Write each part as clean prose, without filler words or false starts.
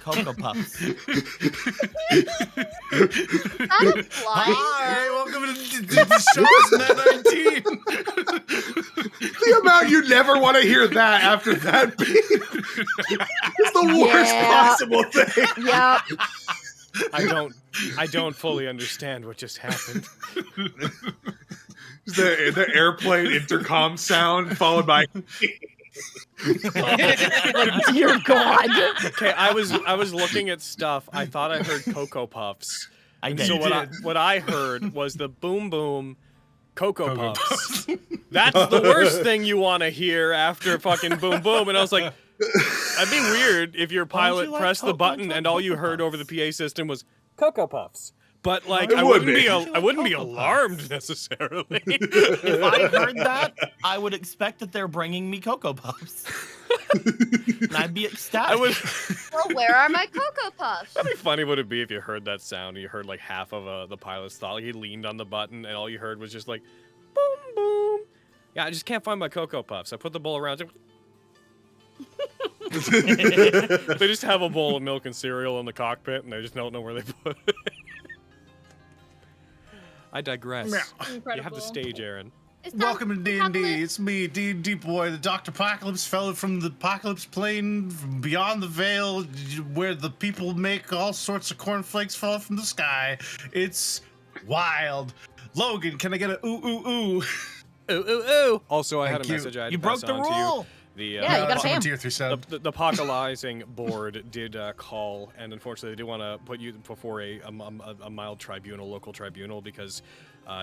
Cocoa Puffs. Hi, welcome to the show's Nat19. The amount you never want to hear that after that beat is the worst possible thing. Yeah. I don't fully understand what just happened. The airplane intercom sound followed by Dear God. Okay, I was looking at stuff. I thought I heard Cocoa Puffs. So what I heard was the boom boom Cocoa Puffs. That's the worst thing you want to hear after fucking boom boom. And I was like, that'd be weird if your pilot pressed the button and all you heard over the PA system was Cocoa Puffs. But like, I wouldn't be alarmed necessarily. If I heard that, I would expect that they're bringing me Cocoa Puffs. And I'd be ecstatic. Well, where are my Cocoa Puffs? How funny would it be if you heard that sound and you heard like half of the pilot's thought? Like he leaned on the button and all you heard was just like, boom, boom. Yeah, I just can't find my Cocoa Puffs. I put the bowl around. They just have a bowl of milk and cereal in the cockpit and they just don't know where they put it. I digress. Incredible. You have the stage, Aaron. Welcome to D&D. It's me, D&D boy, the Dr. Apocalypse fellow from the Apocalypse plane, from beyond the veil, where the people make all sorts of cornflakes fall from the sky. It's wild. Logan, can I get a ooh, ooh, ooh? Ooh, ooh, ooh. Also, I had Thank a you. message I had You to broke pass the on rule. to you. Yeah, you gotta pay him. Tier 3 sub. The Apocalyzing board did call, and unfortunately, they did want to put you before a mild tribunal, local tribunal, because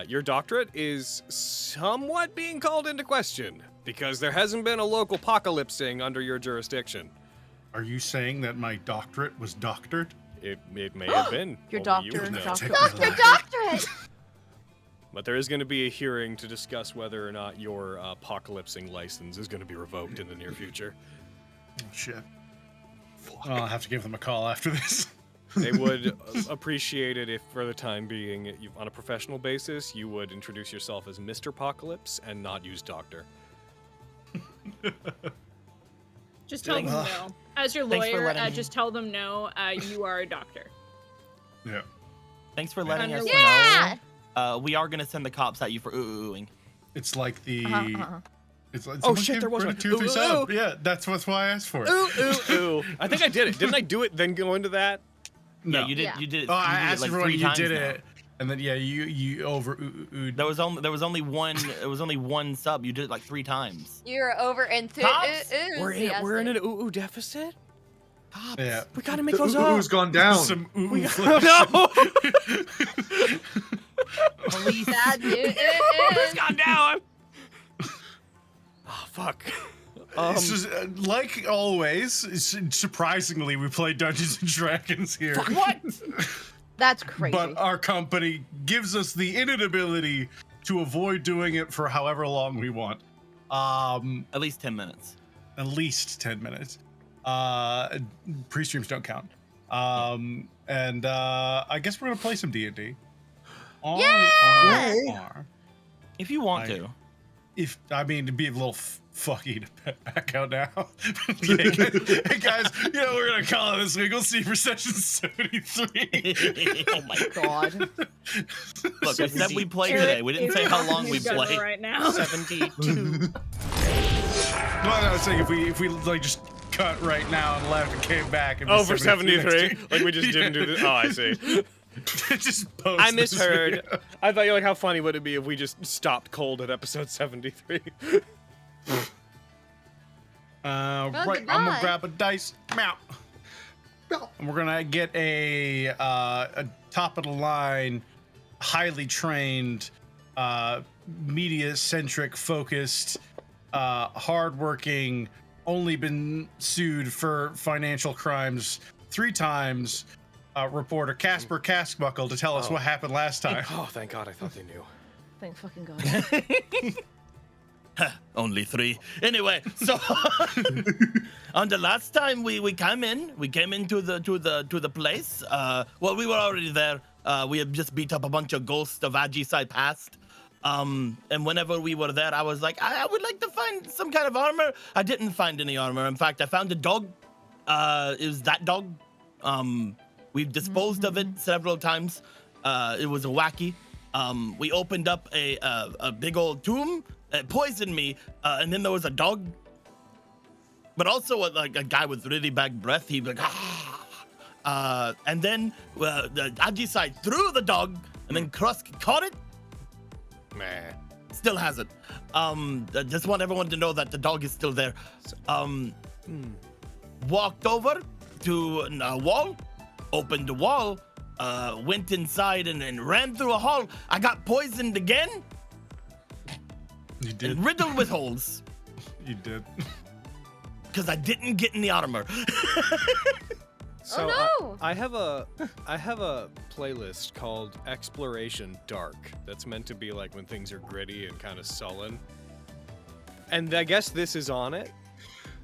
your doctorate is somewhat being called into question because there hasn't been a local apocalypsing under your jurisdiction. Are you saying that my doctorate was doctored? It may have been. Your Only doctor, you know. Doctorate! But there is going to be a hearing to discuss whether or not your apocalypsing license is going to be revoked in the near future. Oh, shit. Well, I'll have to give them a call after this. They would appreciate it if, for the time being, on a professional basis, you would introduce yourself as Mr. Apocalypse and not use Doctor. Just tell them no. As your Thanks for lawyer, letting me- just tell them no. You are a doctor. Yeah. Thanks for letting us Yeah! know. We are gonna send the cops at you for ooh-ooing. It's like the... It's like, Oh, shit, there was a one. tier 3 Ooh, sub. ooh. Yeah, that's why I asked for it. Ooh, ooh, ooh. I think I did it. Didn't I do it, then go into that? No. Yeah, you did. Yeah. You did it. Oh, you I did it asked like everyone 3 you times did now. it, and then you over There was only one. It was only one sub. You did it like 3 times. You're over into Cops? We're in an ooh, ooh deficit? Cops. Yeah. We gotta make The those up. ooh-oo's gone down. Some ooh No! Police. Bad news. It's gone down! Oh, fuck. It's just, like always, surprisingly, we play Dungeons and Dragons here. What? That's crazy. But our company gives us the inability to avoid doing it for however long we want. At least 10 minutes. At least 10 minutes. Pre-streams don't count. And I guess we're gonna play some D&D. Yeah! If you want to. If I mean, it'd be a little fucky to back out now. Hey guys, you know we're gonna call it this week. We'll see for session 73. Oh my God. Look, I said we played today. We didn't say how long we played. Right now. 72. Well, I was saying if we like just cut right now and left and came back. And Oh, for 73? Like we just didn't do this? Oh, I see. Just post I this misheard. video. I thought you were like, how funny would it be if we just stopped cold at episode 73? Right, I'm goodbye. gonna grab a dice. Meow. And we're gonna get a top of the line, highly trained, media-centric, focused, hardworking, only been sued for financial crimes 3 times. Reporter Casper Caskbuckle to tell us what happened last time. Oh, thank God. I thought they knew. Thank fucking God. Only 3. Anyway, so on the last time we came into the place. Well, we were already there. We had just beat up a bunch of ghosts of Aisai past. And whenever we were there, I was like, I would like to find some kind of armor. I didn't find any armor. In fact, I found a dog. It was that dog. We've disposed of it several times. It was a wacky. We opened up a big old tomb. It poisoned me, and then there was a dog. But also a guy with really bad breath. He'd be like, and then the Aisai threw the dog, and then Krusk caught it. Meh. Still has it. I just want everyone to know that the dog is still there. Walked over to a wall, opened the wall, went inside and ran through a hall. I got poisoned again. You did. And riddled with holes. You did. Because I didn't get in the armor. So no! I have a playlist called Exploration Dark that's meant to be like when things are gritty and kind of sullen. And I guess this is on it.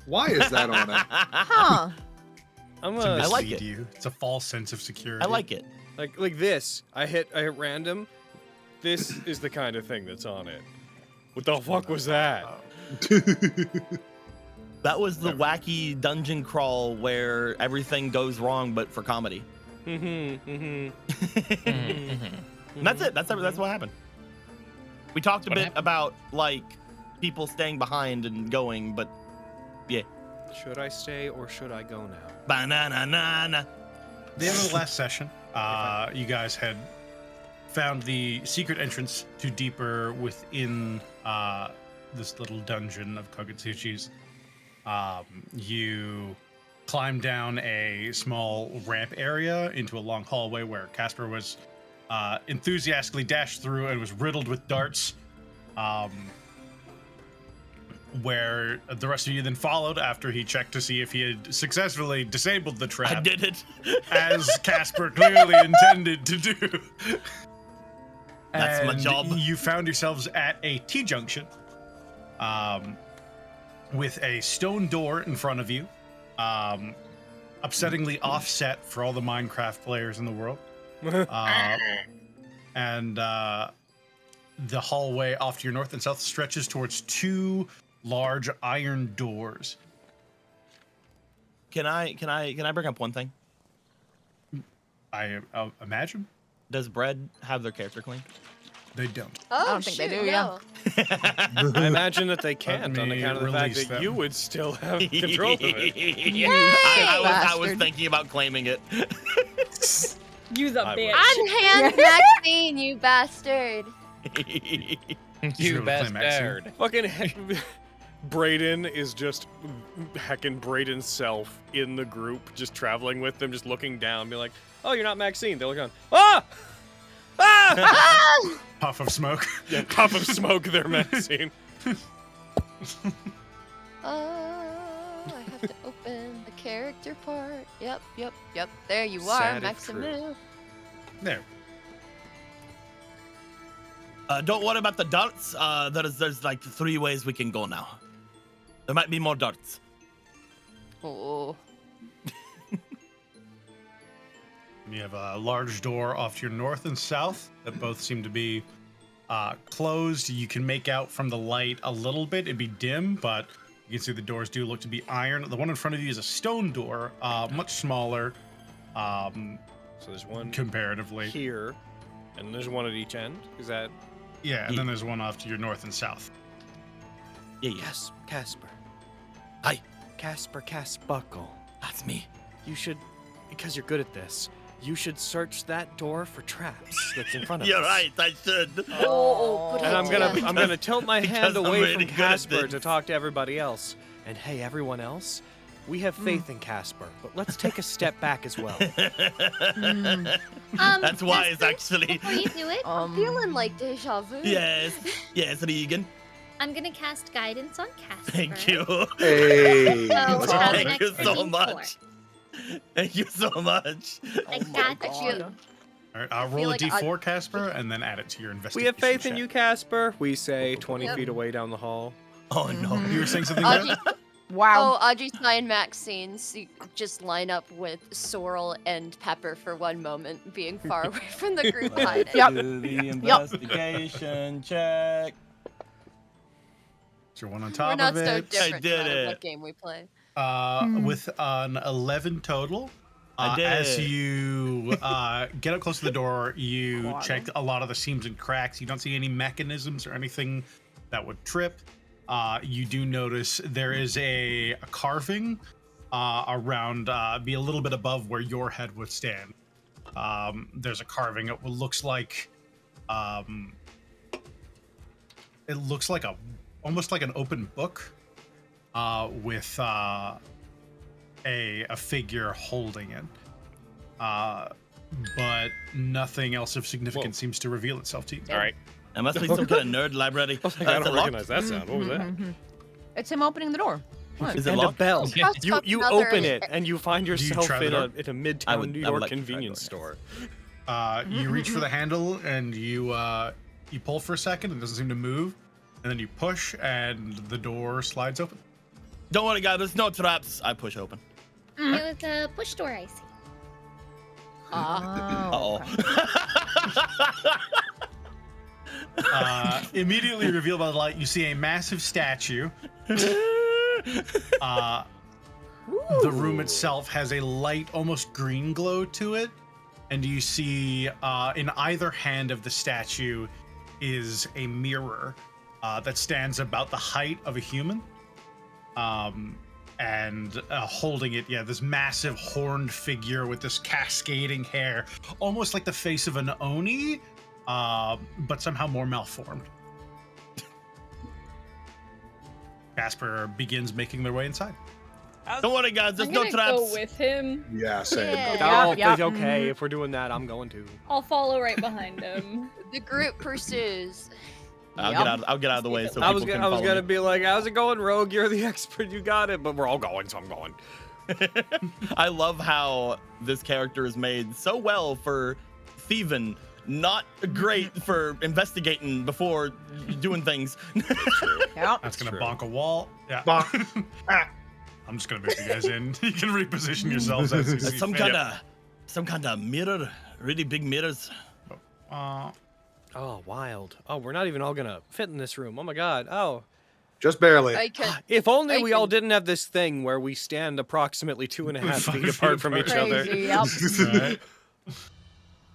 Why is that on it? Huh. I'm To a, I like mislead it. you. It's a false sense of security. I like it. like this. I hit random. This is the kind of thing that's on it. What the fuck was that? That was the wacky dungeon crawl where everything goes wrong, but for comedy. And that's it. That's what happened. We talked a bit about like people staying behind and going, but yeah. Should I stay or should I go now? Banana. The end of the last session, you guys had found the secret entrance to deeper within this little dungeon of Kogutsushi's. You climbed down a small ramp area into a long hallway where Casper was enthusiastically dashed through and was riddled with darts. Where the rest of you then followed after he checked to see if he had successfully disabled the trap. I did it. As Casper clearly intended to do. That's my And job. You found yourselves at a T-junction with a stone door in front of you, upsettingly offset for all the Minecraft players in the world. And the hallway off to your north and south stretches towards two large iron doors. Can I bring up one thing? I imagine Does Bread have their character claim? they don't. Oh, don't think they shoot, do, yeah. no. I imagine that they can't on me account of the fact release that them. you would still have control of it. I was Bastard. thinking about claiming it. You the I bitch. Unhand Maxine, you bastard. You bastard. Fucking Brayden is just heckin' Brayden's self in the group, just traveling with them, just looking down, be like, "Oh, you're not Maxine." They look on, "Ah, ah!" Puff of smoke. Yeah, puff of smoke. They're Maxine. I have to open the character part. Yep. There you are, Sad if true. Maximu. There. Don't worry about the darts. There's like 3 ways we can go now. There might be more darts. Oh. You have a large door off to your north and south that both seem to be closed. You can make out from the light a little bit. It'd be dim, but you can see the doors do look to be iron. The one in front of you is a stone door, much smaller So there's one comparatively. here, and there's one at each end. Is that? Yeah, and then there's one off to your north and south. Yeah. Yes, Casper. Hi. Casper Casbuckle. That's me. You should, because you're good at this, you should search that door for traps that's in front of You're us. right. I should. Oh, good And I'm idea. gonna tilt my hand because I'm away really from good at Casper this. to talk to everybody else. And hey, everyone else, we have faith in Casper, but let's take a step back as well. That's wise, Casper, actually. Before you do it, I'm feeling like deja vu. Yes, Regan. I'm gonna cast guidance on Casper. Thank you. Hey. So have an Thank you extra so D4. much. Thank you so much. I Oh got I feel, you. All right, I'll feel roll like a d4, Casper, and then add it to your We investigation have faith in check. you, Casper. We say 20 Yep. feet away down the hall. Oh no. You were saying something there? Audrey, Wow. Audrey and Maxine just line up with Sorrel and Pepper for one moment, being far away from the group hiding. Yep. Do the investigation check. So you're one on We're top not of so it. different did no matter it. what game we play. With an 11 total, As you get up close to the door, you God. check a lot of the seams and cracks. You don't see any mechanisms or anything that would trip. You do notice there is a carving around, be a little bit above where your head would stand. There's a carving. It looks like, almost like an open book, with a figure holding it. But nothing else of significance seems to reveal itself to you. All right. That must be some kind of nerd library. I don't recognize that sound. What was that? It's him opening the door. What? Is it And a locked? bell. Okay. You Another- open it and you find yourself try the in door? a Midtown would New like York to try convenience going, store. You reach for the handle and you pull for a second. It doesn't seem to move, and then you push, and the door slides open. Don't worry, guys. There's no traps. I push open. It was a push door, I see. Oh. Uh-oh. Immediately revealed by the light, you see a massive statue. The room itself has a light, almost green glow to it, and you see in either hand of the statue is a mirror that stands about the height of a human. And holding it, this massive horned figure with this cascading hair, almost like the face of an Oni, but somehow more malformed. Casper begins making their way inside. Don't worry, guys. There's I'm no gonna traps. go with him. Yeah, same. Yeah. Oh, Yep, okay. If we're doing that, I'm going to. I'll follow right behind him. The group pursues. I'll get out of the way so I was people can gonna follow gonna me. be like, how's it going, Rogue? You're the expert. You got it. But we're all going, so I'm going. I love how this character is made so well for thieving, not great for investigating before doing things. Yeah. That's gonna true. bonk a wall. Yeah. Bonk. I'm just gonna move you guys in. You can reposition yourselves as you see some fit. kind of mirror, really big mirrors. Oh, wild. Oh, we're not even all gonna fit in this room. Oh my god. Oh. Just barely. I can. If only I we all can- didn't have this thing where we stand approximately 2.5 feet apart from each other. Crazy. Yep. Right.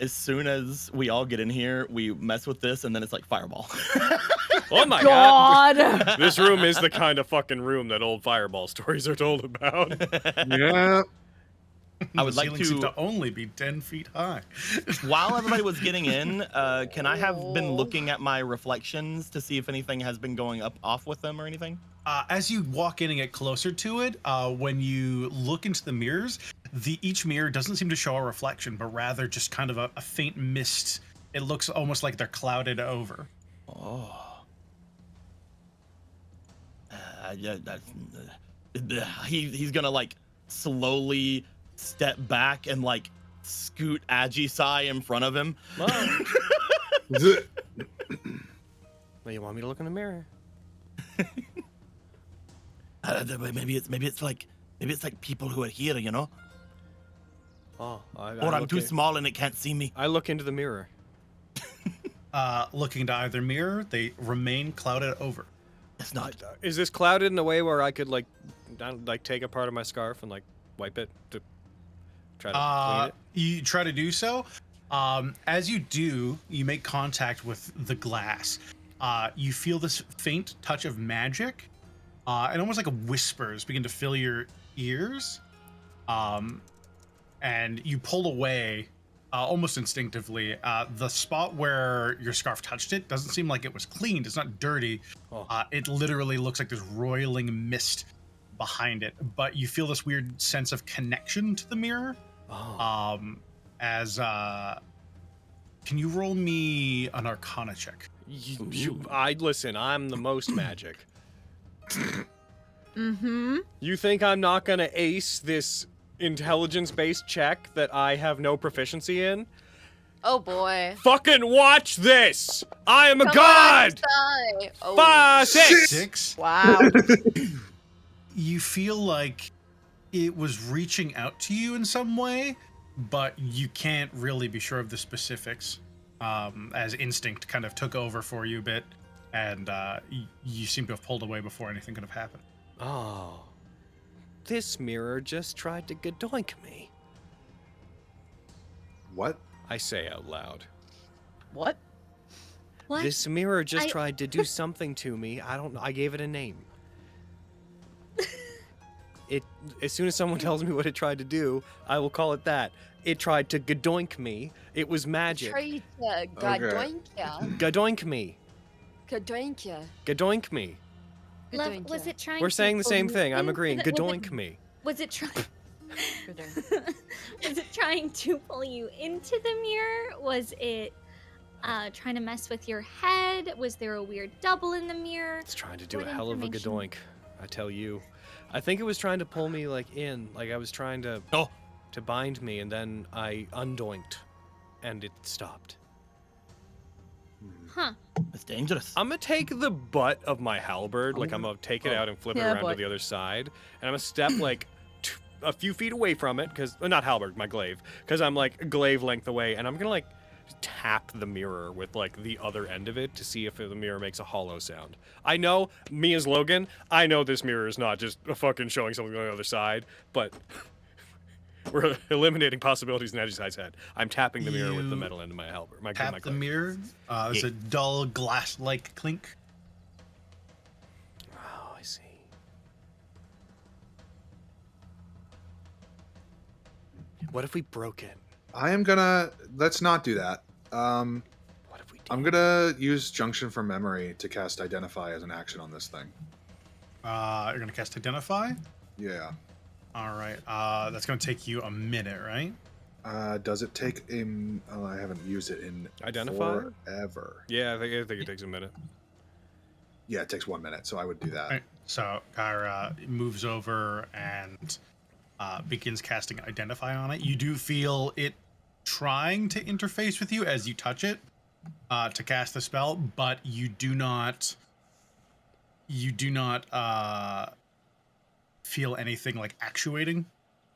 As soon as we all get in here, we mess with this, and then it's like fireball. Oh my god. God. This room is the kind of fucking room that old fireball stories are told about. Yeah. I would The like ceiling seems to- to only be 10 feet high. While everybody was getting in, can I have been looking at my reflections to see if anything has been going off with them or anything? As you walk in and get closer to it, when you look into the mirrors, each mirror doesn't seem to show a reflection, but rather just kind of a faint mist. It looks almost like they're clouded over. Oh. Yeah, he's gonna like slowly step back and like scoot Aisai in front of him. Now you want me to look in the mirror? Maybe it's like people who are here, you know? Oh, Or I'm too small and it can't see me. I look into the mirror. Looking to either mirror, they remain clouded over. It's not. Is this clouded in a way where I could like take a part of my scarf and like wipe it to try to clean it? You try to do so. As you do, you make contact with the glass. You feel this faint touch of magic, and almost like whispers begin to fill your ears. And you pull away almost instinctively. The spot where your scarf touched it doesn't seem like it was cleaned. It's not dirty. Oh. It literally looks like this roiling mist behind it. But you feel this weird sense of connection to the mirror. Oh. Can you roll me an Arcana check? Listen, I'm the most magic. Mm-hmm. You think I'm not gonna ace this intelligence-based check that I have no proficiency in? Oh boy. Fucking watch this! I am a Come god! on, Aisai. Oh. 5, 6! 6. Wow. You feel like it was reaching out to you in some way, but you can't really be sure of the specifics, as instinct kind of took over for you a bit, and you seem to have pulled away before anything could have happened. Oh. This mirror just tried to gadoink me. What? I say out loud. What? What? This mirror just I- tried to do something to me. I don't know. I gave it a name. As soon as someone tells me what it tried to do, I will call it that. It tried to gadoink me. It was magic. Try to gadoink Gadoink me. Gadoink Gadoink me. Love, was it trying We're to saying the same pull thing. you I'm into agreeing. the- Gadoink me. Was it trying? Was it trying to pull you into the mirror? Was it trying to mess with your head? Was there a weird double in the mirror? It's trying to do What a hell of a information? gadoink. I tell you. I think it was trying to pull me like in. Like I was trying to bind me, and then I undoinked, and it stopped. Huh. It's dangerous. I'm gonna take the butt of my halberd, like I'm gonna take it out and flip it Yeah, around boy. to the other side, and I'm gonna step like a few feet away from it, because not halberd, my glaive, because I'm like glaive length away, and I'm gonna like tap the mirror with like the other end of it to see if the mirror makes a hollow sound. I know, me as Logan, I know this mirror is not just fucking showing something on the other side, but we're eliminating possibilities in Aisai's head. I'm tapping the mirror with the You metal end of my halberd. My Tap the glaive. mirror. There's a dull glass-like clink. Oh, I see. What if we broke it? I am gonna. Let's not do that. What if we did? I'm gonna use Junction for Memory to cast Identify as an action on this thing. You're gonna cast Identify. Yeah. All right. That's gonna take you a minute, right? Does it take a? Oh, I haven't used it in Identify? forever. Yeah, I think it takes a minute. Yeah, it takes 1 minute, so I would do that. All right. So Kyra moves over and begins casting Identify on it. You do feel it trying to interface with you as you touch it to cast the spell, but you do not feel anything like actuating,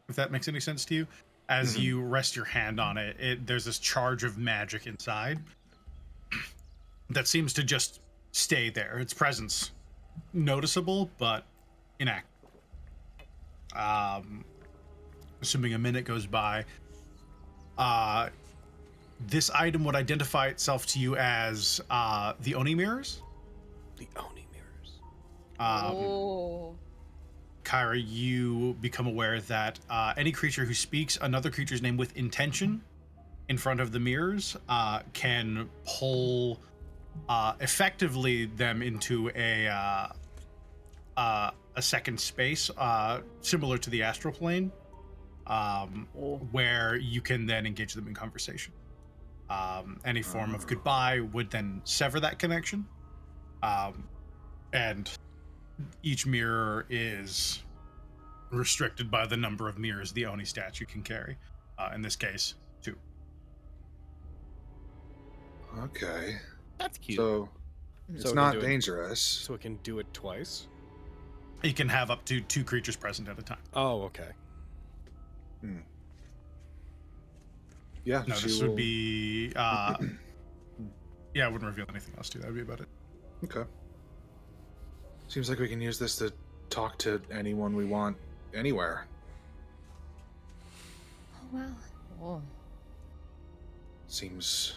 if that makes any sense to you. As you rest your hand on it, there's this charge of magic inside that seems to just stay there. Its presence noticeable, but inactive. Assuming a minute goes by, this item would identify itself to you as the Oni mirrors. The Oni mirrors. Oh. Kyra, you become aware that any creature who speaks another creature's name with intention in front of the mirrors can pull effectively them into a second space similar to the astral plane, where you can then engage them in conversation. Any form of goodbye would then sever that connection, and each mirror is restricted by the number of mirrors the Oni statue can carry. In this case, 2. Okay. That's cute. So it's So we can not do it- dangerous. So it can do it twice? You can have up to 2 creatures present at a time. Oh, okay. Yeah. No, she this will- would be. Yeah, I wouldn't reveal anything else to you. That would be about it. Okay. Seems like we can use this to talk to anyone we want, anywhere. Oh wow. Oh. Seems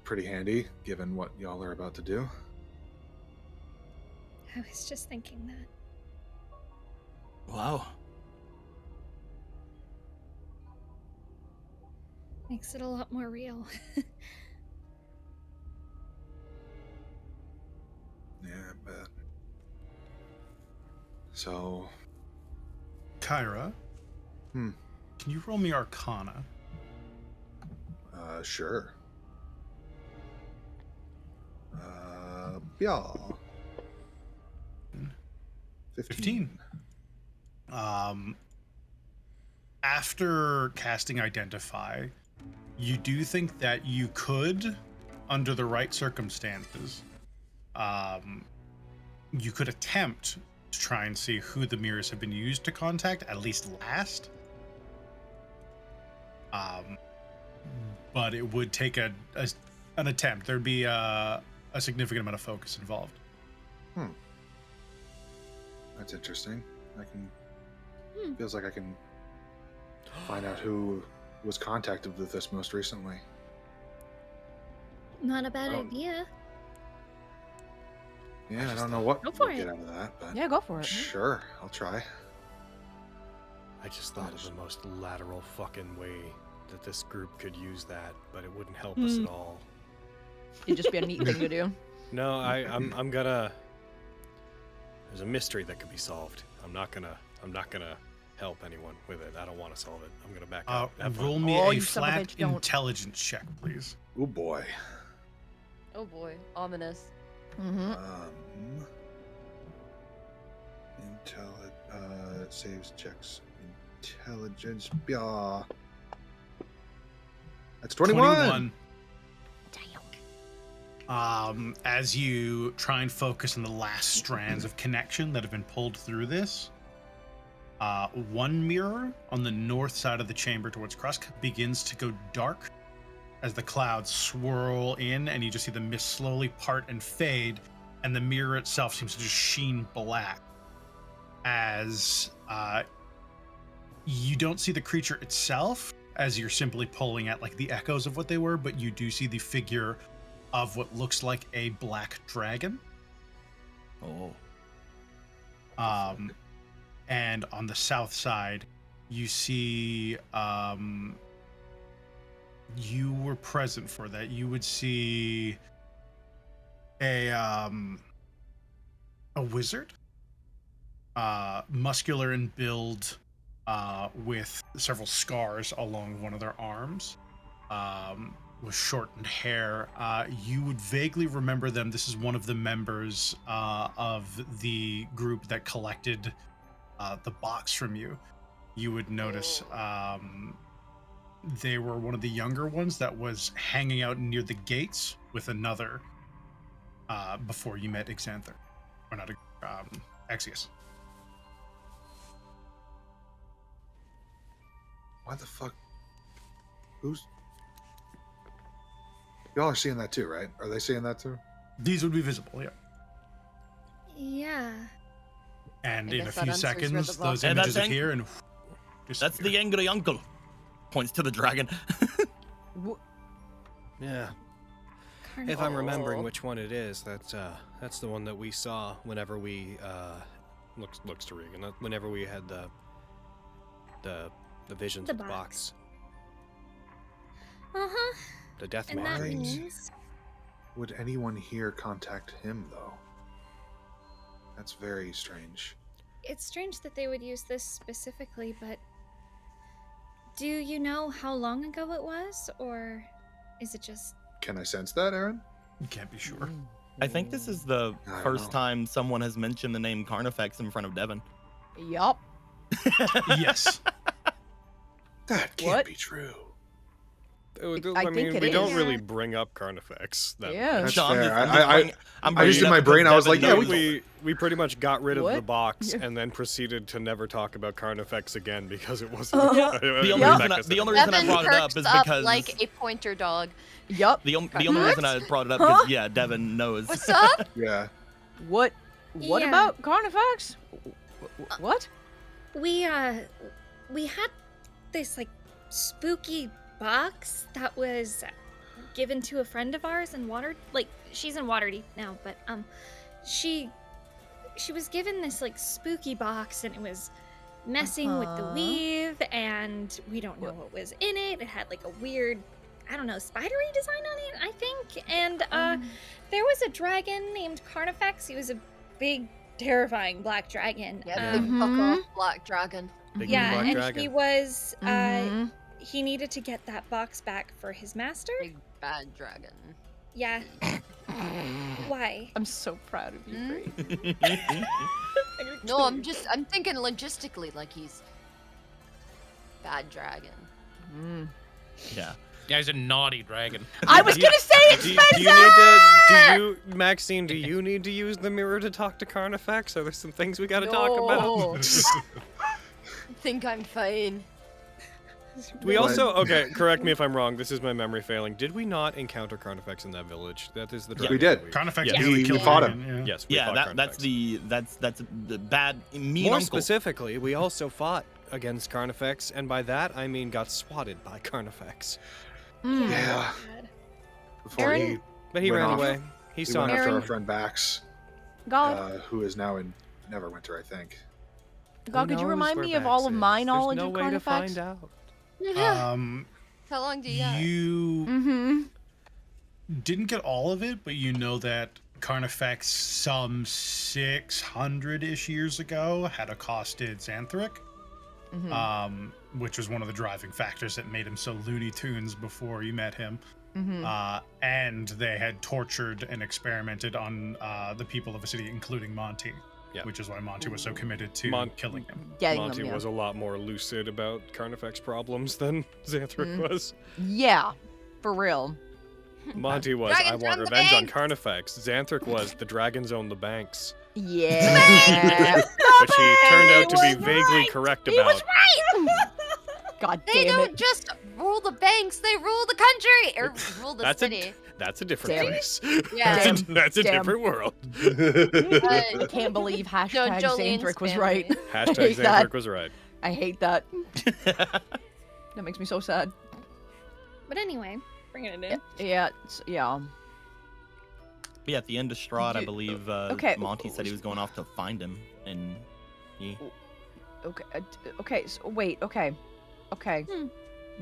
pretty handy, given what y'all are about to do. I was just thinking that. Wow. Makes it a lot more real. Yeah, I bet. So, Kyra, Hmm. can you roll me Arcana? Sure. Yeah. 15. After casting Identify, you do think that you could, under the right circumstances, you could attempt to try and see who the mirrors have been used to contact, at least last. But it would take an attempt. There'd be a significant amount of focus involved. That's interesting. I can. Feels like I can find out who was contacted with this most recently. Not a bad idea. Yeah, I don't know what Go for we'll get it. out of that, but Yeah, go for it. sure, I'll try. I just thought of the most lateral fucking way that this group could use that, but it wouldn't help us at all. It'd just be a neat thing to do. No, I'm gonna. There's a mystery that could be solved. I'm not gonna help anyone with it. I don't want to solve it. I'm gonna back out. Have fun. Roll me Oh, a you son of a flat bitch, don't. intelligence check, please. Oh boy. Oh boy, ominous. Mm-hmm. Saves, checks, intelligence. Yeah. That's 21. As you try and focus on the last strands of connection that have been pulled through this, one mirror on the north side of the chamber towards Krusk begins to go dark as the clouds swirl in, and you just see the mist slowly part and fade, and the mirror itself seems to just sheen black as you don't see the creature itself, as you're simply pulling at like the echoes of what they were, but you do see the figure of what looks like a black dragon. Oh. And on the south side, you see, you were present for that. You would see a wizard, muscular in build, with several scars along one of their arms, with shortened hair. You would vaguely remember them. This is one of the members of the group that collected the box from you. You would notice they were one of the younger ones that was hanging out near the gates with another before you met Xanther. Or not, Axius. Why the fuck? Who's? Y'all are seeing that too, right? Are they seeing that too? These would be visible, yeah. Yeah. And I in a guess that few answers where seconds, the those box- And images that's appear and That's the angry uncle. Points to the dragon. Yeah. Carnival. If I'm remembering which one it is, that's the one that we saw whenever we looks to Regan. Whenever we had the visions The of the box. box. Uh-huh. The death And that mockery. means Would anyone here contact him though? That's very strange. it's strange that they would use this specifically, but do you know how long ago it was, or is it just... Can I sense that, Aaron? You can't be sure. I think this is the I don't first know. time someone has mentioned the name Carnifex in front of Devin. Yup. Yes. That can't What? be true. I mean, think it we don't is. really bring up Carnifex. Yeah. That's So I'm fair. just- I'm I just just in bringing it my up brain, because I was Devin like, yeah, knows. we pretty much got rid of the What? box Yeah. and then proceeded to never talk about Carnifex again because it wasn't. The only reason I Devin brought it up perks is up because like a pointer dog. Yup. the only reason I brought it up Huh? is Devin knows. What's up? Yeah. What Yeah. about Carnifex? What? We had this, like, spooky box that was given to a friend of ours in she's in Waterdeep now, but she was given this like spooky box, and it was messing with the Uh-huh. weave, and we don't know what was in it. It had like a weird, I don't know, spidery design on it, I think. And there was a dragon named Carnifex. He was a big, terrifying black dragon. Yeah, big fuck off black dragon. Big Yeah, black and dragon. he was Mhm. he needed to get that box back for his master. Big bad dragon. Yeah. Why? I'm so proud of you, Hmm? Bree. No, I'm thinking logistically, like he's bad dragon. Mm. Yeah. Yeah, he's a naughty dragon. I was gonna say it, Do Spencer! you, Maxine, do you need to use the mirror to talk to Carnifex? Are there some things we gotta talk about? No. I think I'm fine. We also, okay, correct me if I'm wrong, this is my memory failing. Did we not encounter Carnifex in that village? That is the dragon. We did. that Carnifex Yeah. nearly We killed fought Dragon, Yes, we Yeah, fought that's Carnifex. the bad mean More uncle. specifically, we also fought against Carnifex, and by that I mean got swatted by Carnifex. Yeah. Before Aaron? But he went ran off. away. He he saw went after nothing. our friend Bax, God, who is now in Neverwinter, I think. God, could you remind me of all of my knowledge There's no of way to Carnifex? find out. How long do you got? You Mm-hmm. didn't get all of it, but you know that Carnifex some 600-ish years ago had accosted Xanthric, which was one of the driving factors that made him so Looney Tunes before you met him. And they had tortured and experimented on the people of the city, including Monty, which is why Monty was so committed to killing him. Monty was a lot more lucid about Carnifex problems than Xanthric was. Yeah, for real. Monty was, I Dragons want run the revenge on banks." Carnifex. Xanthric was, the dragons own the banks. Yeah. Which he turned out to be vaguely correct He was about. right. God They damn don't it. just rule the banks; they rule the country or rule the That's city. That's a different Damn. place. Yeah. That's a Damn. different world. I can't believe hashtag Jolene's Xanthric was family. right. Hashtag hate that. Xanthric was right. I hate that. That makes me so sad. But anyway, bringing it in. Yeah, Yeah, at the end of Strahd, I You- believe okay. Monty said he was going off to find him, and he... Okay, okay, so wait, okay. Do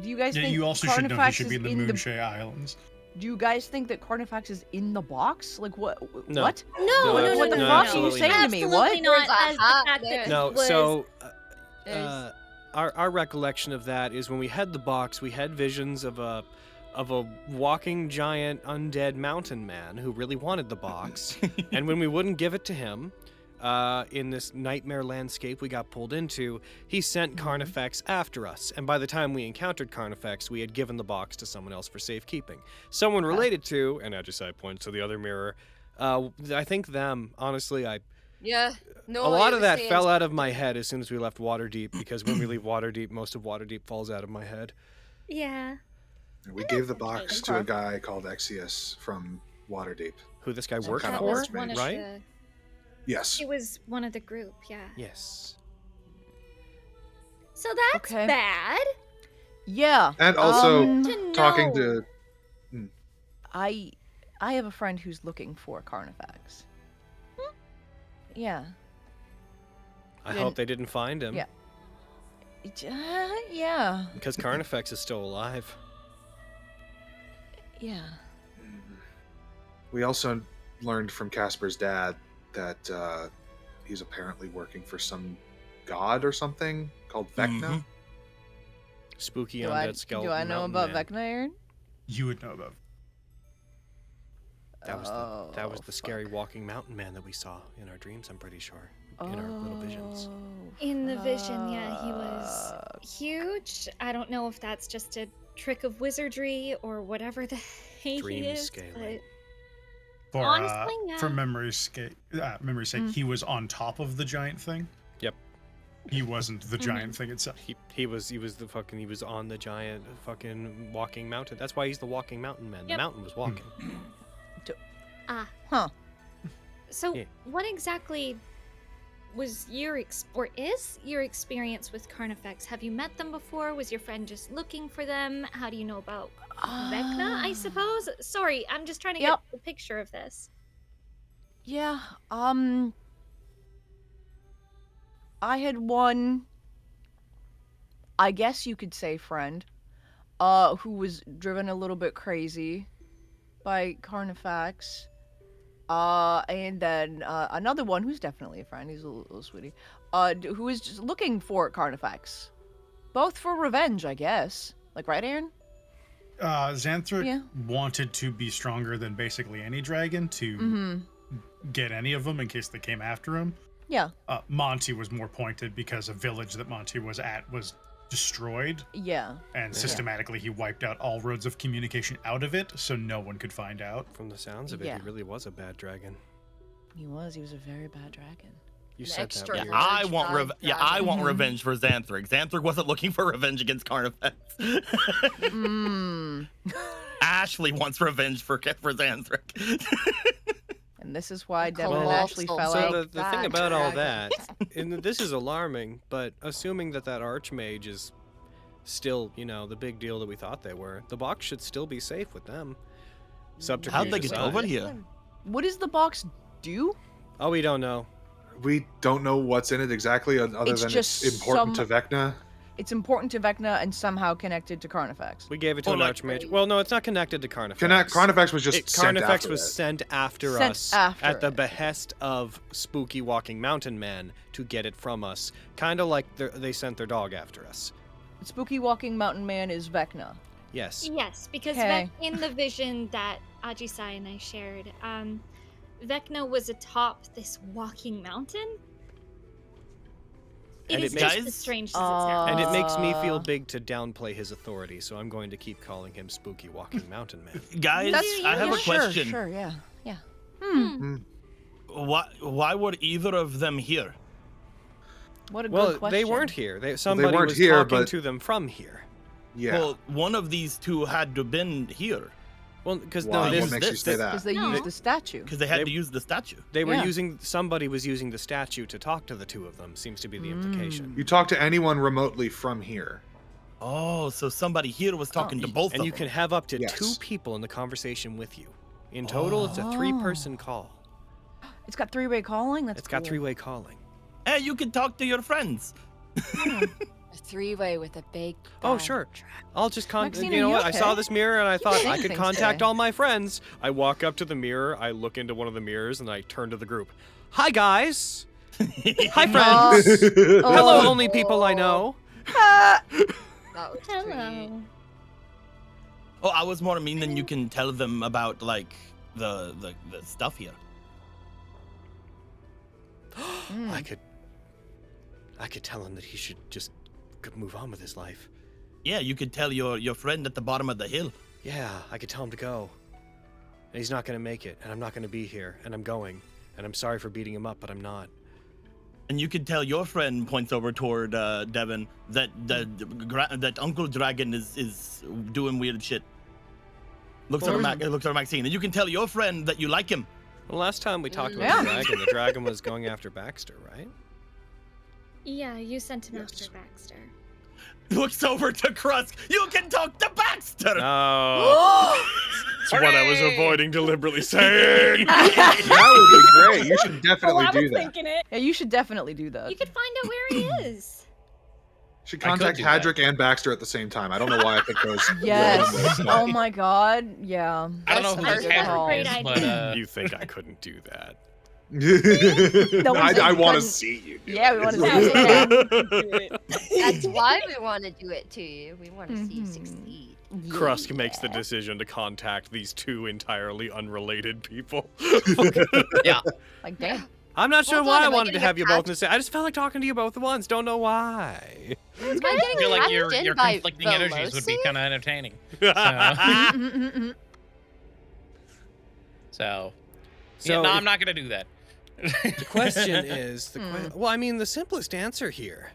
you guys Yeah, think you also should know he Carnifex should be in is the Moonshay Islands. Do you guys think that Carnifex is in the box? Like what? No. What? No, What the no, fuck are you absolutely saying not. to me? Absolutely What? not. There's a As the hat fact there. that No, was, so There's- our recollection of that is when we had the box, we had visions of a walking giant undead mountain man who really wanted the box, and when we wouldn't give it to him, in this nightmare landscape we got pulled into, he sent Carnifex after us, and by the time we encountered Carnifex, we had given the box to someone else for safekeeping. Someone related to, and Aisai points to the other mirror, I think them, honestly, Yeah. No. a lot it of was that saying- fell out of my head as soon as we left Waterdeep, because when we leave Waterdeep, most of Waterdeep falls out of my head. Yeah. We gave the box to a guy called Exius from Waterdeep. Who this guy Some worked kind of That for, was one of right? the. Yes. It was one of the group. Yeah. Yes. So that's Okay. bad. Yeah. And also To talking know. to I have a friend who's looking for Carnifex. Yeah. I Didn't- hope they didn't find him. Yeah. Yeah. Because Carnifex is still alive. Yeah. we also learned from Casper's dad that he's apparently working for some god or something called Vecna. Spooky Do undead I skeleton. know mountain about man. Vecna, Aaron? You would know about. That was Oh, the scary walking mountain man that we saw in our dreams, I'm pretty sure. In our little visions. In the vision, yeah, he was huge. I don't know if that's just a trick of wizardry or whatever the heck Dream he is. scaling. For, Honestly, yeah. for memory's sake, he was on top of the giant thing. Yep. He wasn't the giant thing itself. He was on the giant fucking walking mountain. That's why he's the walking mountain man. The Yep. mountain was walking. Huh. So, Yeah. what exactly was your is your experience with Carnifex? Have you met them before? Was your friend just looking for them? How do you know about Vecna, I suppose? Sorry, I'm just trying to Yep. get the picture of this. Yeah, I had one, I guess you could say friend, who was driven a little bit crazy by Carnifex. And then another one who's definitely a friend, he's a little sweetie, who was just looking for Carnifex. Both for revenge, I guess. Like, right, Aaron? Xanthric wanted to be stronger than basically any dragon to get any of them in case they came after him. Yeah. Monty was more pointed because a village that Monty was at was destroyed, Yeah. and systematically he wiped out all roads of communication out of it, so no one could find out. From the sounds of it, Yeah. he really was a bad dragon. He was a very bad dragon. You An said extra that Yeah, weird. I want Large I want dragon. revenge for Xanthric. Xanthric wasn't looking for revenge against Carnifex. Mmm. Ashley wants revenge for Xanthric. And this is why Devin Colossal actually fell So out. the thing about all that, and this is alarming, but assuming that Archmage is still, the big deal that we thought they were, the box should still be safe with them. Subterfuge How'd they get aside. over here? What does the box do? Oh, we don't know. We don't know what's in it exactly, other It's than just it's important to Vecna. It's important to Vecna and somehow connected to Carnifex. We gave it to Or an like- Archmage. Well, no, it's not connected to Carnifex. Carnifex was just sent Carnifex after was it. sent after Sent us after at the it. behest of Spooky Walking Mountain Man to get it from us. Kind of like they sent their dog after us. Spooky Walking Mountain Man is Vecna. Yes. Yes, because Okay. in the vision that Aisai and I shared, Vecna was atop this walking mountain. And It is it just makes- as strange as it sounds. And it makes me feel big to downplay his authority, so I'm going to keep calling him Spooky Walking Mountain Man. Guys, I have a question. Sure, yeah. Why were either of them here? What a Well, good question. they weren't here. Somebody weren't was here, talking but- to them from here. Yeah. Well, one of these two had to have been here Well, because Why? no, What makes you say that? Because they No. used the statue. because they had They- to use the statue. they were Yeah. somebody was using the statue to talk to the two of them, seems to be the implication. You talk to anyone remotely from here. Oh, so somebody here was talking to both And of you them. can have up to Yes. 2 people in the conversation with you. In total, it's a 3-person call. It's got three-way calling. That's It's got cool. 3-way calling. Hey, you can talk to your friends. A three-way with a big. Oh, bad sure. dragon. I'll just Maxine, you are know you what? I saw okay? this mirror and I thought I saying could things contact today. all my friends. I walk up to the mirror, I look into one of the mirrors, and I turn to the group. Hi, guys. Hi, friends. Hello, only people I know. That was pretty- Hello. Oh, I was more mean than you can tell them about like the stuff here. I could tell him that he should just move on with his life. Yeah, you could tell your friend at the bottom of the hill. Yeah, I could tell him to go. And he's not going to make it, and I'm not going to be here, and I'm going. And I'm sorry for beating him up, but I'm not. And you could tell your friend points over toward Devin that Uncle Dragon is doing weird shit. Looks over Maxine, and you can tell your friend that you like him. Well, last time we talked Yeah. about the dragon was going after Baxter, right? Yeah, you sent him Yes. after Baxter. Looks over to Krusk. You can talk to Baxter. No. It's what I was avoiding deliberately saying. That would be great. You should definitely I do was that. thinking it. Yeah, you should definitely do that. You could find out where he is. Should I could contact do that. Hadrick and Baxter at the same time. I don't know why I think those. Yes. Oh my God. Yeah. I don't know That's who a this good call. Great Hadrick is, idea. but You think I couldn't do that? No one said I you want to couldn't. see you. Do Yeah, we it. want to see Yeah. it. That's why we want to do it to you. We want to see you Mhm. succeed. Krusk makes the decision to contact these 2 entirely unrelated people. yeah. Like, damn. I'm not sure Hold why on, I am I wanted to gonna have get you both in the same. I just felt like talking to you both at once. Don't know why. Am I I getting feel like patted in your by conflicting energies would be Veloci? kind of entertaining. So, So yeah, no, if- I'm not gonna do that. The question is, well, I mean, the simplest answer here,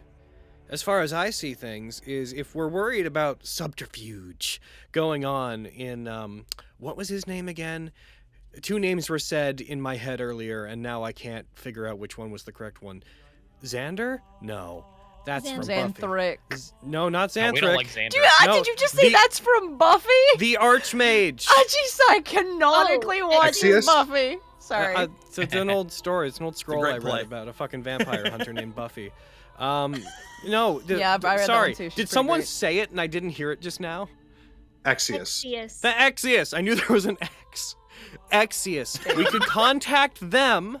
as far as I see things, is if we're worried about subterfuge going on in, what was his name again? 2 names were said in my head earlier, and now I can't figure out which one was the correct one. Xander? No. That's from Buffy. Xanthric. No, not No, Xanthric. we don't like Xander. No, Did you just say the- that's from Buffy? The Archmage. Ajisai canonically watching Axios? Buffy. Sorry. It's an old story. It's an old scroll great I play. read about a fucking vampire hunter named Buffy. No, Yeah, I read that one sorry. too. She's Did pretty someone great. say it and I didn't hear it just now? Axios. Yes. The Exius. I knew there was an X. Exius. We could contact them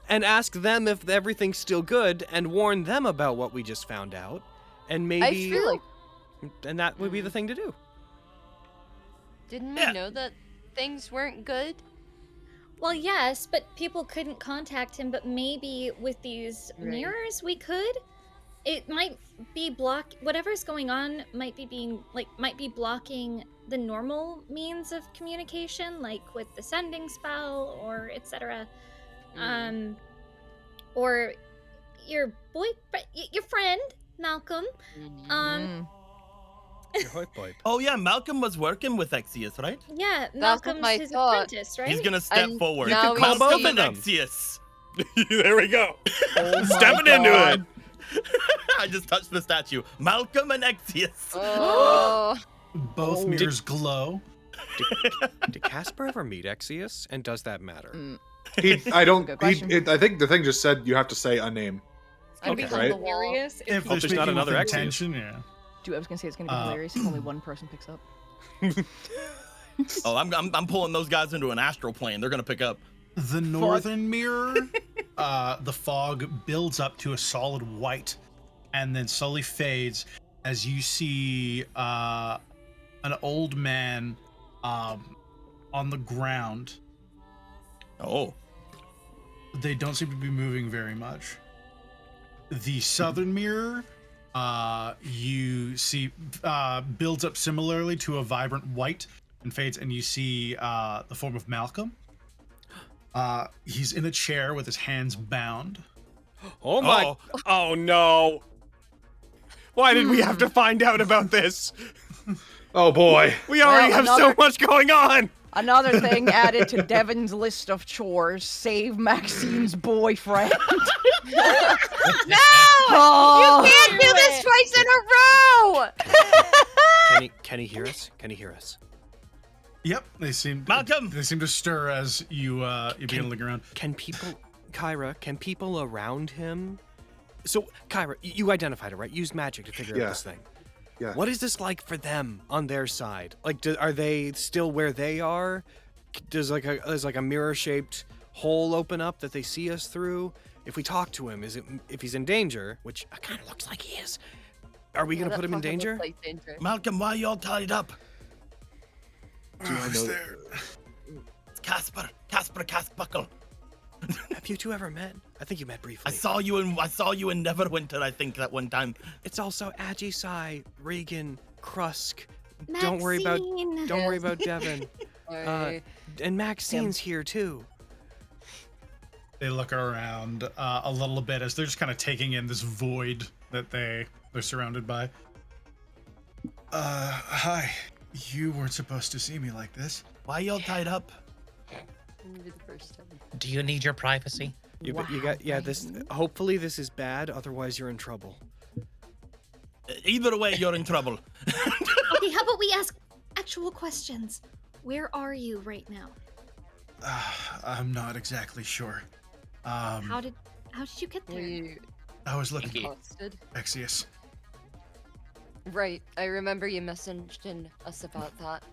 and ask them if everything's still good and warn them about what we just found out. And I maybe, feel like and that would be the thing to do. didn't Yeah. we know that things weren't good? Well, yes, but people couldn't contact him. But maybe with these Right. mirrors, we could. It might be whatever's going on might be blocking the normal means of communication, like with the sending spell or etc. Or your friend Malcolm. Mm. Your hoi poip. Oh yeah, Malcolm was working with Exius, right? Yeah, what Malcolm's my his thought. apprentice, right? He's gonna step And forward. now You could call we both see- of them. Exius. There we go. Oh my Stepping into it. God. I just touched the statue. Malcolm and Exius. Oh. Both mirrors glow. Did Casper ever meet Exius? And does that matter? I don't. Good question. I think the thing just said you have to say a name. I'm Okay. behind the Right. wall. Hilarious. If Hope there's not speaking another with Exius. intention, yeah. Dude, I was gonna say it's gonna be hilarious if only one person picks up. Oh, I'm pulling those guys into an astral plane. They're gonna pick up. The northern mirror, the fog builds up to a solid white and then slowly fades as you see an old man on the ground. Oh. They don't seem to be moving very much. The southern mirror, you see, builds up similarly to a vibrant white and fades, and you see the form of Malcolm. He's in a chair with his hands bound. Oh my! Oh no! Why did we have to find out about this? Oh boy. We already Well, have so much going on. Another thing added to Devin's list of chores: save Maxine's boyfriend. No! Oh. You can't do this twice in a row! Can he hear us? Can he hear us? Yep, they seem Malcolm! They seem to stir as you begin to look around. Can people, Kyra? Can people around him? So Kyra, you identified it, right? Use magic to figure out this thing. Yeah. What is this like for them on their side? Like, are they still where they are? Does there's like a mirror-shaped hole open up that they see us through? If we talk to him, if he's in danger, which it kind of looks like he is, are we gonna put him in danger? Malcolm, why are you all tied up? Do I know? It's Casper. Casper Casbuckle. Have you two ever met? I think you met briefly. I saw you in Neverwinter, I think, that one time. It's also Aisai, Regan, Krusk. Maxine. Don't worry about Devin. Sorry. And Maxine's here too. They look around a little bit as they're just kind of taking in this void that they're surrounded by. Hi. You weren't supposed to see me like this. Why are you all tied up? Maybe the first time. Do you need your privacy? You got this. Hopefully this is bad. Otherwise you're in trouble. Either way, you're in trouble. Okay, how about we ask actual questions? Where are you right now? I'm not exactly sure. How did you get there? We I was looking Thank for you. posted. Exius. Right. I remember you messaged us about that.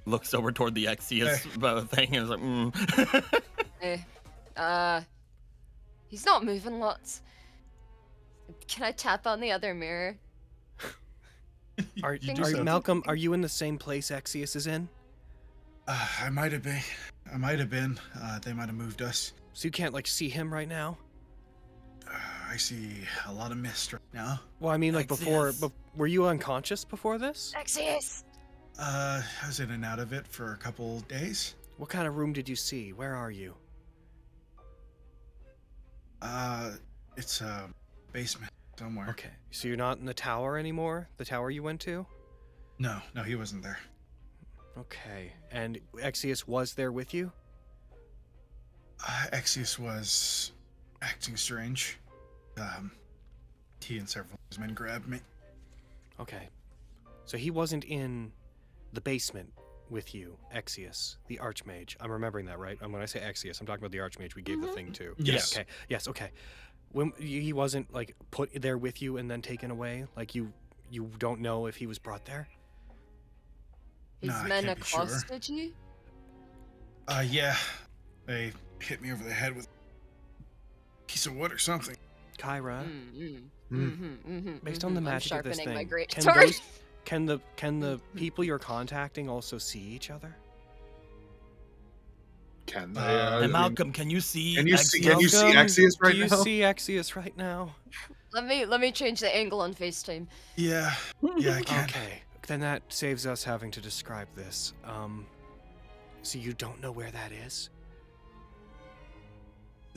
Looks over toward the Exius thing and is like, He's not moving lots. Can I tap on the other mirror? Are You do so. Malcolm? Are you in the same place Exius is in? I might have been. They might have moved us. So you can't like see him right now? I see a lot of mist right now. Well, I mean, like before. Exius. Were you unconscious before this? Exius! I was in and out of it for a couple days. What kind of room did you see? Where are you? It's a basement somewhere. Okay, so you're not in the tower anymore? The tower you went to? No, he wasn't there. Okay, and Exius was there with you? Exius was acting strange. He and several of his men grabbed me. Okay, so he wasn't in the basement with you, Exius, the Archmage. I'm remembering that, right? And when I say Exius, I'm talking about the Archmage we gave the thing to. Yes. Okay. Yes. Okay. When he wasn't like put there with you and then taken away, like you don't know if he was brought there. His No, I men can't be sure. accosted you? Yeah. They hit me over the head with a piece of wood or something. Kyra, Mm-hmm. based on the magic of this sharpening my thing, great can sword. the people you're contacting also see each other? Can hey, Malcolm, can you see? Can you see Exius? Exius right Do you now? see Exius right now? Let me change the angle on FaceTime. Yeah, I can. Okay, then that saves us having to describe this. So you don't know where that is?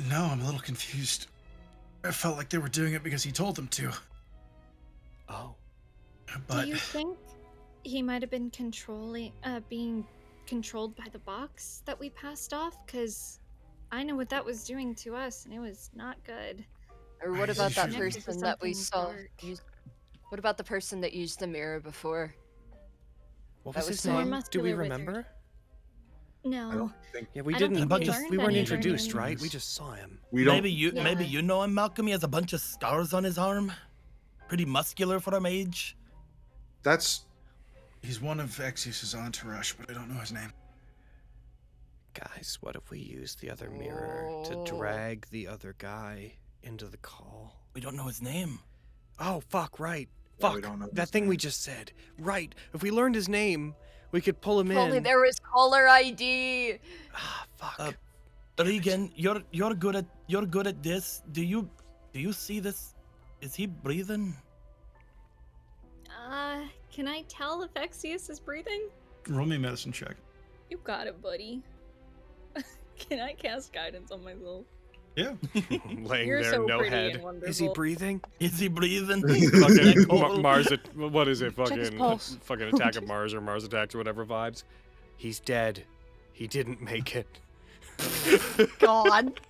No, I'm a little confused. I felt like they were doing it because he told them to. Oh. But Do you think he might have been being controlled by the box that we passed off, because I know what that was doing to us, and it was not good. Or what about that Connected to person that we something saw dark. use? What about the person that used the mirror before? What That was was his someone name? Do we muscular wizard. remember? I No. don't think Yeah, we I don't didn't. think We, we just, learned we weren't any introduced, names. right? We just saw him. we don't. Maybe you Yeah. maybe you know him, Malcolm. He has a bunch of scars on his arm. Pretty muscular for a mage. That's He's one of Exius's entourage, but I don't know his name. Guys, what if we use the other mirror to Oh. drag the other guy into the call? We don't know his name. Oh, fuck, right. Yeah, we Fuck, don't know that his thing we name. just said. Right, if we learned his name, we could pull him If only in. there was caller ID. Ah, fuck. Regan, you're good at this. Do you see this? Is he breathing? Can I tell if Exius is breathing? Roll me a medicine check. You got it, buddy. Can I cast guidance on myself? Yeah. Laying You're there, so no pretty head. and wonderful. Is he breathing? Is he breathing? Fucking Cole? Mars, what is it? Check his pulse. Fucking Attack of Mars or Mars Attacks or whatever vibes. He's dead. He didn't make it. God.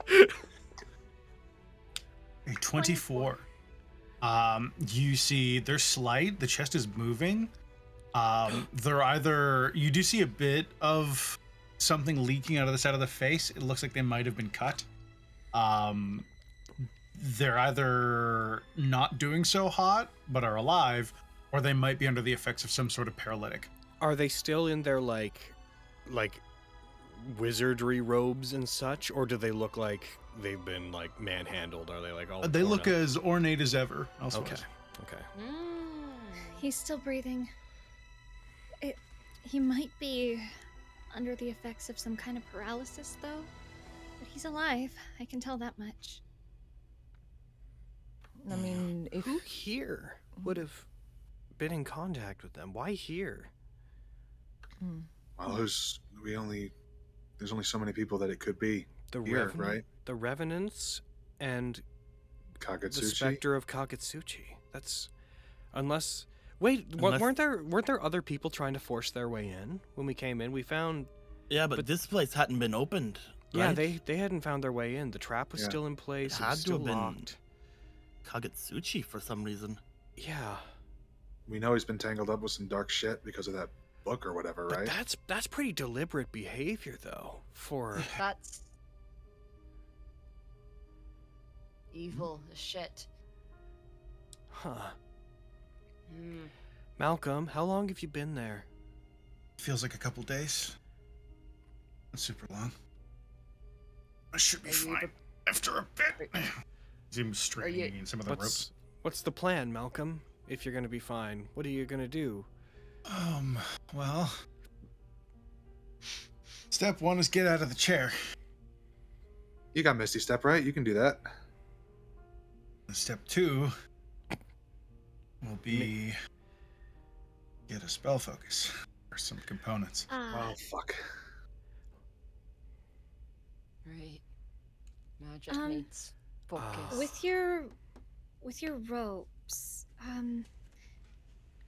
A 24. You see they're slight. The chest is moving. They're either, you do see a bit of something leaking out of the side of the face. It looks like they might have been cut. They're either not doing so hot but are alive, or they might be under the effects of some sort of paralytic. Are they still in their like wizardry robes and such, or do they look like they've been like manhandled? Are they like all? They torn look up? as ornate as ever. Okay. Elsewise. Okay. He's still breathing. He might be under the effects of some kind of paralysis, though. But he's alive. I can tell that much. I mean, if Who here would have been in contact with them? Why here? Well, there's only so many people that it could be. The Here, Revenant, right? The Revenants and the Kagutsuchi. Spectre of Kagutsuchi. That's unless wait, Unless- weren't there other people trying to force their way in when we came in? We found Yeah, but this place hadn't been opened. yeah, right? they hadn't found their way in. The trap was Yeah. still in place. It It had was to still have been locked. Kagutsuchi for some reason. Yeah, We know he's been tangled up with some dark shit because of that book or whatever, but right? that's pretty deliberate behavior though. For That's evil as shit. huh, Hmm. Malcolm, how long have you been there? Feels like a couple days. Not super long. I should be Are you fine after a bit. Seems straining in some of the ropes. What's the plan, Malcolm? If you're gonna be fine, what are you gonna do? Well, step one is get out of the chair. You got Misty Step, right? You can do that. Step two will be get a spell focus or some components. Oh, fuck. Right. Magic Um, needs focus. With your ropes,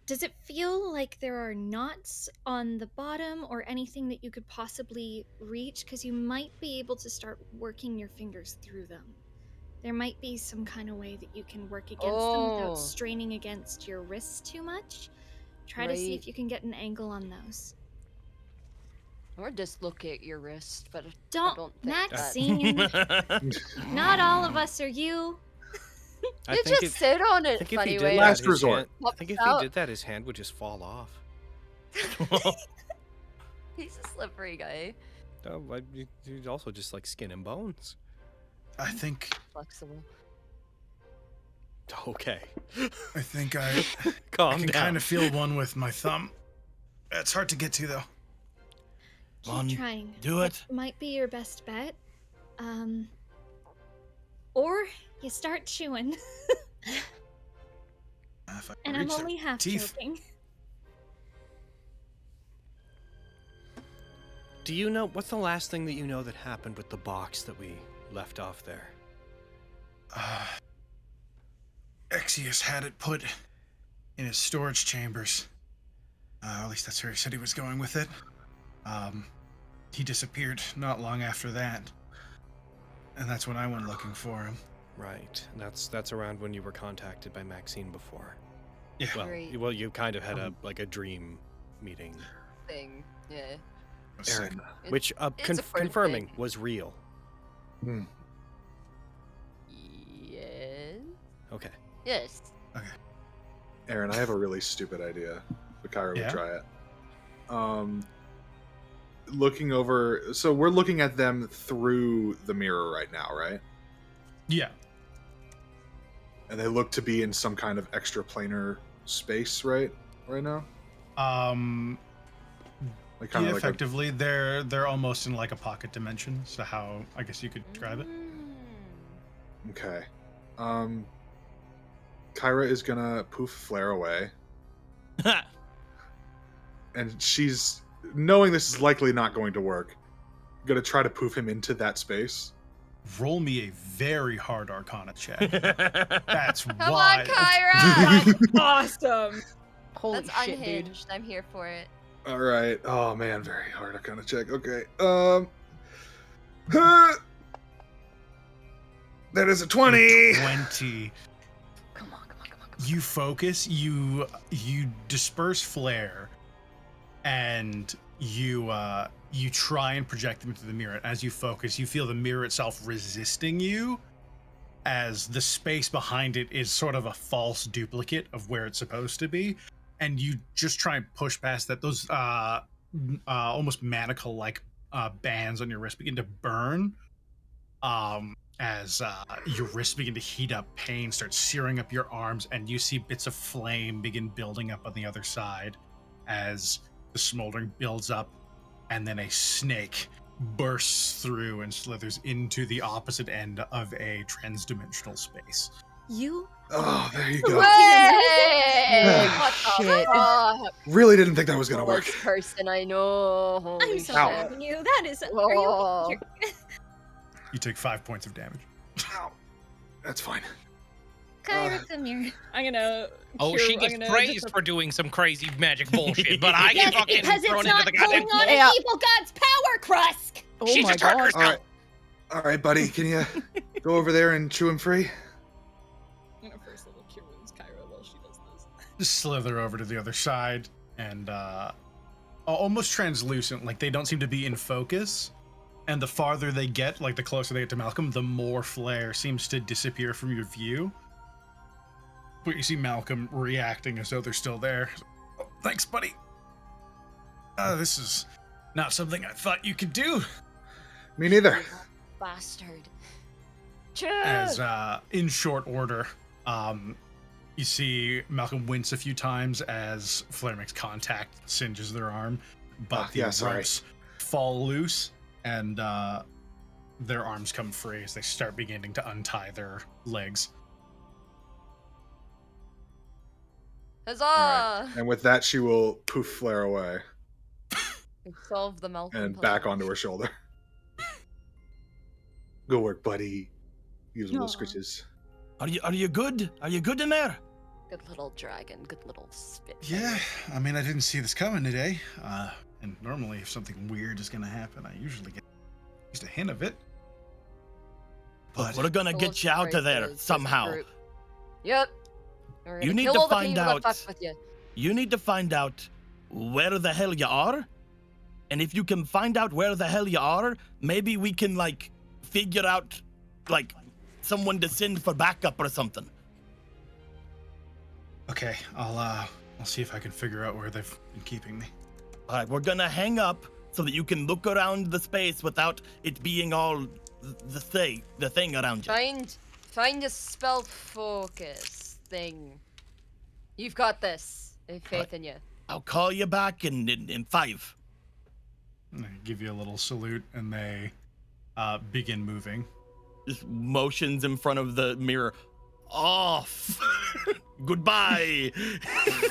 does it feel like there are knots on the bottom or anything that you could possibly reach? Because you might be able to start working your fingers through them. There might be some kind of way that you can work against them Oh. without straining against your wrists too much. Try to see Right. if you can get an angle on those. Or dislocate your wrist, but I Don't, don't think that. Maxine. Not all of us are you. You just sit on I it, think if funny he way. did Last that, his resort. hand- I Pops think if out. he did that, his hand would just fall off. He's a slippery guy. Oh, he's also just like skin and bones. I think Flexible. Okay. I think I Calm can down. kind of feel one with my thumb. It's hard to get to though. Keep On, trying. do it. Might be your best bet. Or you start chewing. If I And I'm reach their only half teeth. joking. Do you know what's the last thing that you know that happened with the box that we left off there? Exius had it put in his storage chambers. At least that's where he said he was going with it. He disappeared not long after that. And that's when I went looking for him. Right. That's around when you were contacted by Maxine before. Yeah. Well, you kind of had a dream meeting Thing. Yeah. Aaron, which it's a friend confirming thing. was real. Yes. Okay. Yes. Okay. Aaron, I have a really stupid idea, but Kyra would try it. Looking over, so we're looking at them through the mirror right now, right? Yeah. And they look to be in some kind of extraplanar space, right now. Like kind yeah, of like effectively, they're almost in like a pocket dimension. So how I guess you could describe it. Okay. Kyra is gonna poof flare away. And she's, knowing this is likely not going to work, gonna try to poof him into that space. Roll me a very hard Arcana check. That's Come why. on, Kyra! That's awesome. Holy That's shit, dude. unhinged. I'm here for it. All right. Oh man, very hard Arcana check. Okay. That is a 20. 20. Come on. You focus. You disperse flare, and you try and project them into the mirror. As you focus, you feel the mirror itself resisting you, as the space behind it is sort of a false duplicate of where it's supposed to be, and you just try and push past that. Those almost manacle-like bands on your wrist begin to burn, as your wrists begin to heat up. Pain starts searing up your arms, and you see bits of flame begin building up on the other side as the smoldering builds up, and then a snake bursts through and slithers into the opposite end of a transdimensional space. You? Oh, there you go. Hey! What the shit. fuck? Really didn't think that was gonna work. Worst person I know. Holy I'm so shit. proud of you. That is. Are Whoa. you? You take 5 points of damage. Ow. That's fine. Kyra, come here. I'm gonna. Oh, she gets praised for doing some crazy magic bullshit, but I get fucking because it's thrown into not the pulling goddamn. on an evil god's power, Krusk. Oh She's my a turd god. herself. All right, buddy. Can you go over there and chew him free? I'm gonna first level cure wounds Kyra while she does this. Just slither over to the other side, and almost translucent, like they don't seem to be in focus. And the farther they get, like the closer they get to Malcolm, the more flare seems to disappear from your view. But you see Malcolm reacting as though they're still there. Oh, thanks, buddy. This is not something I thought you could do. Me neither. Bastard. As in short order, you see Malcolm wince a few times as flare makes contact, singes their arm, but the ropes fall loose, and their arms come free as they start beginning to untie their legs. Huzzah! Right. And with that, she will poof flare away We solved the Malcolm and puzzle. back onto her shoulder. Good work, buddy. Use little scritches. Are you good? Are you good in there? Good little dragon. Good little spit. Yeah, I mean, I didn't see this coming today. And normally, if something weird is gonna happen, I usually get just a hint of it. But We're gonna get you out of there somehow. Yep. We're You gonna need kill to all the find people out. that fuck with you. You need to find out where the hell you are. And if you can find out where the hell you are, maybe we can, like, figure out, like, someone to send for backup or something. okay, I'll see if I can figure out where they've been keeping me. All right, we're gonna hang up so that you can look around the space without it being all the thing around you. Find a spell focus thing. You've got this. I have faith in you. I'll call you back in 5. And I give you a little salute, and they begin moving. Just motions in front of the mirror. Off. Goodbye.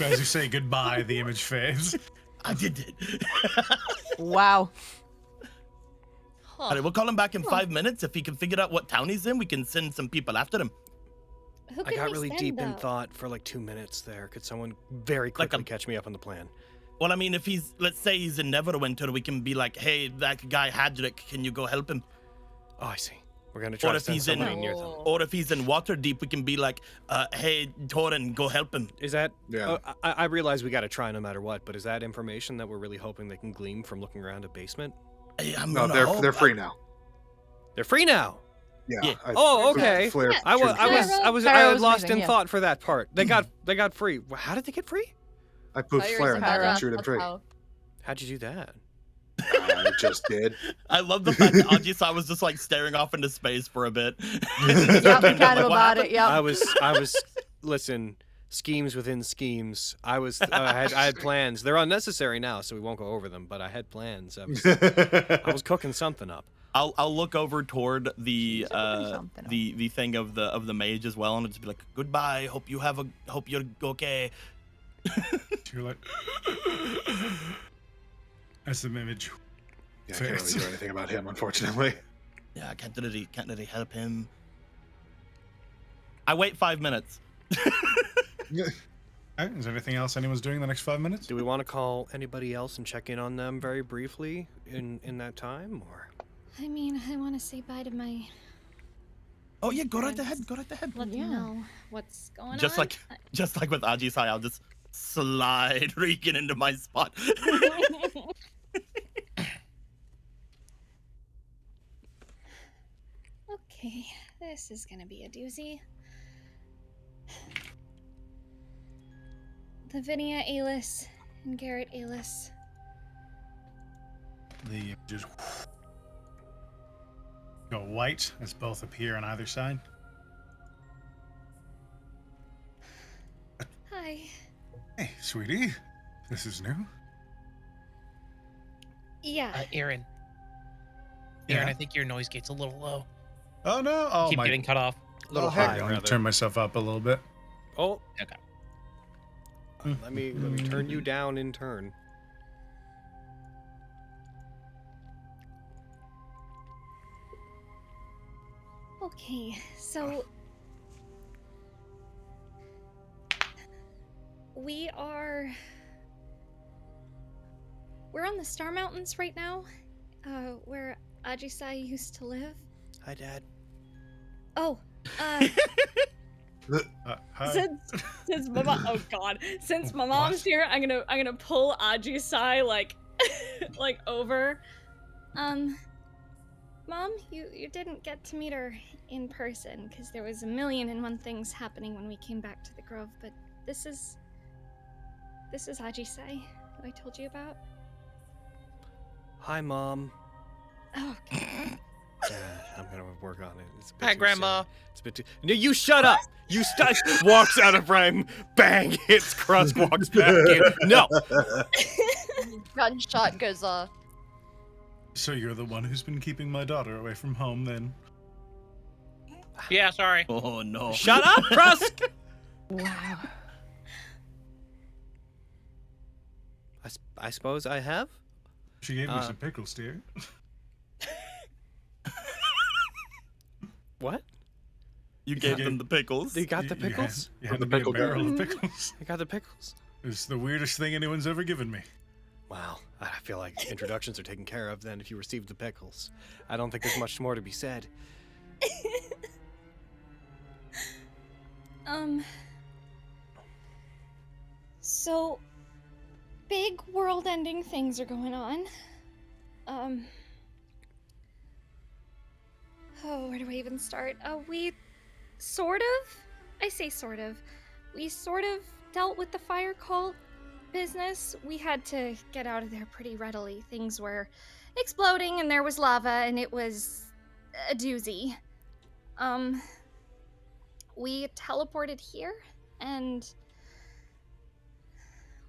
As you say goodbye, the image fades. I did it. Wow. All right, we'll call him back in 5 minutes. If he can figure out what town he's in, we can send some people after him. Who I can got we really send, deep in though? thought for like 2 minutes there. Could someone very quickly catch me up on the plan? Well, I mean, if let's say he's in Neverwinter, we can be like, hey, that guy Hadrick, can you go help him? Oh, I see. We're gonna try to send somebody near them. Or if he's in Waterdeep, we can be like, hey, Torin, go help him. Is that? Yeah. I realize we gotta try no matter what, but is that information that we're really hoping they can glean from looking around a basement? No, they're free now. They're free now. Yeah. Oh, okay. I had lost in yeah. thought for that part. They got free. How did they get free? I put flare in there and shoot him free. How'd you do that? I just did. I love the fact that Aisai was just like staring off into space for a bit. Yep, kind of about it. Yep. I was. Listen, schemes within schemes. I had plans. They're unnecessary now, so we won't go over them. But I had plans. I was cooking something up. I'll look over toward the thing of the mage as well, and just be like, goodbye. Hope you're okay. You're like, that's the image. Yeah, I can't really do anything about him, unfortunately. Yeah, I can't really help him. I wait 5 minutes. Is there anything else anyone's doing in the next 5 minutes? Do we want to call anybody else and check in on them very briefly in that time, or? I mean, I want to say bye to my. Oh yeah, go right ahead. Let them know what's going on. Just like with Aisai, I'll just slide Regan into my spot. Okay, this is gonna be a doozy. Lavinia Alis and Garrett Alis. The just go white as both appear on either side. Hi. Hey, sweetie. This is new. Yeah. Aaron. Yeah? Aaron, I think your noise gate's a little low. Oh no! Oh Keep my! getting cut off. A little high. high, I'm gonna rather. turn myself up a little bit. Oh. Okay. Let me turn you down in turn. Okay, so we're on the Star Mountains right now, where Aisai used to live. Hi, Dad. Oh, Hi. Since my mom, oh god, since my mom's here, I'm gonna pull Aisai like like over. Mom, you didn't get to meet her in person because there was 1,000,001 things happening when we came back to the Grove, but this is Aisai, who I told you about. Hi, Mom. Oh, okay. I'm gonna work on it. It's a bit Hi, too Grandma. soon. It's a bit too. No, you shut up. You walks out of frame. Bang! Hits Crust. Walks back in. No. Gunshot goes off. So you're the one who's been keeping my daughter away from home, then? Yeah, sorry. Oh no! Shut up, Crust. Wow. I suppose I have. She gave me some pickles, dear. What? You gave them the pickles. They got the pickles. You had to be a barrel of pickles. I got the pickles. It's the weirdest thing anyone's ever given me. Wow, I feel like introductions are taken care of then if you received the pickles. I don't think there's much more to be said. So big world-ending things are going on. Oh, where do I even start? We sort of dealt with the fire cult business. We had to get out of there pretty readily. Things were exploding and there was lava and it was a doozy. We teleported here and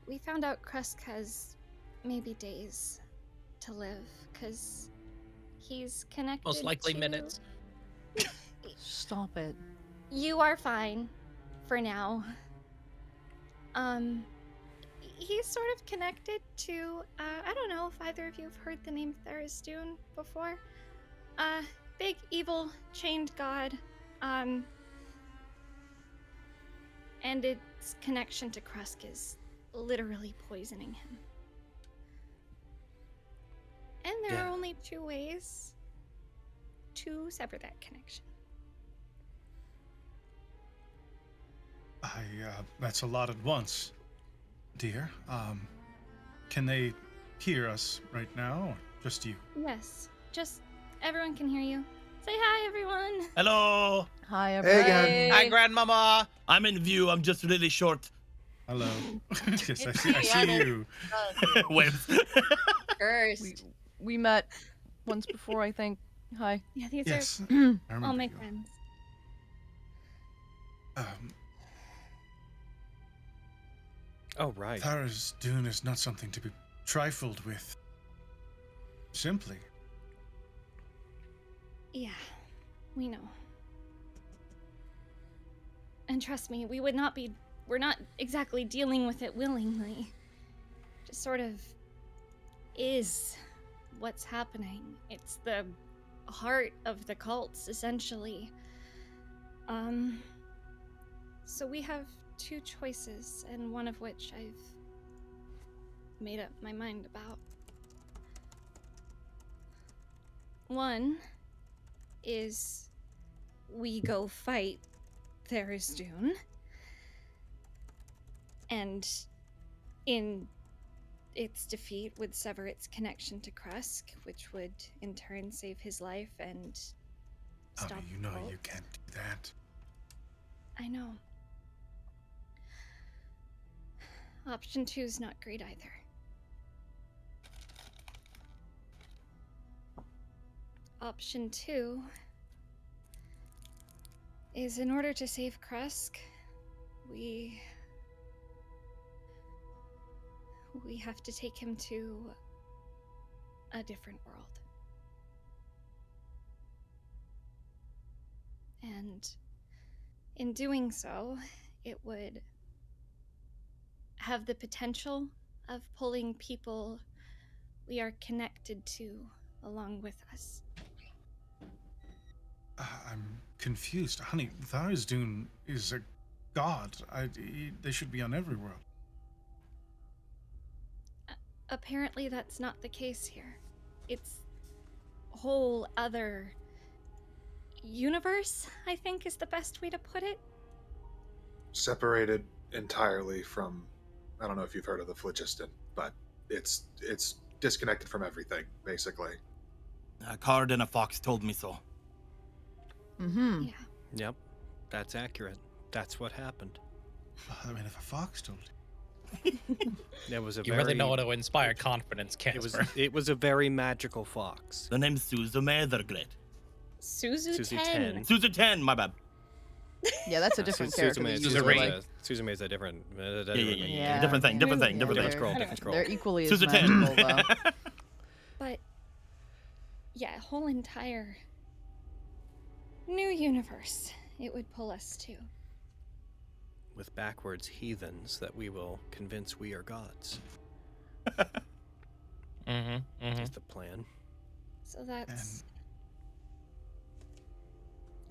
we found out Krusk has maybe days to live because he's connected. Most likely to... minutes. Stop it. You are fine for now. He's sort of connected to, I don't know if either of you have heard the name Tharizdun before. Big, evil, chained god. And its connection to Krusk is literally poisoning him. And there are only two ways to sever that connection. That's a lot at once, dear. Can they hear us right now, or just you? Yes, just everyone can hear you. Say hi, everyone. Hello. Hi, everybody. again. Hi, Grandmama. I'm in view. I'm just really short. Hello. Yes, I It's see me, you. Waves. Cursed. We met once before, I think. Hi. Yeah, these Yes. I are remember all my you. friends. Oh, right. Tara's Dune is not something to be trifled with. Simply. Yeah, we know. And trust me, we're not exactly dealing with it willingly. Just sort of is what's happening. It's the heart of the cults, essentially. So we have two choices, and one of which I've made up my mind about. One is we go fight Tharizdun, and in its defeat would sever its connection to Krusk, which would in turn save his life and stop Honey, you the know cult. you can't do that. I know. Option 2 is not great either. Option 2 is in order to save Krusk, we have to take him to a different world. And in doing so, it would have the potential of pulling people we are connected to along with us. I'm confused. Honey, Tharizdun is a god. They should be on every world. Apparently that's not the case here. It's a whole other universe, I think is the best way to put it. Separated entirely from, I don't know if you've heard of the phlogiston, but it's disconnected from everything, basically. A card and a fox told me so. Mm-hmm. Yeah. Yep, that's accurate. That's what happened. I mean, if a fox told you. It was a You very, really know how to inspire confidence, Casper. it was a very magical fox. The name's Suzume. They're great. Suzu Suzu 10. 10. Suzu 10. My bad. Yeah, that's a different character. that you Suzume. usually like. Suzume is a different. Yeah. Different thing. Different thing. Yeah, Different Different thing. scroll. Different scroll. They're equally as Suzu 10. magical, though. But yeah, a whole entire new universe it would pull us to. With backwards heathens that we will convince we are gods. Is the plan. So that's.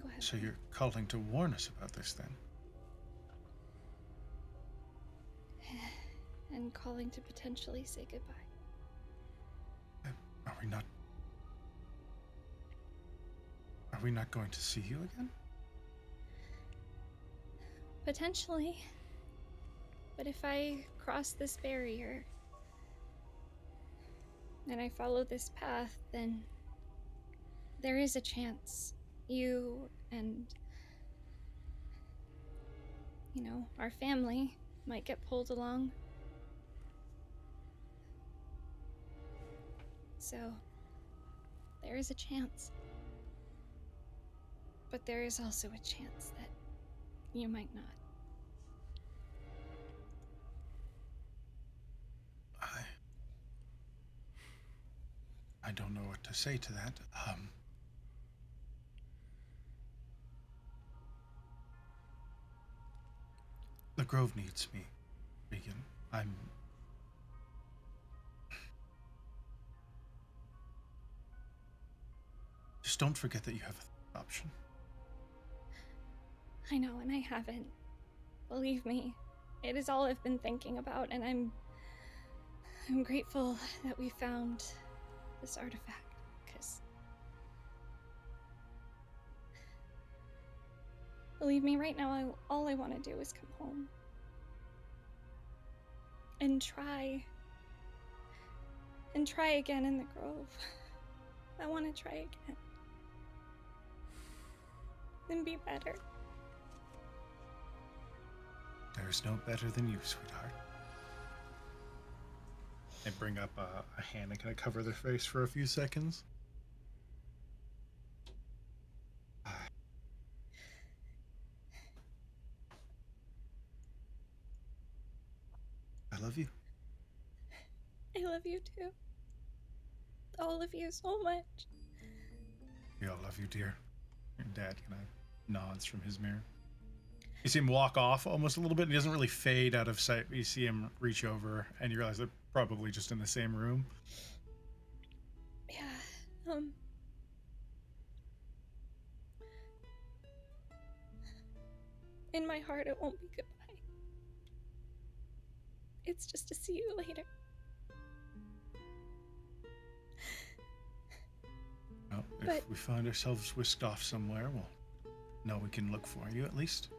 Go ahead. So you're calling to warn us about this, then? And calling to potentially say goodbye. Are we not going to see you again? Potentially. But if I cross this barrier and I follow this path, then there is a chance you and, our family might get pulled along. So, there is a chance. But there is also a chance that you might not. I don't know what to say to that. The Grove needs me, Regan. Just don't forget that you have an option. I know, and I haven't. Believe me, it is all I've been thinking about, and I'm grateful that we found this artifact, because believe me, right now, all I want to do is come home and try again in the Grove. I want to try again and be better. There's no better than you, sweetheart. They bring up a hand and kind of cover their face for a few seconds. I love you. I love you too. All of you so much. We all love you, dear. Your dad kind of nods from his mirror. You see him walk off almost a little bit, and he doesn't really fade out of sight, but you see him reach over, and you realize they're probably just in the same room. Yeah, in my heart, it won't be goodbye. It's just to see you later. Well, if we find ourselves whisked off somewhere, we'll know we can look for you at least.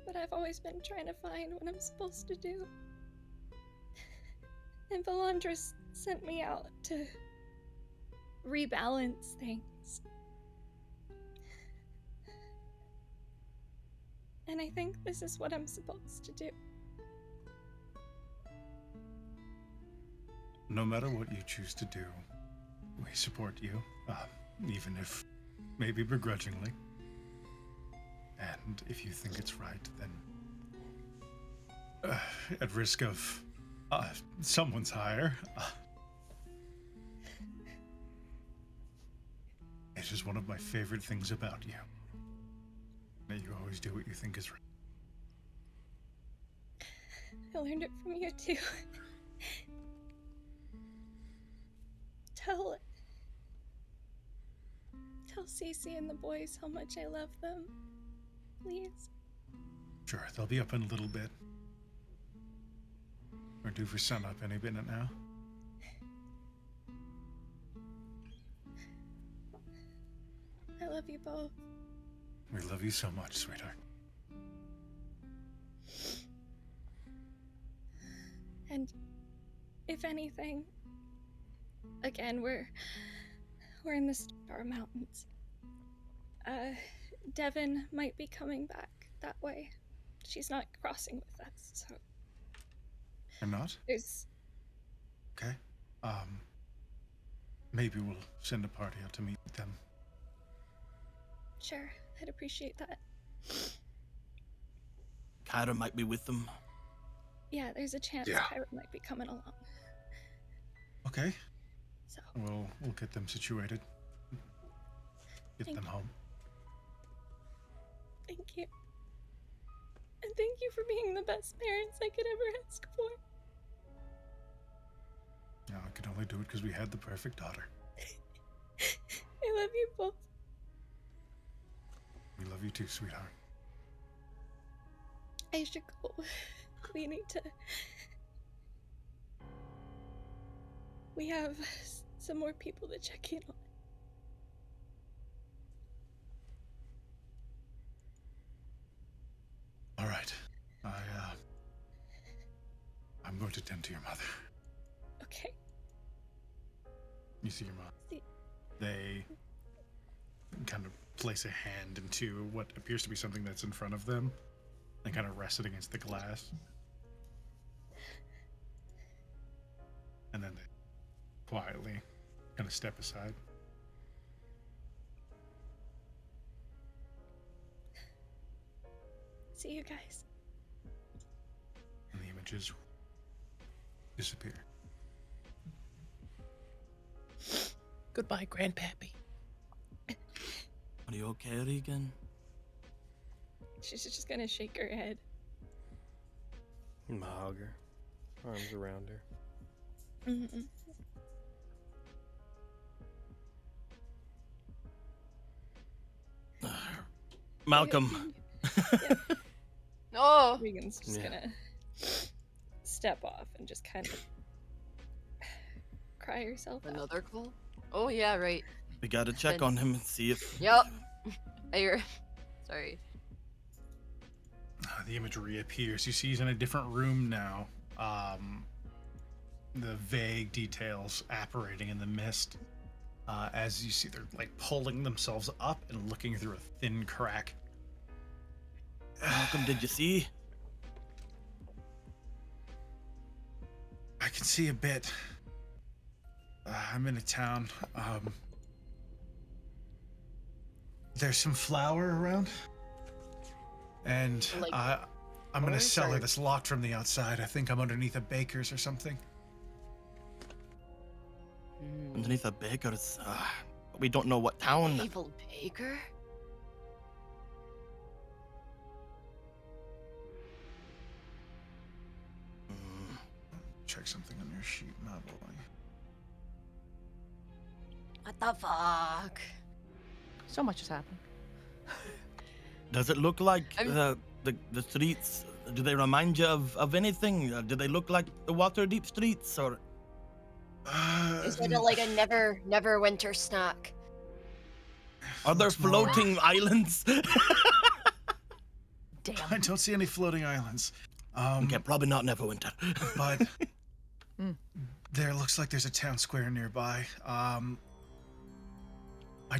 But I've always been trying to find what I'm supposed to do. And Valandris sent me out to rebalance things. And I think this is what I'm supposed to do. No matter what you choose to do, we support you, even if maybe begrudgingly. And if you think it's right, then at risk of someone's hire, it's just one of my favorite things about you. That you always do what you think is right. I learned it from you too. Tell Cece and the boys how much I love them. Please. Sure, they'll be up in a little bit. We're due for sunup any minute now. I love you both. We love you so much, sweetheart. And if anything, again, we're in the Star Mountains. Devin might be coming back that way. She's not crossing with us, so. Or not? There's. Okay. Maybe we'll send a party out to meet them. Sure, I'd appreciate that. Kyra might be with them. Yeah, there's a chance Kyra might be coming along. Okay. So. We'll get them situated. Get them home. Thank you. And thank you for being the best parents I could ever ask for. No, I could only do it because we had the perfect daughter. I love you both. We love you too, sweetheart. I should go. We need to. We have some more people to check in on. All right. I'm going to tend to your mother. Okay. You see your mom? See. They kind of place a hand into what appears to be something that's in front of them and kind of rest it against the glass. And then they quietly kind of step aside. See you guys. And the images disappear. Goodbye, Grandpappy. Are you okay, Regan? She's just gonna shake her head. I'm gonna hug her. Arms around her. Mm-hmm. Malcolm. Oh. Regan's just gonna step off and just kind of cry herself out. Another call? Oh yeah, right. We gotta check on him and see if. Yep. Sorry. The image reappears. You see he's in a different room now. The vague details apparating in the mist. As you see, they're like pulling themselves up and looking through a thin crack. Malcolm, did you see? I can see a bit. I'm in a town. There's some flour around. And Like, I'm gonna sell or- it. It's locked from the outside. I think I'm underneath a baker's or something. Underneath a baker's. We don't know what town. Evil baker? Check something on your sheet, my boy. What the fuck? So much has happened. Does it look like the streets? Do they remind you of anything? Do they look like the Waterdeep streets, or? Is it like a Neverwinter snack? Are there Looks more- floating islands? Damn. I don't see any floating islands. Okay, probably not Neverwinter. But there looks like there's a town square nearby. I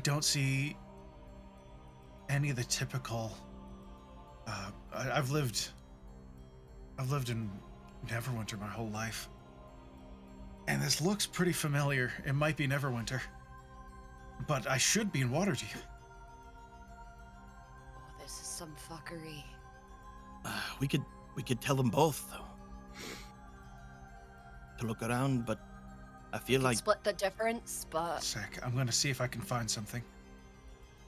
don't see any of the typical. I've lived in Neverwinter my whole life, and this looks pretty familiar. It might be Neverwinter, but I should be in Waterdeep. Oh, this is some fuckery. We could tell them both to look around, but I feel like Split the difference, but Sec, I'm gonna see if I can find something.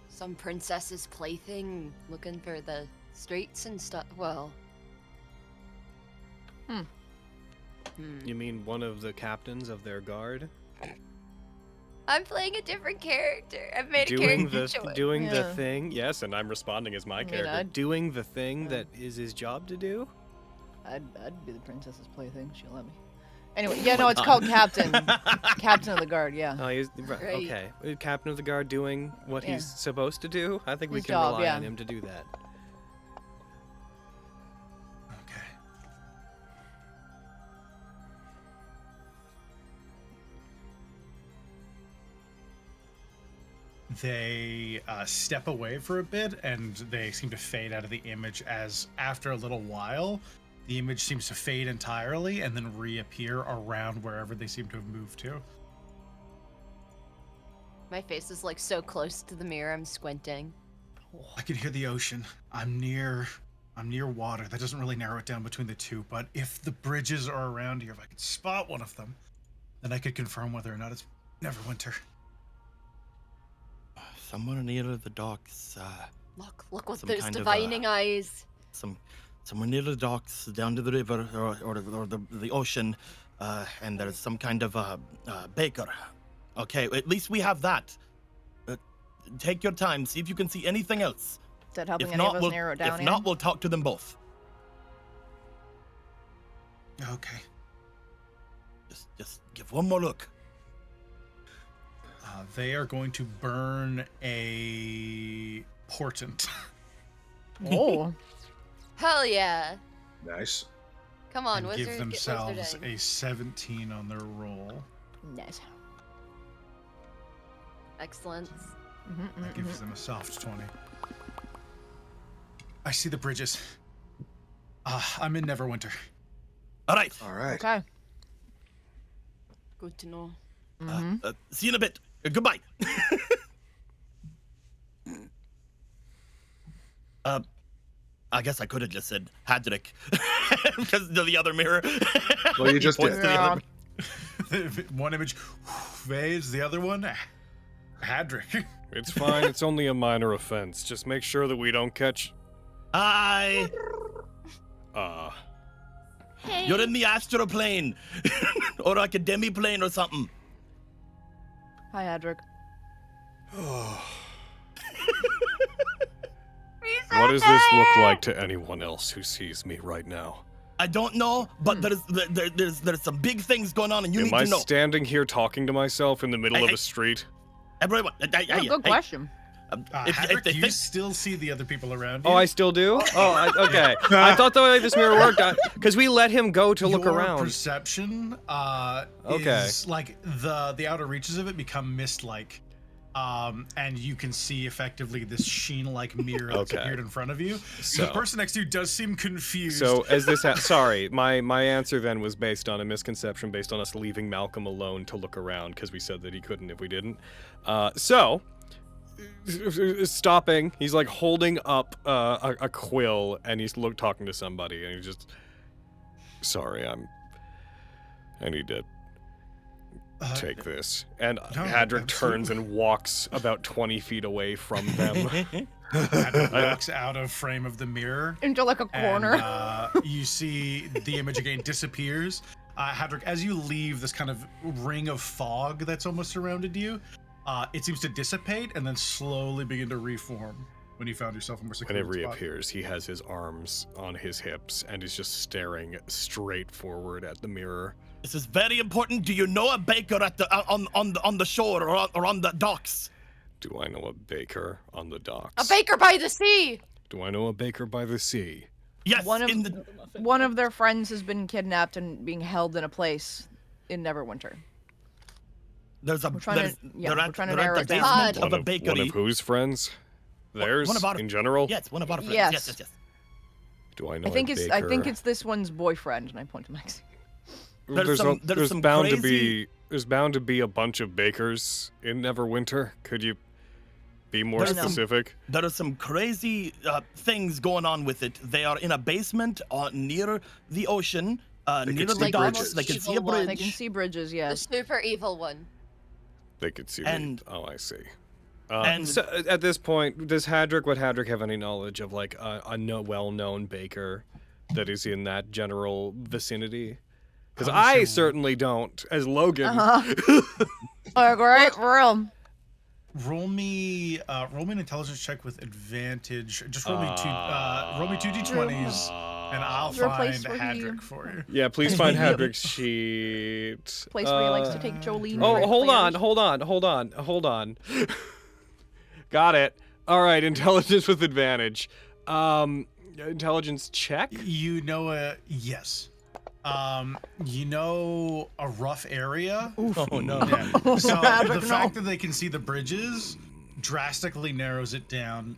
some princess's plaything looking for the streets and stuff. Well. You mean one of the captains of their guard? I'm playing a different character. I've made a Doing character the choice. doing the Yeah. thing, yes, and I'm responding as my mean, character. I'd- Doing the thing that is his job to do. I'd be the princess's plaything. She'll let me. Anyway, yeah, no, it's called Captain. Captain of the Guard, yeah. Oh, he's Right. okay. Captain of the guard doing what Yeah. he's supposed to do. I think we His can job, rely yeah. on him to do that. Okay. They step away for a bit, and they seem to fade out of the image as, after a little while, the image seems to fade entirely and then reappear around wherever they seem to have moved to. My face is like so close to the mirror, I'm squinting. I can hear the ocean. I'm near water. That doesn't really narrow it down between the two, but if the bridges are around here, if I could spot one of them, then I could confirm whether or not it's Neverwinter. somewhere near the docks. Look with Some those kind of, divining eyes. Somewhere near the docks, down to the river or the ocean, and there's some kind of baker. Okay, at least we have that. Take your time, see if you can see anything else. Is that helping If any not, of us we'll, narrow it down? if Ian? not, we'll talk to them both. Okay. Just give one more look. They are going to burn a portent. Oh. Hell yeah. Nice. Come on, and wizard. give get themselves wizarding. a 17 on their roll. Nice. Excellence. That gives them a soft 20. I see the bridges. I'm in Neverwinter. All right. All right. Okay. Good to know. See you in a bit. Goodbye. I guess I could have just said Hadrick because of the other mirror. Well, you just He points did. to the other- One image fades, the other one, Hadrick. It's fine. It's only a minor offense. Just make sure that we don't catch. Hi. Hey. You're in the astral plane, or like a demi plane or something. Hi, Adric. What does this look like to anyone else who sees me right now? I don't know, but there's some big things going on, and you need to know. Am I standing here talking to myself in the middle of a street? Everyone, good question. Hadrick, you still see the other people around you. Oh, I still do? Oh, okay. I thought the way this mirror worked, because we let him go to look around. Your perception is like the outer reaches of it become mist-like. And you can see effectively this sheen-like mirror that's appeared in front of you. So, the person next to you does seem confused. So as this, sorry, my answer then was based on a misconception, based on us leaving Malcolm alone to look around because we said that he couldn't if we didn't. So stopping, he's like holding up a quill, and he's talking to somebody, and he's just, sorry, I need to take this. And Hadrick turns and walks about 20 feet away from them. Hadrick walks out of frame of the mirror. Into like a corner. And, you see the image again disappears. Hadrick, as you leave this kind of ring of fog that's almost surrounded you, it seems to dissipate and then slowly begin to reform when you found yourself in a more secure spot. When it reappears, he has his arms on his hips and is just staring straight forward at the mirror. This is very important. Do you know a baker at the on the shore or on the docks? Do I know a baker on the docks? A baker by the sea. Do I know a baker by the sea? Yes. One of their friends has been kidnapped and being held in a place in Neverwinter. We're trying to narrow it down. Of a bakery. One of whose friends? Theirs? In general? Yes, one of our friends. Yes. Do I know? I think it's this one's boyfriend, and I point to Maxie. There's bound to be a bunch of bakers in Neverwinter. Could you be more specific? There are some crazy things going on with it. They are in a basement near the ocean, near the docks. They can see a bridge. They can see bridges, yes. The super evil one. They could see. Oh, I see. And so at this point, would Hadrick have any knowledge of like a well-known baker that is in that general vicinity? Because I certainly don't, as Logan. Great room. Roll me an intelligence check with advantage. Just roll me two d20s, and I'll find Hadrick for you. Yeah, please find Hadrick's sheet. Place where he likes to take Jolene. Oh, hold on. Got it. All right, intelligence with advantage. Intelligence check. You know yes. You know a rough area. Oof. Oh no. Yeah. So the fact that they can see the bridges drastically narrows it down.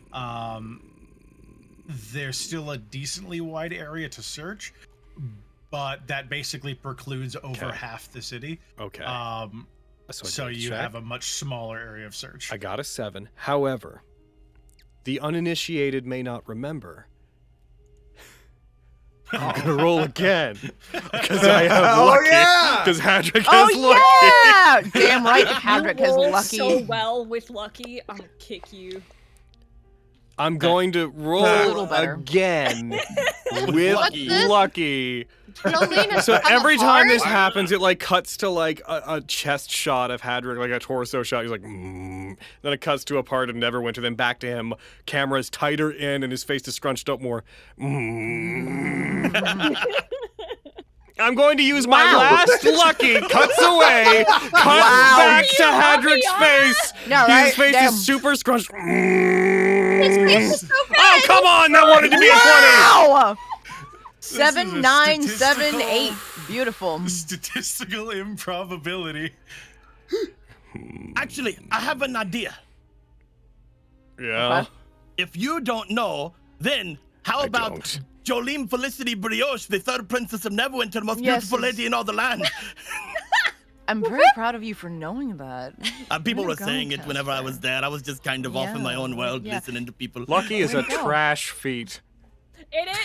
There's still a decently wide area to search, but that basically precludes over half the city. Okay. So you have a much smaller area of search. I got a 7. However, the uninitiated may not remember. I'm gonna roll again because I have lucky. Because Hadrick has lucky. Damn right, Hadrick has lucky. So well with lucky, I'm gonna kick you. I'm going to roll again with lucky. So every time this happens, it like cuts to like a chest shot of Hadrick, like a torso shot. He's like, Then it cuts to a part of Neverwinter, then back to him. Camera's tighter in, and his face is scrunched up more. I'm going to use my last lucky. Cuts away. Cuts back to Hadrick's face. His face is super scrunched. His face is so big. Oh, come on. That wanted to be a 20. 7, 9, 7, 8. Beautiful. Statistical improbability. Actually, I have an idea. Yeah. If you don't know, then how about Jolene Felicity Brioche, the third princess of Neverwinter, the most beautiful lady in all the land? I'm very proud of you for knowing that. People were saying it whenever I was there. I was just kind of off in my own world, listening to people. Lucky is a trash feat. It is.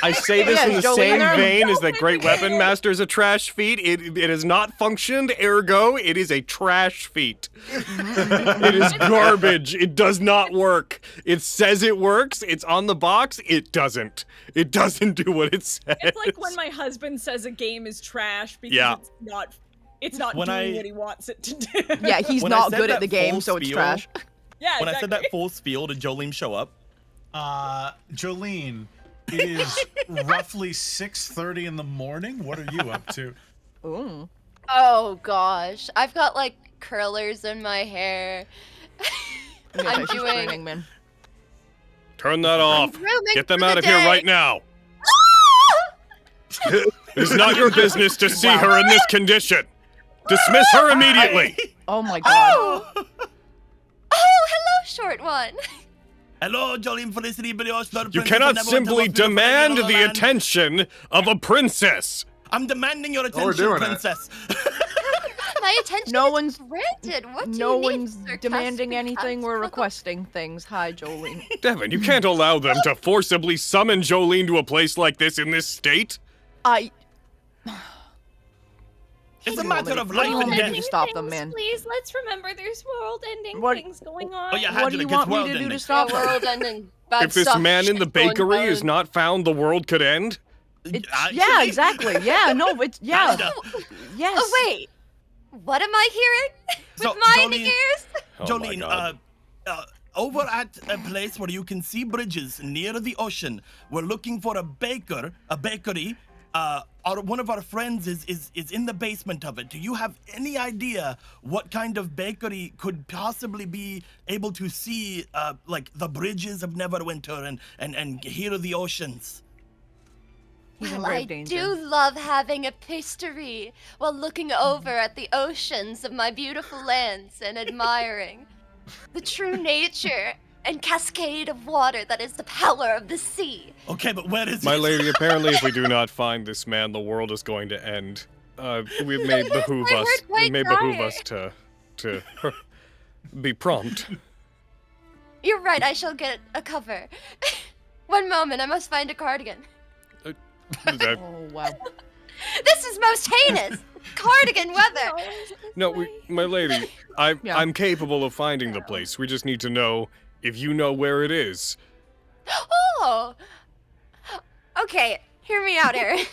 I say this in the same vein as that Great Weapon Master is a trash feat. It has not functioned, ergo, it is a trash feat. It is garbage. It does not work. It says it works. It's on the box. It doesn't. It doesn't do what it says. It's like when my husband says a game is trash because it's not doing what he wants it to do. Yeah, he's not good at the game, so it's trash. Yeah, When I said that exactly. full spiel, did Jolene show up? Jolene, it is roughly 6:30 in the morning. What are you up to? Ooh. Oh gosh, I've got like curlers in my hair. I'm She's doing. Burning Man. Turn that off. grooming Get them for out the of here day. right now. It's not your business to see her in this condition. Dismiss her immediately. Oh my god. Oh, hello, short one. Hello, Jolene Felicity Brioche. You cannot simply demand the attention of a princess. I'm demanding your we're attention, doing it. princess. My attention No is one's- granted. What do No you need, one's sarcastic demanding anything. We're cunt? requesting things. Hi, Jolene. Devin, you can't allow them to forcibly summon Jolene to a place like this in this state. It's a matter of What do life you and want me to do death. to stop them, man? Please, let's remember there's world-ending What- things going on. Oh yeah, What do you Hadrick, want it's me world to do ending. to Yeah, stop them? world ending. Bad If this stuff, man in the shit's going bakery is down. not found, the world could end. Yeah, Actually, exactly. Yeah, no, it's yeah. Kinda. Yes. Oh wait, what am I hearing? With So, my Jolene- ears? Oh my Jolene, God. over at a place where you can see bridges near the ocean, we're looking for a bakery. One of our friends is in the basement of it. Do you have any idea what kind of bakery could possibly be able to see, like, the bridges of Neverwinter and hear the oceans? He's in Well, grave I danger. do love having a pastry while looking over at the oceans of my beautiful lands and admiring the true nature and cascade of water that is the power of the sea. Okay, but where is My it? lady, apparently if we do not find this man, the world is going to end. We may behoove I us. heard It quite may behoove dire. us to be prompt. You're right, I shall get a cover. One moment, I must find a cardigan. That- Oh wow. This is most heinous! Cardigan weather! no, my lady, I'm Yeah. I'm capable of finding the place. We just need to know if you know where it is. Oh! Okay, hear me out, Aaron.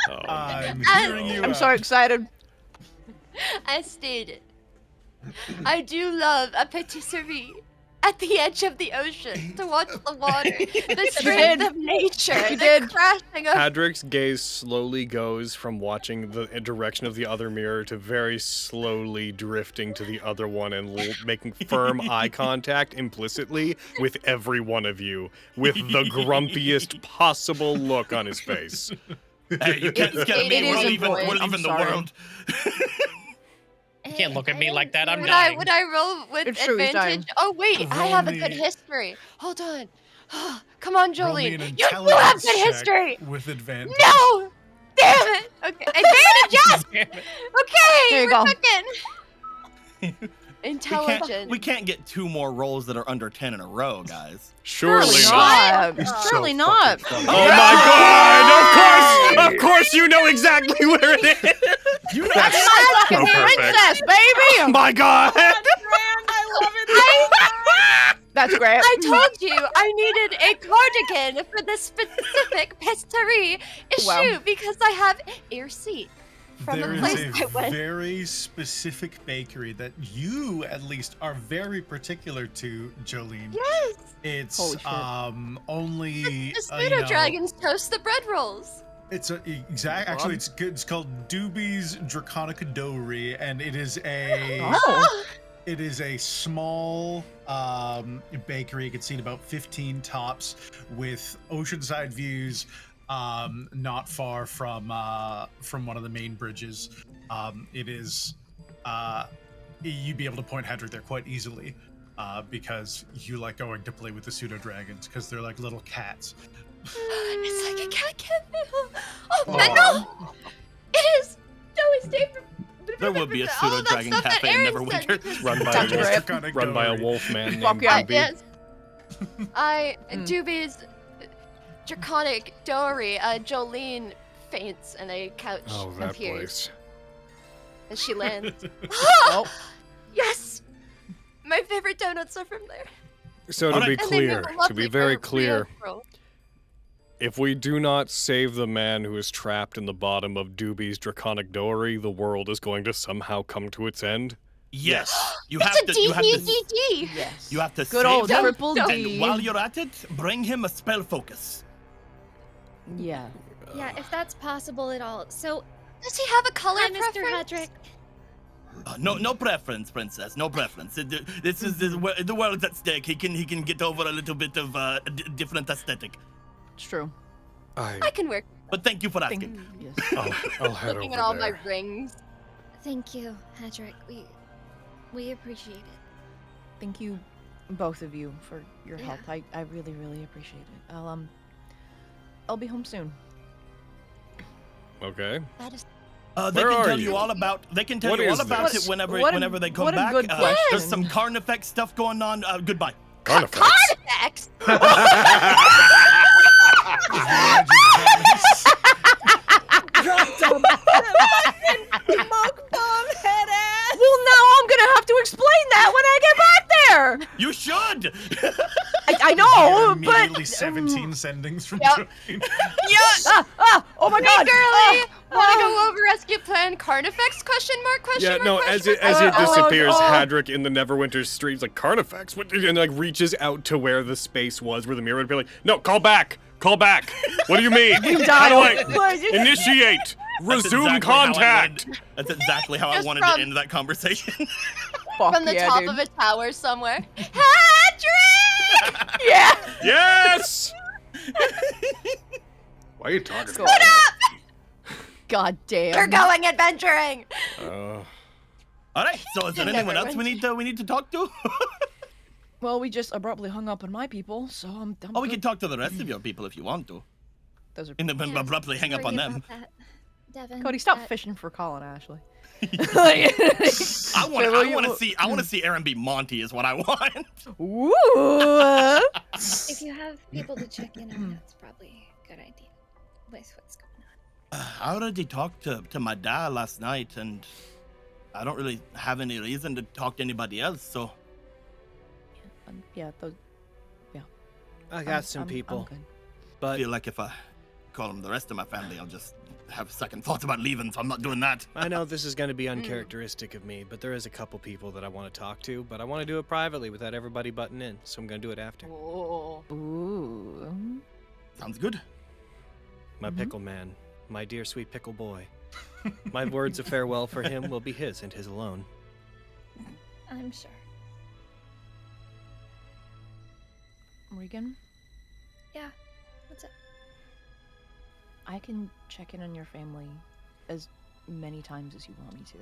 Oh, I'm And- hearing you. I'm out. so excited. I stated, I do love a patisserie at the edge of the ocean to watch the water, the strength did. of nature, You the did. crashing of Hadrick's gaze slowly goes from watching the direction of the other mirror to very slowly drifting to the other one and making firm eye contact implicitly with every one of you with the grumpiest possible look on his face. Hey, you can't scare It me. is We're leaving, important. we're I'm leaving the sorry. world. You can't look at me like that. I'm Would dying. I roll with It's true, he's advantage? dying. Oh wait, I Roll have a me- good history. Hold on. Come on, Roll me an Jolene. You do have intelligence good check history. with advantage. No! Damn it! Okay, advantage, yes! Damn it. Okay, There you we're go. cooking. Intelligence. We can't get 2 more rolls that are under 10 in a row, guys. Surely Surely not. not. So Surely not. fucking Oh my god! Of course you know exactly where it is! You know, That's my fucking so perfect. princess, Oh baby. my god! I love it. That's great. I told you I needed a cardigan for this specific patisserie issue Wow. because I have ear seat from There a is place I a went. very specific bakery that you, at least, are very particular to, Jolene. Yes, It's Holy shit. only the you pseudo know, dragons toast the bread rolls. It's a exact. Actually, it's good. It's called Doobie's Draconica Doughery, and it is a. Oh. It is a small bakery. You can seat about 15 tops with oceanside views, not far from one of the main bridges. It is you'd be able to point Hedrick there quite easily because you like going to play with the pseudo dragons because they're like little cats. It's like a cat cafe. Oh, man, no! It is. No, it's David. There would be a All pseudo that dragon stuff that cafe in Aaron said Neverwinter. because- Run by That's a wolf, right. Draconic run by a Doughery. wolf man Fuck named yeah. Doobie. Yes. I Mm. Doobie's draconic doughery. Jolene faints and a couch Oh, that appears place. as she lands. Oh. Yes, my favorite donuts are from there. So to Alright. be And they make clear, a to be lovely very Brio clear, roll. if we do not save the man who is trapped in the bottom of Doobie's draconic doughery, the world is going to somehow come to its end. Yes. You It's have a to. You have to. D-D-D-D. Yes. You have to Good save old him, triple and D. while you're at it, bring him a spell focus. Yeah. Yeah, if that's possible at all. So, Does he have a color hi, Mr. preference? Hedrick. No preference, princess. No preference. This is the world's at stake. He can get over a little bit of different aesthetic. It's true. I can work. But thank you for asking. Yes. I'll head Looking over at all there. my rings. Thank you, Hedrick. We appreciate it. Thank you, both of you, for your Yeah. help. I really, really appreciate it. I'll be home soon. Okay. That is. They Where can are tell you? you all about. They can tell What you all is about this? it whenever What a- whenever they come what a back. good There's question. some Carnifex stuff going on. Goodbye. Carnifex. Carnifex? Dropped him. Smoke bomb head ass. Well, now I'm gonna have to explain that when I get back there. You should. I know, Immediately but 17 sendings from Yep. Joaquin. Yes! oh my Hey, god. girly! Ah, Wanna ah. go over rescue plan Carnifex? Question mark? Yeah, Question no, mark? as Question it mark? disappears, oh. Hadrick in the Neverwinter streets like Carnifex, and like reaches out to where the space was, where the mirror would be like, no, call back. What do you mean? How do I initiate? Resume contact. That's exactly how I Just wanted from- to end that conversation. Fuck From the yeah, top dude. of a tower somewhere. Hedrick! Yeah. Yes. Why are you talking Go about on. it? God damn. We're going adventuring! All right. So is there You anyone never else went. we need to talk to? Well, we just abruptly hung up on my people, so I'm Oh, we good. can talk to the rest of your people if you want to. Those are And then Yeah, abruptly hang up sorry on them. about that, Devin. Cody, stop That- fishing for Colin Ashley. I want Well, to see Aaron be Monty is what I want. Ooh. If you have people to check in on, that's probably a good idea with what's going on. I already talked to my dad last night, and I don't really have any reason to talk to anybody else. So Yeah, those. I got some people, I'm good. I but feel like if I call them the rest of my family, I'll just have second thoughts about leaving. So I'm not doing that. I know this is going to be uncharacteristic of me, but there is a couple people that I want to talk to, but I want to do it privately without everybody butting in, so I'm going to do it after. Oh. Ooh. Sounds good. My pickle man, my dear sweet pickle boy. My words of farewell for him will be his and his alone. I'm sure. Regan, Yeah. What's up? I can check in on your family as many times as you want me to.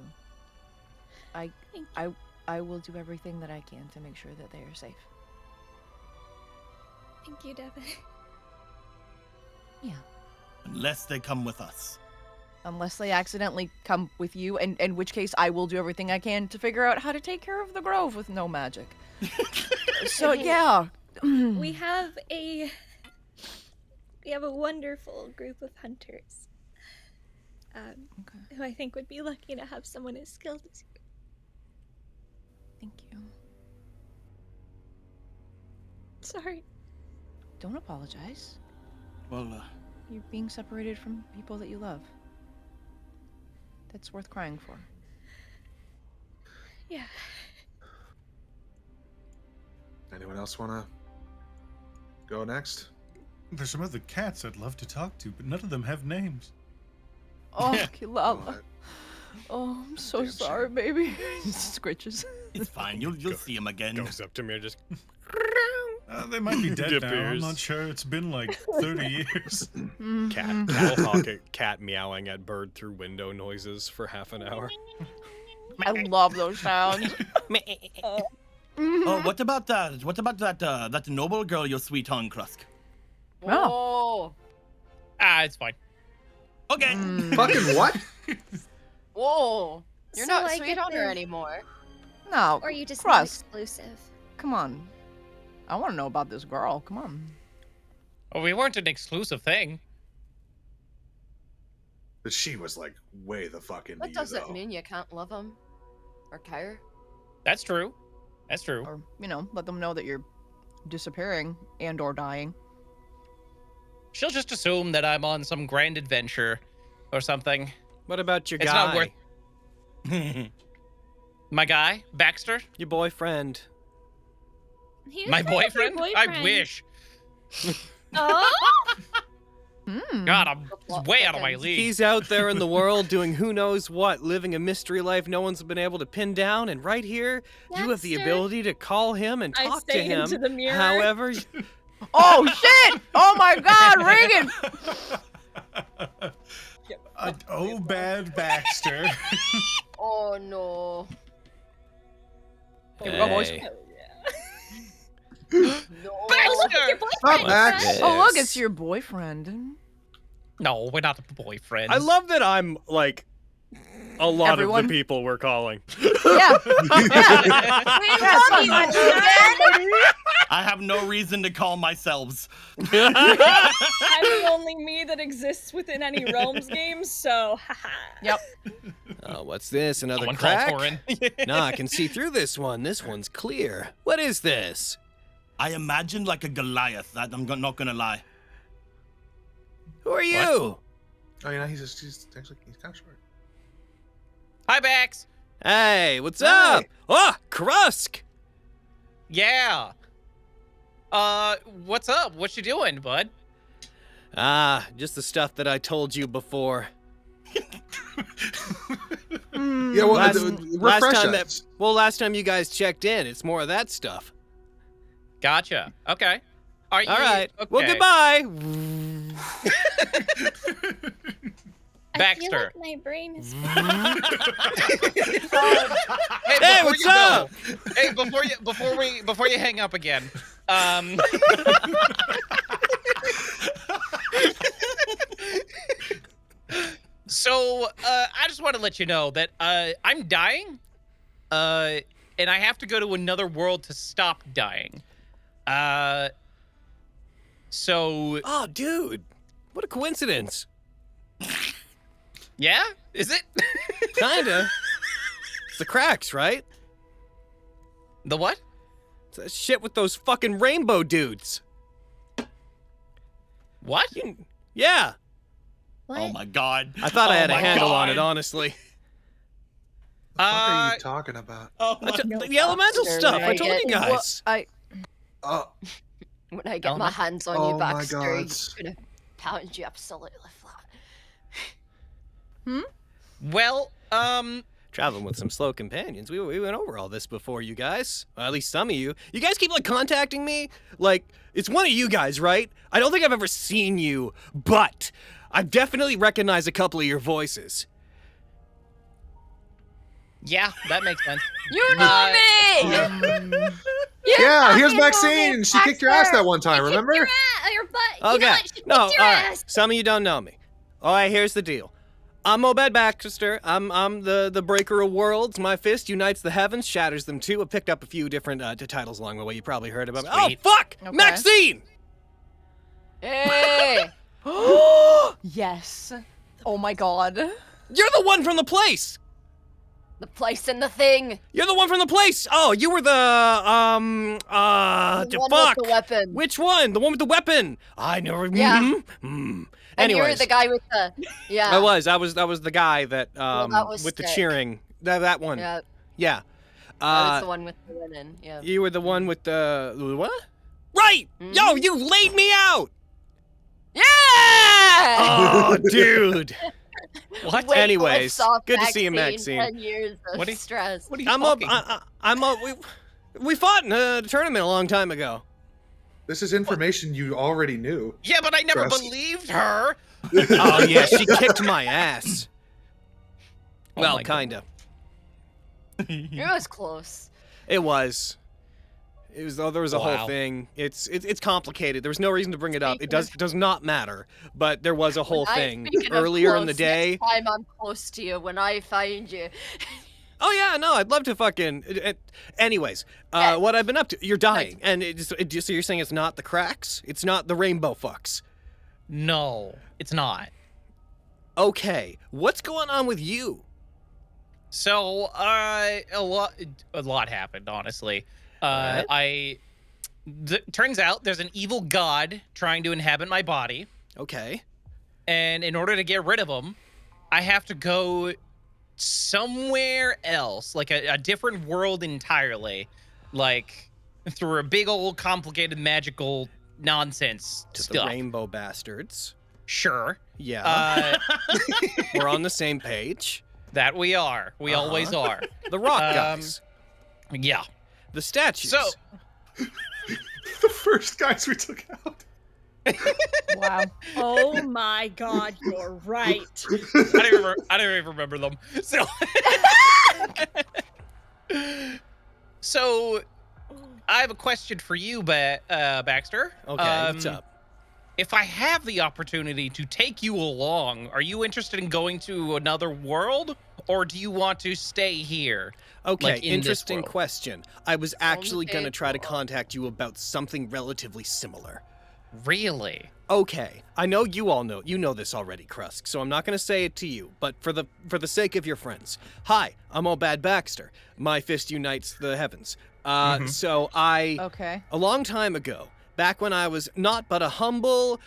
Thank you. I will do everything that I can to make sure that they are safe. Thank you, Devin. Yeah. Unless they come with us. Unless they accidentally come with you, and in which case I will do everything I can to figure out how to take care of the grove with no magic. So yeah. We have a wonderful group of hunters. Okay. Who I think would be lucky to have someone as skilled as you. Thank you. Sorry. Don't apologize. Well, You're being separated from people that you love. That's worth crying for. Yeah. Anyone else want to go next? There's some other cats I'd love to talk to, but none of them have names. Oh, love. What? Oh, I'm so Damn sorry, shame. baby. Scritches. it's fine. You'll see him again. Goes up to me and just They might be dead now. I'm Disappears. not sure. It's been like 30 years. cat meowing at bird through window noises for half an hour. I love those sounds. Oh, what about that? What about that noble girl, your sweet tongue, Krusk? Whoa. It's fine. Okay. Fucking what? Whoa. You're So not I sweet get on her the- anymore. No. Or are you just not Crust. exclusive? Come on. I want to know about this girl. Come on. Oh, we weren't an exclusive thing. But she was like way the fuck into That you, doesn't though. mean you can't love him. Or Kyra. That's true. That's true. Or, let them know that you're disappearing and or dying. She'll just assume that I'm on some grand adventure or something. What about your It's guy? not worth- My guy, Baxter? Your boyfriend. He My doesn't have a boyfriend? I wish. Oh? God, I'm way out of my league. He's out there in the world doing who knows what, living a mystery life no one's been able to pin down, and right here, you have the Baxter. ability to call him and I talk to say him. into the mirror. However, Oh shit! Oh my God, Reagan! Oh, bad Baxter. Oh no. hey. No. Baxter! Stop, Max. Oh look, it's your boyfriend. No, we're not boyfriends. I love that I'm like a lot Everyone? of the people we're calling. Yeah. I have no reason to call myself. I'm the only me that exists within any realms game, so haha. Yep. Oh, what's this? Another Someone called crack? Torin. Nah, I can see through this one. This one's clear. What is this? I imagined like a Goliath. I'm not gonna lie. Who are you? Oh, yeah, he's kind of short. Hi, Bax. Hey, what's up? Oh, Krusk. Yeah. What's up? What you doing, bud? Ah, just the stuff that I told you before. Yeah, well, last time you guys checked in, it's more of that stuff. Gotcha. Okay. All right. All right. Okay. Well, goodbye. Baxter. I feel like my brain is. Hey, what's up? Hey, before you hang up again. So, I just want to let you know that I'm dying, and I have to go to another world to stop dying. So. Oh, dude, what a coincidence. Yeah, is it? Kinda. It's the cracks, right? The what? It's that shit with those fucking rainbow dudes. What? Yeah. What? Oh my God. I thought I had a my handle on God. it, honestly. What are you talking about? Oh my The elemental Baxter, stuff. when I I told get- you guys. Oh, When I get my hands on you, Oh my Baxter, God. he's gonna pound you absolutely flat. Well, Traveling with some slow companions. We went over all this before, you guys. Well, at least some of you. You guys keep, like, contacting me. Like, it's one of you guys, right? I don't think I've ever seen you, but I've definitely recognized a couple of your voices. yeah, that makes sense. You know me! yeah, here's Maxine. She kicked your ass that one time, remember? Your butt. You know Okay. what? She kicked No, all your right. ass. Some of you don't know me. All right, here's the deal. I'm Obed Baxter. I'm the breaker of worlds. My fist unites the heavens, shatters them too. I picked up a few different titles along the way. You probably heard about me. Oh, Sweet. fuck! Okay. Maxine! Hey! Yes. Oh my God. You're the one from the place! The place and the thing. You're the one from the place! Oh, you were the, The one fuck! with the weapon. Which one? The one with the weapon! I never... Yeah. And you're Anyways. the guy with the. Yeah. I was the guy that, that was with the sick. cheering. That one. Yeah. Yeah. That was the one with the linen. Yeah. You were the one with the what? Right! Yo, you laid me out! Yeah! Oh, dude. What? Wait, Anyways, lifts off good to see you, Maxine. Maxine. 10 years of What are you- stress. What are you I'm up. talking? We fought in a tournament a long time ago. This is information you already knew. Yeah, but I never Trust. believed her. Oh yeah, she kicked my ass. Oh Well, my God. kinda. It was close. It was. It was. Oh, there was a whole Wow. thing. It's complicated. There was no reason to bring it up. It does not matter. But there was a whole thing Speaking of earlier in the close, day. Next time I'm close to you when I find you. Oh yeah, no, I'd love to fucking. Anyways, Yeah. what I've been up to? You're dying, and so you're saying it's not the cracks? It's not the rainbow fucks? No, it's not. Okay, what's going on with you? So, a lot happened, honestly. Turns out there's an evil god trying to inhabit my body, Okay. and in order to get rid of him, I have to go somewhere else, like a different world entirely, like through a big old complicated magical nonsense To stuff. the rainbow bastards. Sure. Yeah. We're on the same page. That we are. We always are. The rock guys. Yeah. The statues. So The first guys we took out. Wow. Oh my god, you're right. I don't even remember them. So So I have a question for you, Baxter. Okay, what's up? If I have the opportunity to take you along, are you interested in going to another world, or do you want to stay here? Okay, like, in this interesting world? question. I was actually going to try to table. contact you about something relatively similar. Really? Okay, I know you all know. You know this already, Krusk, so I'm not going to say it to you, but for the sake of your friends. Hi, I'm Obad Baxter. My fist unites the heavens. So Okay. a long time ago, back when I was not but a humble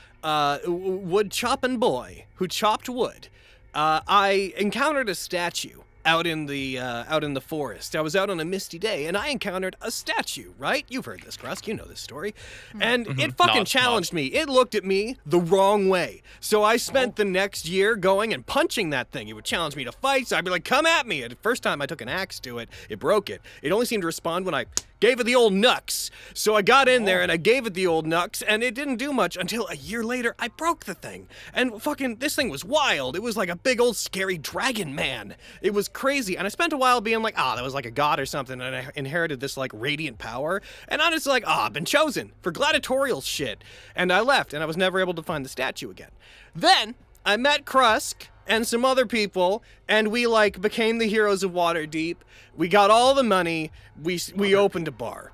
wood chopping boy who chopped wood, I encountered a statue out in the forest. I was out on a misty day, and I encountered a statue, right? You've heard this, Krusk. You know this story. And it fucking challenged me. It looked at me the wrong way. So I spent the next year going and punching that thing. It would challenge me to fight, so I'd be like, come at me. And the first time I took an axe to it, it broke it. It only seemed to respond when I gave it the old knucks. So I got in there and I gave it the old knucks, and it didn't do much until a year later I broke the thing. And fucking, this thing was wild. It was like a big old scary dragon man. It was crazy. And I spent a while being like, that was like a god or something, and I inherited this like radiant power. And I'm just like, I've been chosen for gladiatorial shit. And I left, and I was never able to find the statue again. Then I met Krusk and some other people, and we like became the heroes of Waterdeep. We got all the money. We opened a bar.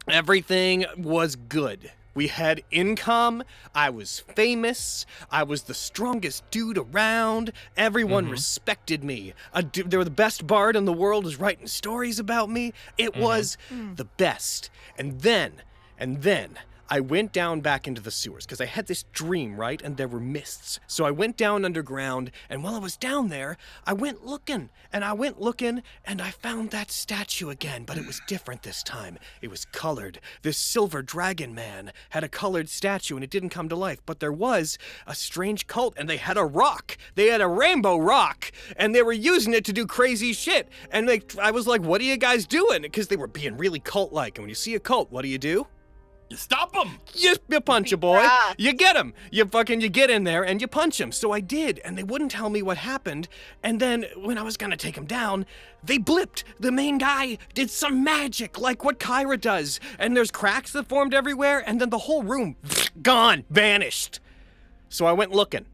Everything was good. We had income. I was famous. I was the strongest dude around. Everyone respected me. They were the best bard in the world, was writing stories about me. It was the best. And then I went down back into the sewers because I had this dream, right? And there were mists. So I went down underground, and while I was down there, I went looking, and I found that statue again, but it was different this time. It was colored. This silver dragon man had a colored statue, and it didn't come to life, but there was a strange cult, and they had a rock. They had a rainbow rock, and they were using it to do crazy shit. And I was like, what are you guys doing? Because they were being really cult-like, and when you see a cult, what do? You stop them. You punch a boy. You get him. You get in there and you punch him. So I did, and they wouldn't tell me what happened. And then when I was gonna take him down, they blipped. The main guy did some magic, like what Kyra does. And there's cracks that formed everywhere, and then the whole room, gone, vanished. So I went looking.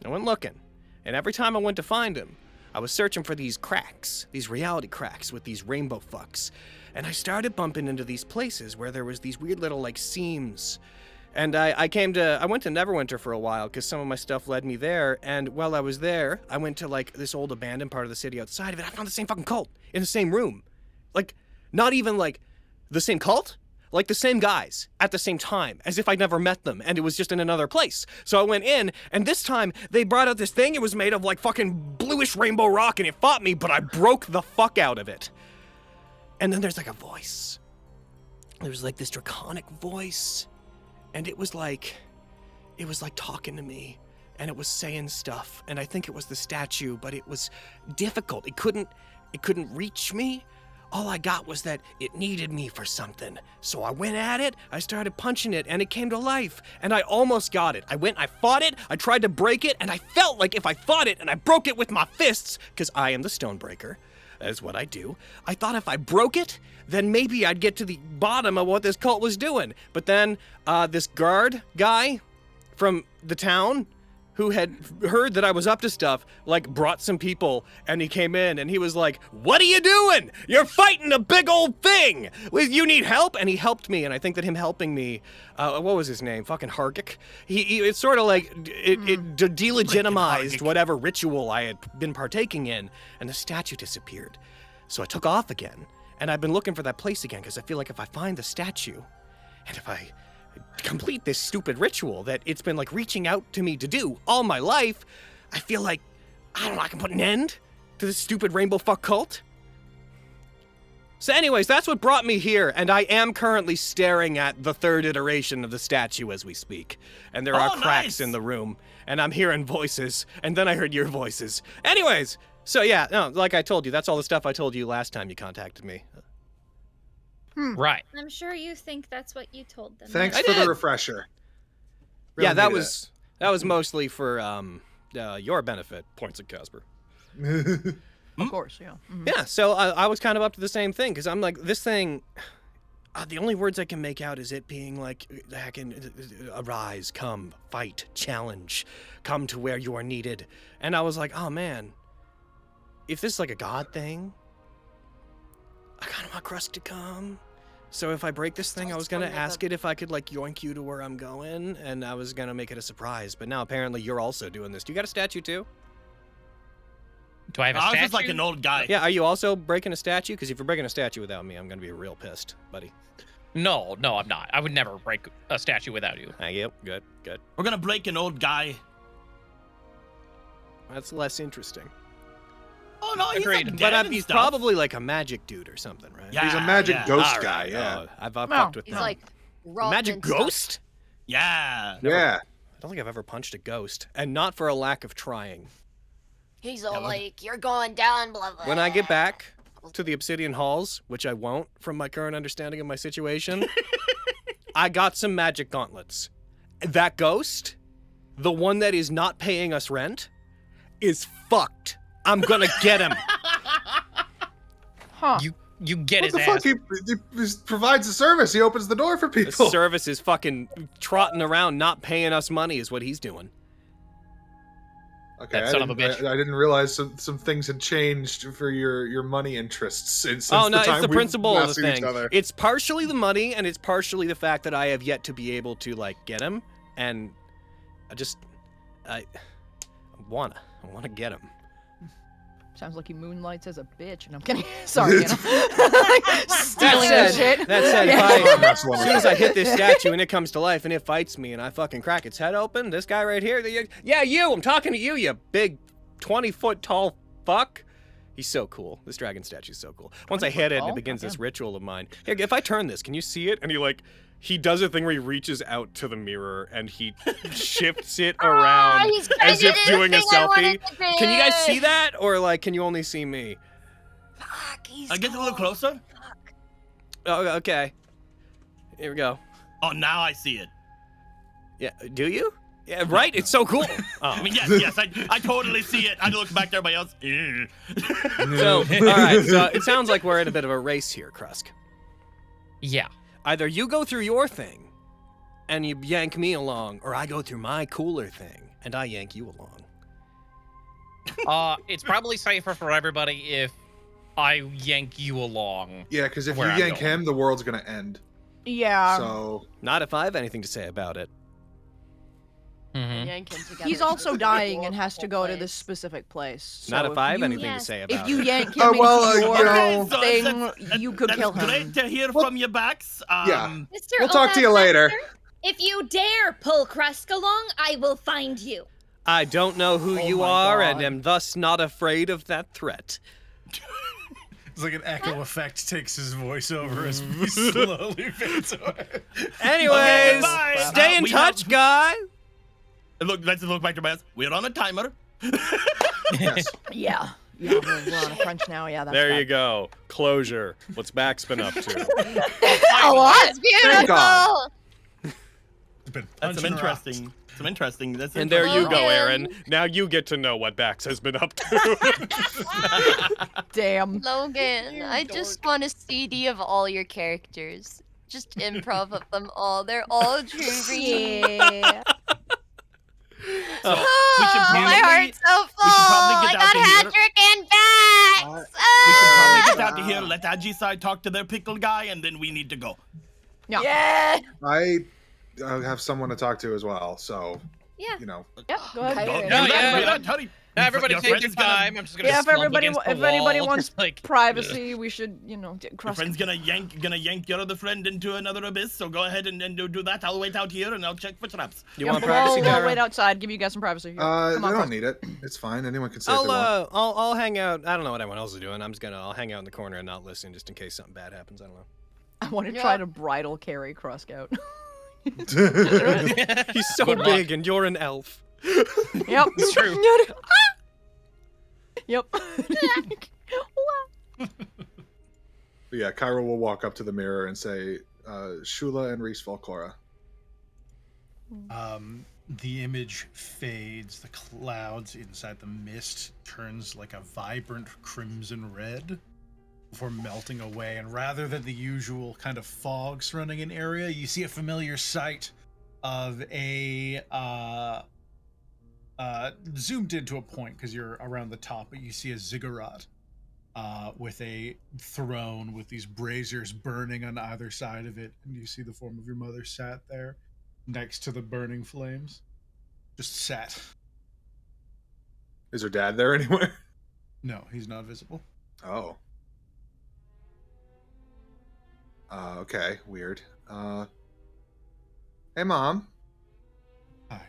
And every time I went to find him, I was searching for these cracks, these reality cracks with these rainbow fucks. And I started bumping into these places where there was these weird little like seams. And I went to Neverwinter for a while because some of my stuff led me there. And while I was there, I went to like this old abandoned part of the city outside of it. I found the same fucking cult in the same room. Like, not even like the same cult, like the same guys at the same time, as if I'd never met them, and it was just in another place. So I went in, and this time they brought out this thing. It was made of like fucking bluish rainbow rock, and it fought me, but I broke the fuck out of it. And then there's like a voice. There was like this draconic voice, and it was like talking to me, and it was saying stuff, and I think it was the statue, but it was difficult. It couldn't reach me. All I got was that it needed me for something. So I went at it, I started punching it, and it came to life, and I almost got it. I fought it, I tried to break it, and I felt like if I fought it and I broke it with my fists, because I am the Stonebreaker, that is what I do, I thought if I broke it, then maybe I'd get to the bottom of what this cult was doing. But then this guard guy from the town who had heard that I was up to stuff, like brought some people, and he came in and he was like, what are you doing? You're fighting a big old thing. You need help? And he helped me, and I think that him helping me, what was his name? Fucking Hargic? It's sort of like, it delegitimized whatever ritual I had been partaking in, and the statue disappeared. So I took off again, and I've been looking for that place again, because I feel like if I find the statue, and if I complete this stupid ritual that it's been like reaching out to me to do all my life, I feel like, I don't know, I can put an end to this stupid rainbow fuck cult. So anyways, that's what brought me here, and I am currently staring at the third iteration of the statue as we speak. And there are cracks in the room, and I'm hearing voices, and then I heard your voices. Anyways, so yeah, no, like I told you, that's all the stuff I told you last time you contacted me. Right. I'm sure you think that's what you told them. Thanks for the refresher. Really yeah, that was mostly for your benefit, points at Casper. Of course, yeah. Mm-hmm. Yeah, so I was kind of up to the same thing, because I'm like, this thing, the only words I can make out is it being like, arise, come, fight, challenge, come to where you are needed. And I was like, oh man, if this is like a god thing, I kind of want Crust to come. So if I break this thing, I was going to ask it if I could like yoink you to where I'm going, and I was going to make it a surprise. But now apparently you're also doing this. Do you got a statue too? Do I have a statue? I was just like an old guy. Yeah, are you also breaking a statue? Because if you're breaking a statue without me, I'm going to be real pissed, buddy. No, I'm not. I would never break a statue without you. Thank you. Good. We're gonna break an old guy. That's less interesting. Oh no, he's Agreed. like But dead and he's stuff. probably like a magic dude or something, right? Yeah, He's a magic ghost all guy, right. yeah. I've fucked with He's them. like rotten Magic and stuff. ghost? Yeah. Yeah. I don't think I've ever punched a ghost, and not for a lack of trying. He's all like, "You're going down, blah blah." When I get back to the Obsidian Halls, which I won't from my current understanding of my situation, I got some magic gauntlets. That ghost, the one that is not paying us rent, is fucked. I'm gonna get him. Huh. You get What his the ass. fuck? He provides a service. He opens the door for The people. service is fucking trotting around, not paying us money, is what he's doing. Okay, That son of a bitch. I didn't realize some things had changed for your money interests since Oh no, the time it's the we've principle of last the seen each thing. other. It's partially the money, and it's partially the fact that I have yet to be able to like get him, and I wanna get him. Sounds like he moonlights as a bitch, and I'm kidding. Sorry, you know. Stealing his shit. That said, Yeah. as soon as I hit this statue and it comes to life and it fights me and I fucking crack its head open, this guy right here, yeah, I'm talking to you, you big 20-foot tall fuck. He's so cool. This dragon statue's so cool. Once I hit it and it begins this ritual of mine. Here, if I turn this, can you see it? And he does a thing where he reaches out to the mirror and he shifts it around he's as trying if to do the doing a thing I wanted selfie. to do. Can you guys see that? Or like, can you only see me? Fuck, he's I get a little closer. Oh, okay. Here we go. Oh, now I see it. Yeah, do you? Yeah, right? It's so cool. I mean, yes, I totally see it. I look back to everybody else. Ew. So, all right, so it sounds like we're in a bit of a race here, Krusk. Yeah. Either you go through your thing and you yank me along, or I go through my cooler thing and I yank you along. It's probably safer for everybody if I yank you along. Yeah, because if you where I'm yank going. him, the world's gonna end. Yeah. So Not if I have anything to say about it. Mhm. Yank him together. He's also dying and has to go to this specific place. So Not if I have you- anything to Yes. say If about you it. yank him Oh, well, into your you know- thing, you could that's kill him. great to hear from you, Bax. Yeah. Mr. We'll talk to you Obat later. Baxter, if you dare pull Krusk along, I will find you. I don't know who Oh you my are and God. am thus not afraid of that threat. It's like an echo effect takes his voice over as he slowly fades away. Anyways, goodbye. stay in We touch, have- guy. Let's look back to my ass. We're on a timer. yes. Yeah. Yeah, we're on a crunch now. Yeah, that's There bad. you go. Closure. What's Bax been up to? A lot. It's beautiful. God. It's been That's punching rocks. some interesting. That's And there you go, Logan. Aaron. Now you get to know what Bax has been up to. Damn. Logan, I just want a CD of all your characters. Just improv of them all. They're all dreamy. Yeah. So, My heart's so full. probably I get got out of Patrick and Bax. we should probably get out of here. Let Aisai talk to their pickle guy, and then we need to go. Yeah. Yeah. I have someone to talk to as well. So Yeah. you know. Yep, go ahead. Okay. Don't do No, that, yeah, Tony. Everybody Your take their friend's gonna- time. I'm just gonna Yeah, if slump everybody against the if anybody wall, wants just like privacy, we should, Your cross. friend's gonna yank your other friend into another abyss, so go ahead and do that. I'll wait out here and I'll check for traps. You Yeah, want we'll privacy, all Kyra? wait outside. Give you guys some privacy. Here. Come I on, don't cross. need it. It's fine. Anyone can say if they want. I'll hang out. I don't know what everyone else is doing. I'll hang out in the corner and not listen just in case something bad happens. I don't know. I want to try to bridal carry Crosscout. He's so Good luck. big and you're an elf. Yep. It's true. Yep. But yeah, Kyra will walk up to the mirror and say, Shula and Reese Valcora. The image fades. The clouds inside the mist turns like a vibrant crimson red before melting away. And rather than the usual kind of fog surrounding an area, you see a familiar sight of a zoomed into a point because you're around the top, but you see a ziggurat with a throne with these braziers burning on either side of it, and you see the form of your mother sat there next to the burning flames, just sat. Is her dad there anywhere? No, he's not visible. Oh. Okay, weird. Hey, Mom. Hi.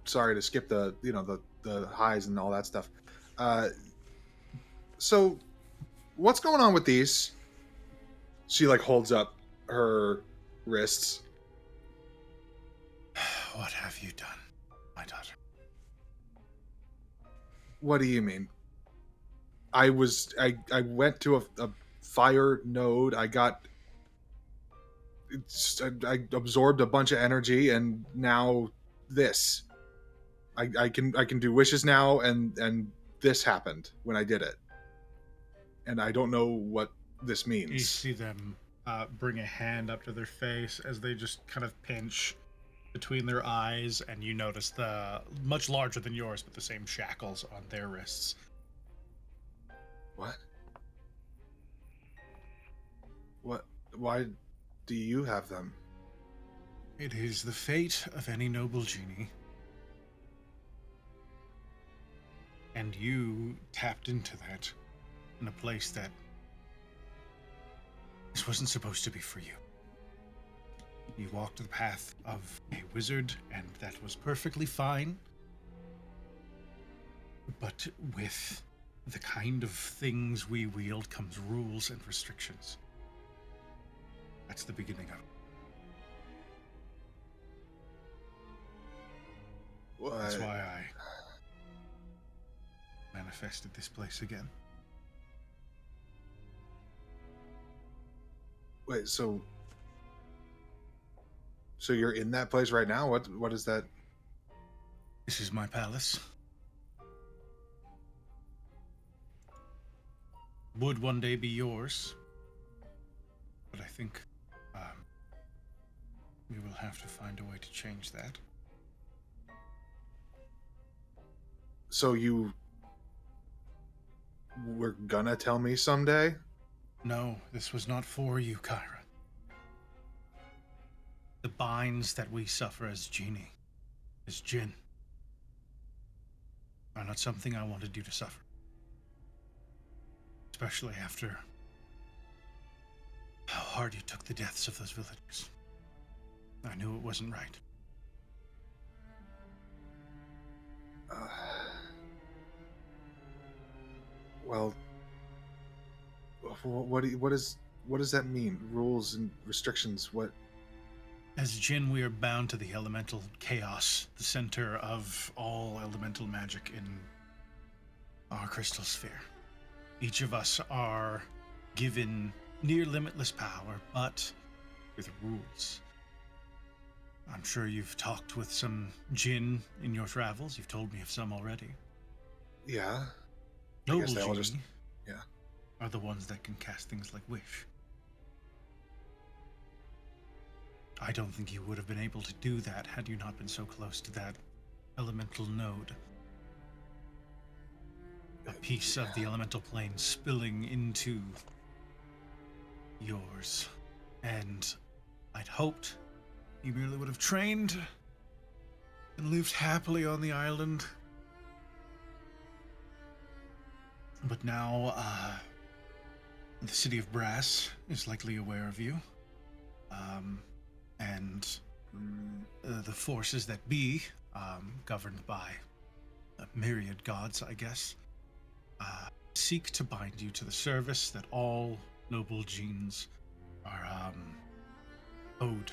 Sorry to skip the highs and all that stuff. So what's going on with these? She holds up her wrists. What have you done, my daughter? What do you mean? I went to a fire node. I absorbed a bunch of energy, and now this. I can do wishes now, and this happened when I did it, and I don't know what this means. You see them bring a hand up to their face as they just kind of pinch between their eyes, and you notice the much larger than yours, but the same shackles on their wrists. What? What? Why do you have them? It is the fate of any noble genie. And you tapped into that in a place that this wasn't supposed to be for you. You walked the path of a wizard, and that was perfectly fine. But with the kind of things we wield comes rules and restrictions. That's the beginning of it. What? That's why I manifested this place again. Wait, so you're in that place right now? What is that? This is my palace. Would one day be yours, but I think we will have to find a way to change that. So you were gonna tell me someday? No, this was not for you, Kyra. The binds that we suffer as genie, as jinn, are not something I wanted you to suffer. Especially after how hard you took the deaths of those villagers. I knew it wasn't right. Well, what does that mean? Rules and restrictions? What? As Jinn, we are bound to the elemental chaos, the center of all elemental magic in our crystal sphere. Each of us are given near limitless power, but with rules. I'm sure you've talked with some Jinn in your travels. You've told me of some already. Yeah. Noble guess they all Genie just- yeah. are the ones that can cast things like Wish. I don't think you would have been able to do that had you not been so close to that elemental node. A piece of the elemental plane spilling into yours. And I'd hoped you merely would have trained and lived happily on the island. But now, the city of Brass is likely aware of you. And the forces that be, governed by a myriad gods, I guess, seek to bind you to the service that all noble genes are owed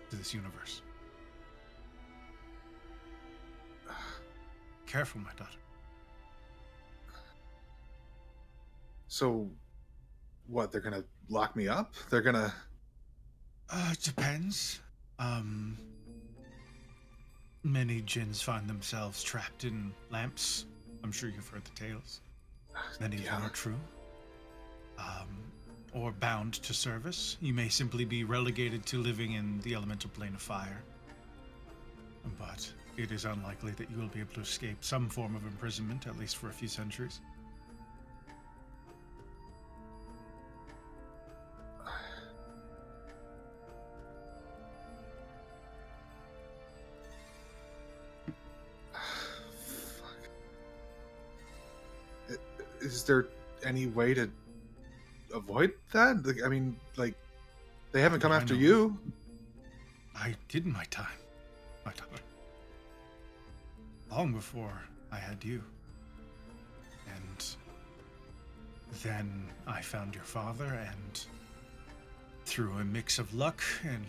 to this universe. Careful, my daughter. So, what? They're gonna lock me up? They're gonna. It depends. Many jinns find themselves trapped in lamps. I'm sure you've heard the tales. Many of them are true. Or bound to service. You may simply be relegated to living in the elemental plane of fire. But it is unlikely that you will be able to escape some form of imprisonment, at least for a few centuries. Is there any way to avoid that? Like, I mean, like, they haven't come after you. I did my time, my daughter. Long before I had you. And then I found your father, and through a mix of luck and,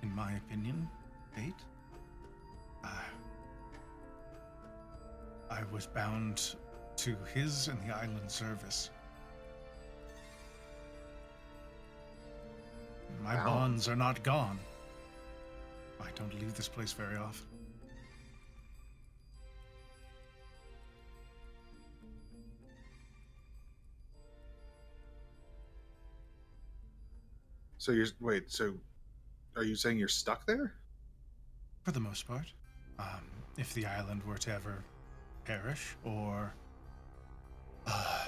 in my opinion, fate, I was bound to his and the island service. My bonds are not gone. I don't leave this place very often. So so are you saying you're stuck there? For the most part. If the island were to ever perish, or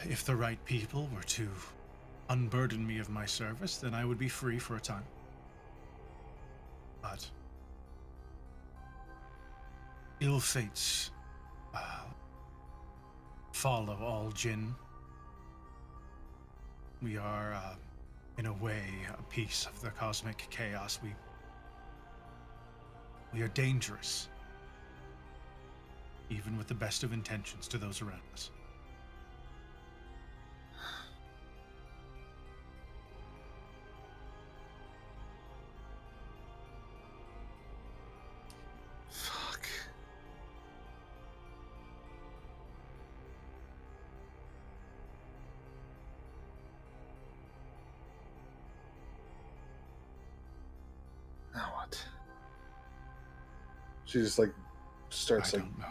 if the right people were to unburden me of my service, then I would be free for a time. But ill fates follow all jinn. We are, in a way, a piece of the cosmic chaos. We are dangerous, even with the best of intentions to those around us. Fuck. Now what? She just like starts I like. don't know.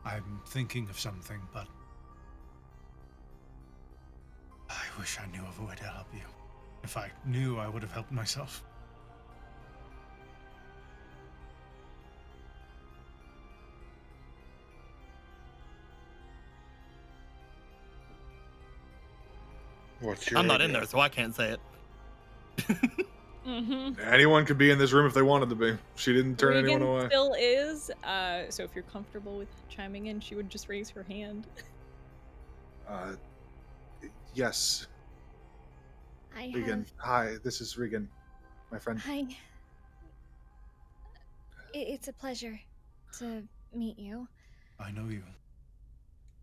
I'm thinking of something, but I wish I knew of a way to help you. If I knew, I would have helped myself. What's your I'm not in idea? there, so I can't say it. Anyone could be in this room if they wanted to be. She didn't turn anyone Regan away. still is. So if you're comfortable with chiming in, she would just raise her hand. Yes. Regan. Hi, this is Regan, my friend. Hi. It's a pleasure to meet you. I know you.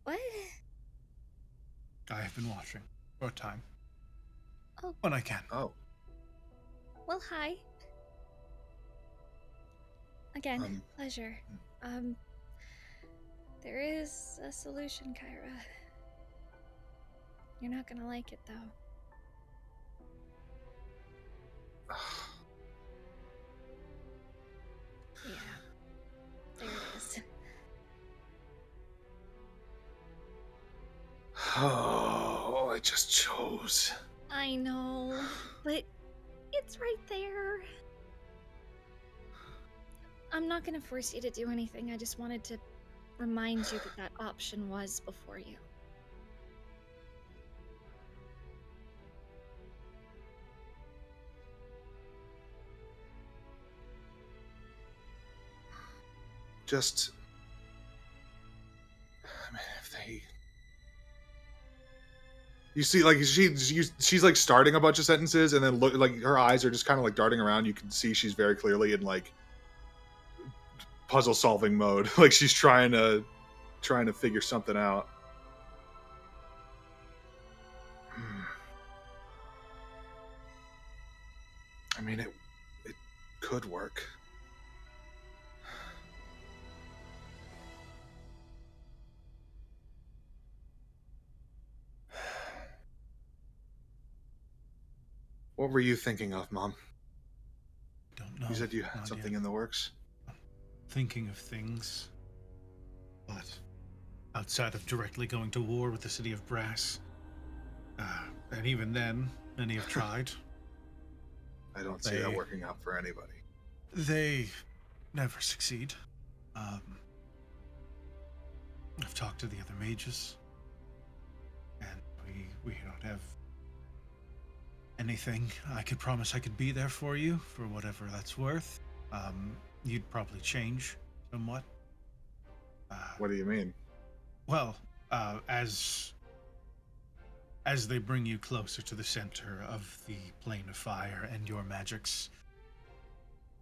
What? I have been watching for a time. Oh. When I can. Oh. Well, hi. Again, pleasure. There is a solution, Kyra. You're not gonna like it, though. Yeah. There it is. Oh, I just chose. I know, but it's right there. I'm not gonna force you to do anything. I just wanted to remind you that that option was before you. just... I mean, if they... You see, like, she's like starting a bunch of sentences, and then look, like, her eyes are just kind of like darting around. You can see she's very clearly in like puzzle solving mode. Like she's trying to figure something out. I mean, it could work. What were you thinking of, Mom? Don't know. You said you had something in the works? Thinking of things. But outside of directly going to war with the City of Brass. And even then, many have tried. I don't see that working out for anybody. They never succeed. I've talked to the other mages. And we don't have anything. I could promise I could be there for you, for whatever that's worth. You'd probably change somewhat. What do you mean? Well, as they bring you closer to the center of the plane of fire and your magics,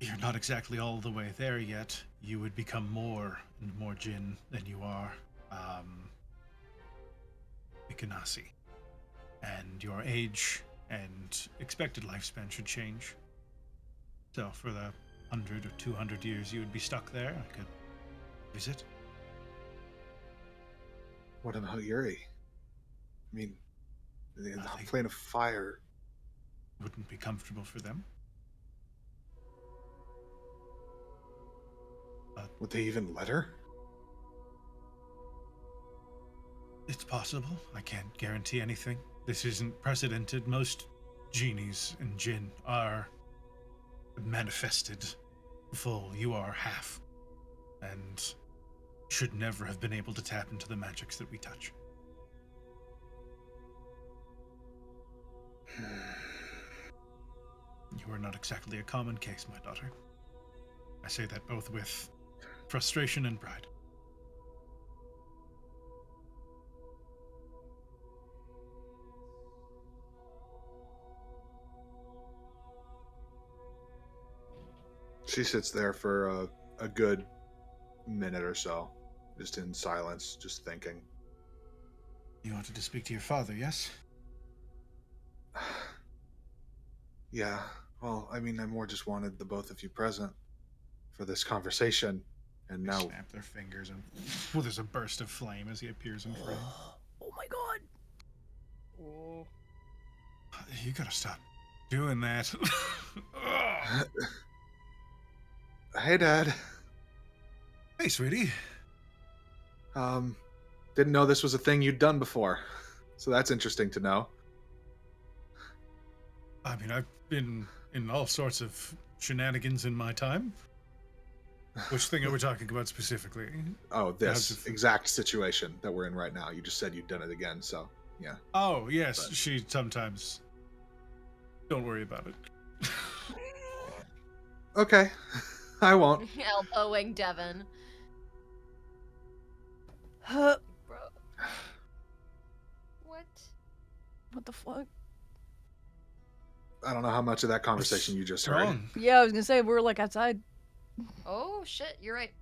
you're not exactly all the way there yet. You would become more and more Jinn than you are Ikanasi. And your age and expected lifespan should change. So for the 100 or 200 years you would be stuck there, I could visit. What about Yuri? I mean, the plane of fire wouldn't be comfortable for them. Would they even let her? It's possible. I can't guarantee anything. This isn't precedented. Most genies and Jinn are manifested full. You are half. And should never have been able to tap into the magics that we touch. You are not exactly a common case, my daughter. I say that both with frustration and pride. She sits there for a good minute or so, just in silence, just thinking. You wanted to speak to your father, yes? Yeah, well, I mean, I more just wanted the both of you present for this conversation, and now... Snap their fingers, and well, there's a burst of flame as he appears in frame. Oh my god! Oh. You gotta stop doing that. Hey, Dad. Hey, sweetie. Didn't know this was a thing you'd done before, so that's interesting to know. I mean, I've been in all sorts of shenanigans in my time. Which thing are we talking about specifically? Oh, this exact situation that we're in right now. You just said you'd done it again, so yeah. Oh, yes, but she sometimes... Don't worry about it. Okay, I won't. Elbowing Devin. Huh? Bro. What? What the fuck? I don't know how much of that conversation you just heard. Yeah, I was gonna say, we were like outside. Oh, shit, you're right.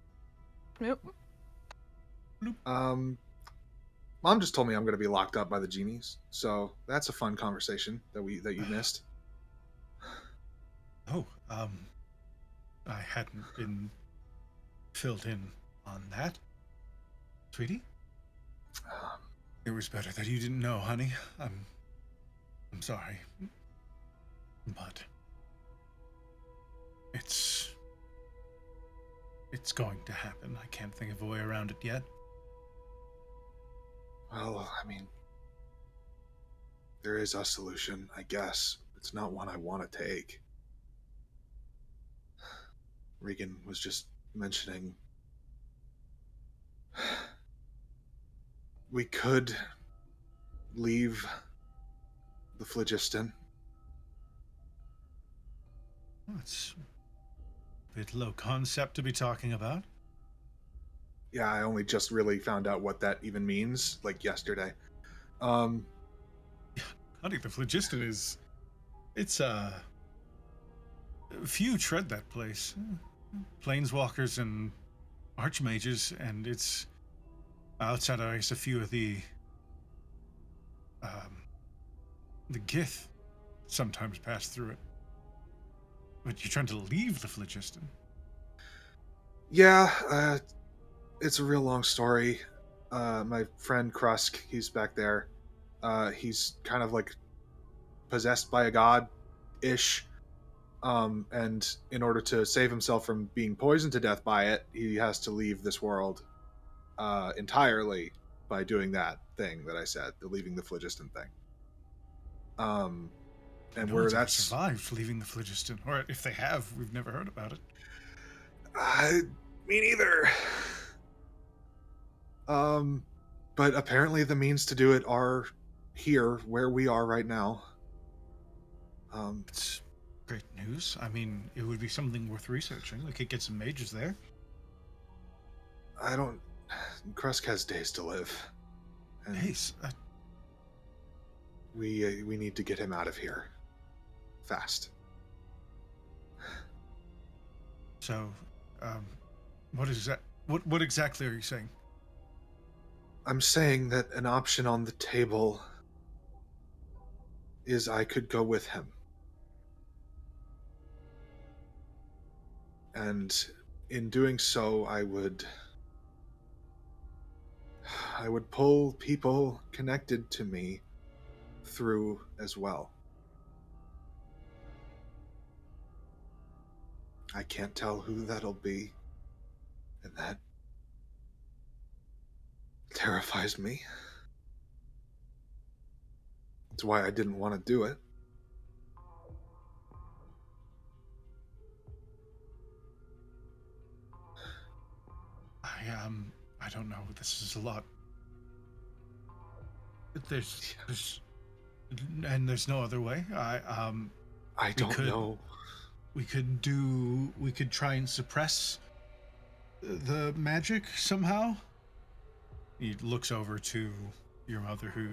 Yep. Mom just told me I'm gonna be locked up by the genies, so that's a fun conversation that you missed. Oh, I hadn't been filled in on that. Sweetie? It was better that you didn't know, honey. I'm sorry. But it's going to happen. I can't think of a way around it yet. Well, I mean, there is a solution, I guess. It's not one I want to take. Regan was just mentioning we could leave the phlogiston. Well, it's a bit low concept to be talking about. Yeah, I only just really found out what that even means, like yesterday. Honey, the phlogiston is... It's, few tread that place. Planeswalkers and archmages, and it's outside, I guess, a few of the Gith sometimes pass through it. But you're trying to leave the phlogiston. Yeah, it's a real long story. My friend Krusk, he's back there. He's kind of like possessed by a god-ish. And in order to save himself from being poisoned to death by it, he has to leave this world entirely by doing that thing that I said, the leaving the phlogiston thing. And no where one's ever that's survived leaving the phlogiston, or if they have, we've never heard about it. Me neither. But apparently the means to do it are here, where we are right now. It's great news. I mean, it would be something worth researching. We could get some mages there. I don't... Krusk has days to live. And Days? we need to get him out of here. Fast. So, what is that? What exactly are you saying? I'm saying that an option on the table is I could go with him. And in doing so, I would pull people connected to me through as well. I can't tell who that'll be, and that terrifies me. That's why I didn't want to do it. I don't know. This is a lot. There's no other way. I don't know. We could try and suppress the magic somehow. He looks over to your mother, who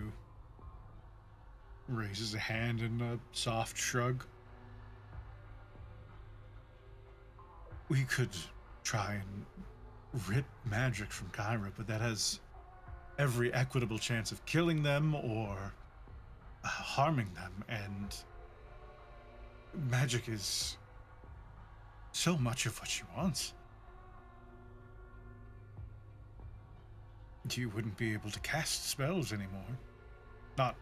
raises a hand in a soft shrug. We could try and rip magic from Kyra, but that has every equitable chance of killing them or harming them, and magic is so much of what she wants. You wouldn't be able to cast spells anymore. Not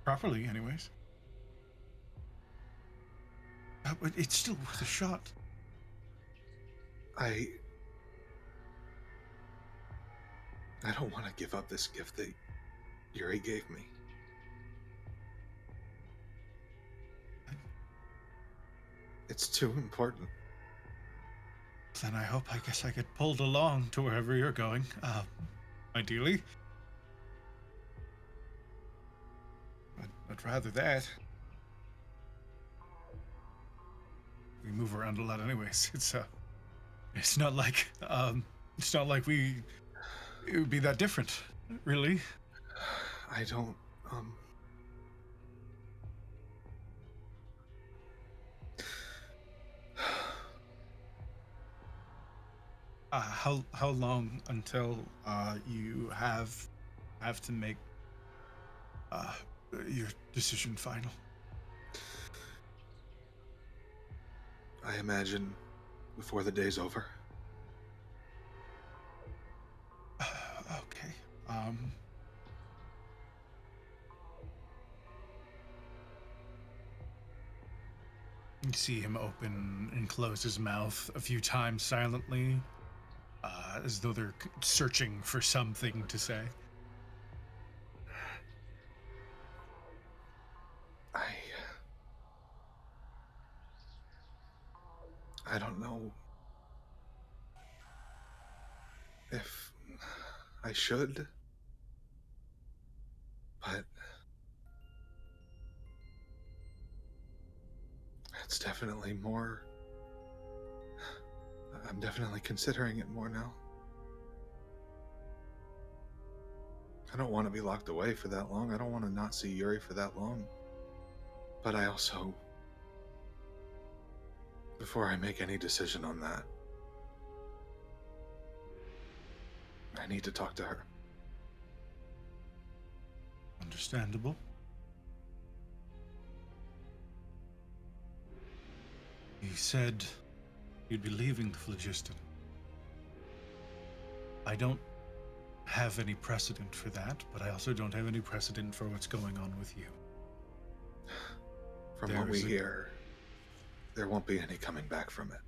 properly, anyways. But it's still worth a shot. I don't want to give up this gift that Yuri gave me. It's too important. Then I guess I get pulled along to wherever you're going. Ideally. I'd rather that. We move around a lot anyways. It's not like it would be that different, really. I don't, How long until you have to make your decision final? I imagine before the day's over. Okay. You see him open and close his mouth a few times silently, as though they're searching for something to say. I don't know if I should, but it's definitely more. I'm definitely considering it more now. I don't want to be locked away for that long. I don't want to not see Yuri for that long. But I also, before I make any decision on that, I need to talk to her. Understandable. You said you'd be leaving the phlogiston. I don't have any precedent for that, but I also don't have any precedent for what's going on with you. From what we hear, there won't be any coming back from it.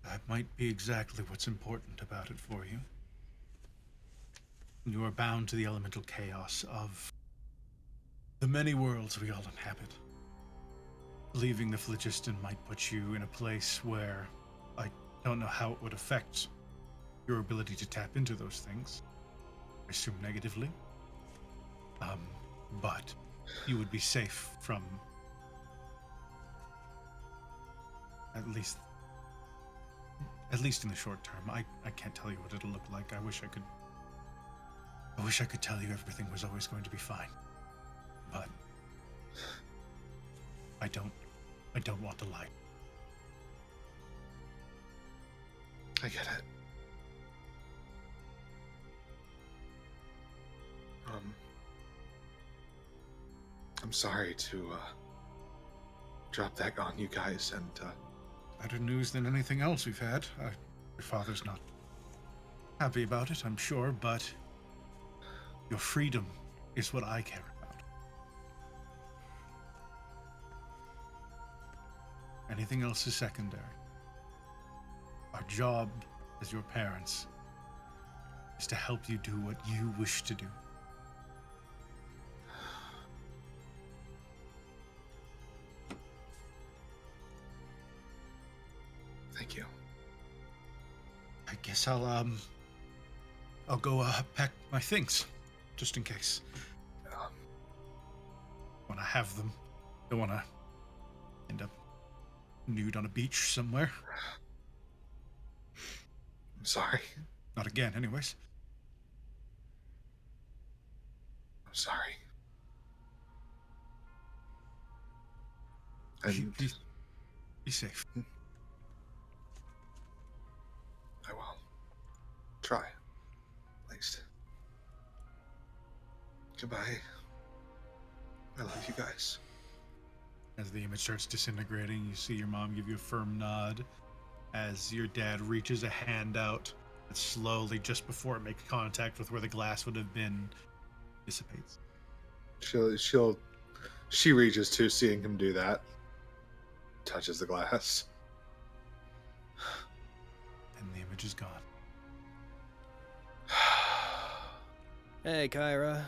That might be exactly what's important about it for you. You are bound to the elemental chaos of the many worlds we all inhabit. Leaving the phlogiston might put you in a place where I don't know how it would affect your ability to tap into those things. I assume negatively. But you would be safe from at least in the short term. I can't tell you what it'll look like. I wish I could tell you everything was always going to be fine. But I don't want to lie. I get it. I'm sorry to drop that on you guys, and Better news than anything else we've had. Your father's not happy about it, I'm sure, but your freedom is what I care about. Anything else is secondary. Our job as your parents is to help you do what you wish to do. Thank you. I guess I'll go pack my things, just in case. Want to have them. Don't want to end up nude on a beach somewhere. I'm sorry. Not again, anyways. I'm sorry. And be safe. I will. Try. At least. Goodbye. I love you guys. As the image starts disintegrating, you see your mom give you a firm nod as your dad reaches a hand out and slowly, just before it makes contact with where the glass would have been, dissipates. She reaches to, seeing him do that. Touches the glass. And the image is gone. Hey, Kyra.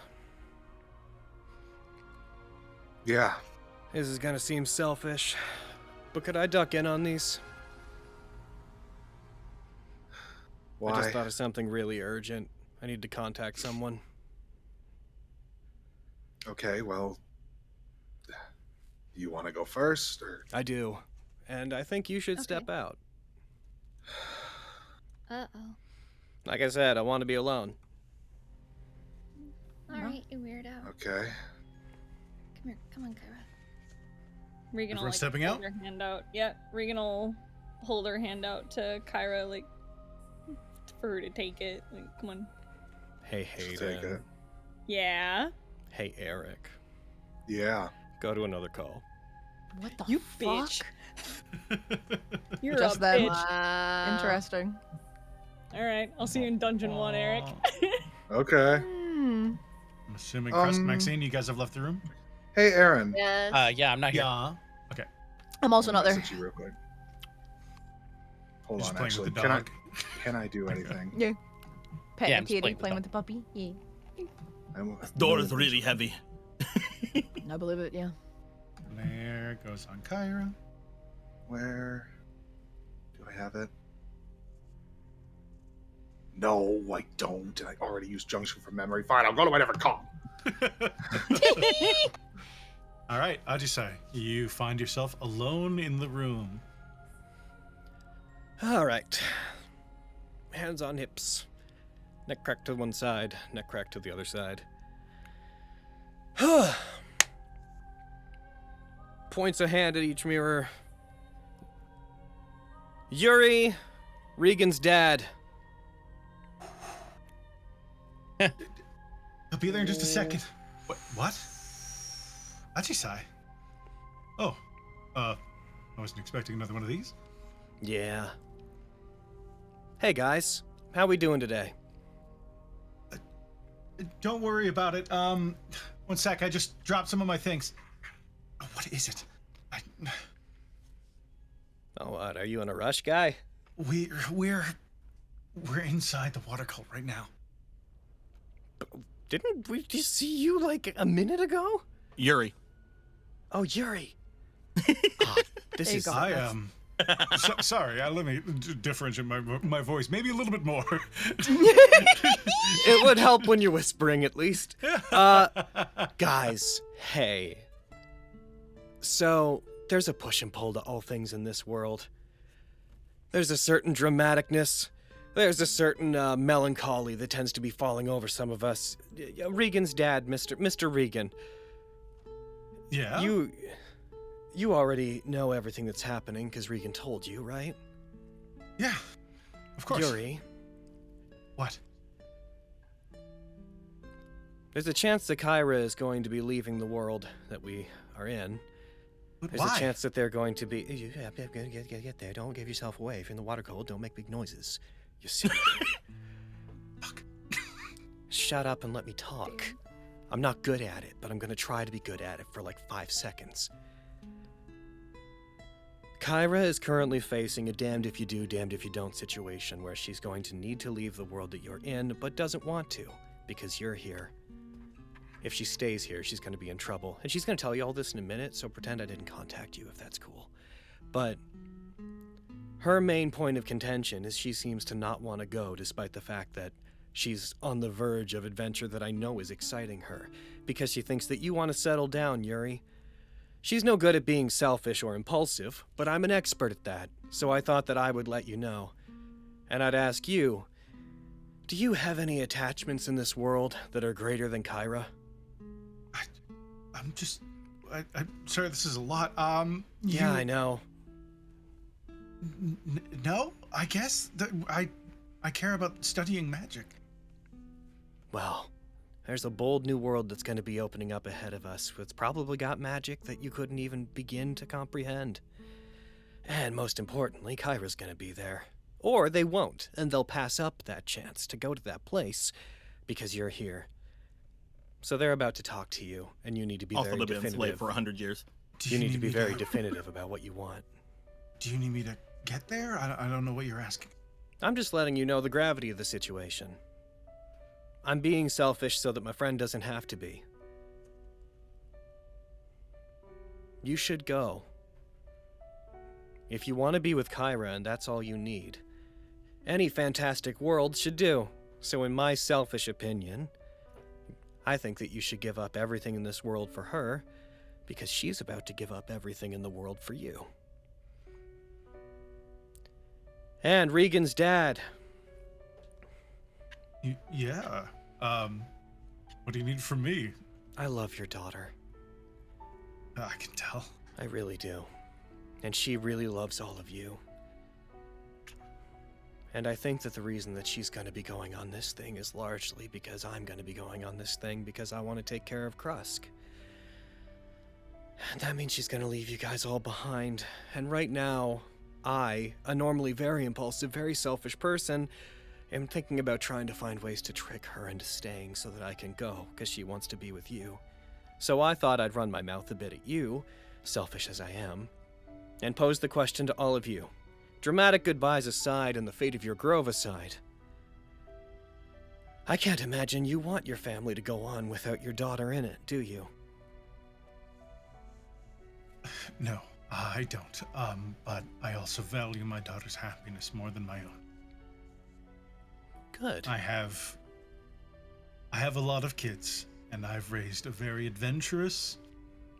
Yeah. This is gonna seem selfish, but could I duck in on these? Why? I just thought of something really urgent. I need to contact someone. Okay, well, you want to go first, or? I do, and I think you should step out. Uh-oh. Like I said, I want to be alone. Alright, you weirdo. Okay. Come here. Come on, Kyra. Regan will Everyone stepping out? hold her hand out. Yeah, Regan will hold her hand out to Kyra, like, for her to take it. Like, come on. Hey, Take Hayden. it. Yeah. Hey, Eric. Yeah. Go to another call. What the You fuck? bitch. You're Just a then. bitch. Interesting. Alright, I'll see you in Dungeon 1, Eric. Okay. Hmm. I'm assuming Crust and Maxine, you guys have left the room? Hey, Aaron. Yes. Yeah, I'm not here. Yeah. Okay. I'm also not there. Message you real quick. Hold Just on, playing actually. with the Can I dog. can I do anything? Yeah. Petting Yeah, the I'm just kitty, playing playing with with the puppy. Yeah. Door is really heavy. I believe it, yeah. There goes on Kyra. Where do I have it? No, I don't. I already used Junction from memory. Fine, I'll go to my different call. All right, Aisai, you find yourself alone in the room. All right. Hands on hips. Neck crack to one side, neck crack to the other side. Points a hand at each mirror. Yuri, Regan's dad. I'll be there in just a second. What? Aisai. Oh, I wasn't expecting another one of these. Yeah. Hey guys, how we doing today? Don't worry about it. One sec, I just dropped some of my things. Oh, what is it? Oh, what? Are you in a rush, guy? We're inside the water cult right now. Didn't we just see you like a minute ago? Yuri. Oh, Yuri. This is. Sorry. Let me differentiate my voice. Maybe a little bit more. It would help when you're whispering, at least. Guys, hey. So, there's a push and pull to all things in this world. There's a certain dramaticness. There's a certain melancholy that tends to be falling over some of us. Regan's dad, Mr. Regan. Yeah? You already know everything that's happening because Regan told you, right? Yeah, of course. Yuri. What? There's a chance that Kyra is going to be leaving the world that we are in. But There's why? a chance that they're going to be... Get there. Don't give yourself away. If you're in the water cold, don't make big noises. You see? Fuck. Shut up and let me talk. I'm not good at it, but I'm going to try to be good at it for like 5 seconds. Kyra is currently facing a damned if you do, damned if you don't situation where she's going to need to leave the world that you're in, but doesn't want to, because you're here. If she stays here, she's going to be in trouble. And she's going to tell you all this in a minute, so pretend I didn't contact you if that's cool. But her main point of contention is she seems to not want to go, despite the fact that she's on the verge of adventure that I know is exciting her, because she thinks that you want to settle down, Yuri. She's no good at being selfish or impulsive, but I'm an expert at that, so I thought that I would let you know. And I'd ask you, do you have any attachments in this world that are greater than Kyra? I'm sorry, this is a lot. Yeah, I know. No, I guess that I care about studying magic. Well, there's a bold new world that's going to be opening up ahead of us. It's probably got magic that you couldn't even begin to comprehend. And most importantly, Kyra's going to be there. Or they won't, and they'll pass up that chance to go to that place because you're here. So they're about to talk to you, and you need to be Also, very they've been definitive. enslaved for 100 years. You need to be very definitive about what you want. Do you need me to get there? I don't know what you're asking. I'm just letting you know the gravity of the situation. I'm being selfish so that my friend doesn't have to be. You should go. If you want to be with Kyra, and that's all you need, any fantastic world should do. So in my selfish opinion, I think that you should give up everything in this world for her, because she's about to give up everything in the world for you. And Regan's dad. Yeah. What do you need from me? I love your daughter. I can tell. I really do. And she really loves all of you. And I think that the reason that she's going to be going on this thing is largely because I'm going to be going on this thing because I want to take care of Krusk. And that means she's going to leave you guys all behind. And right now, I, a normally very impulsive, very selfish person, am thinking about trying to find ways to trick her into staying so that I can go, because she wants to be with you. So I thought I'd run my mouth a bit at you, selfish as I am, and pose the question to all of you. Dramatic goodbyes aside and the fate of your grove aside, I can't imagine you want your family to go on without your daughter in it, do you? No, I don't. But I also value my daughter's happiness more than my own. Good. I have a lot of kids, and I've raised a very adventurous,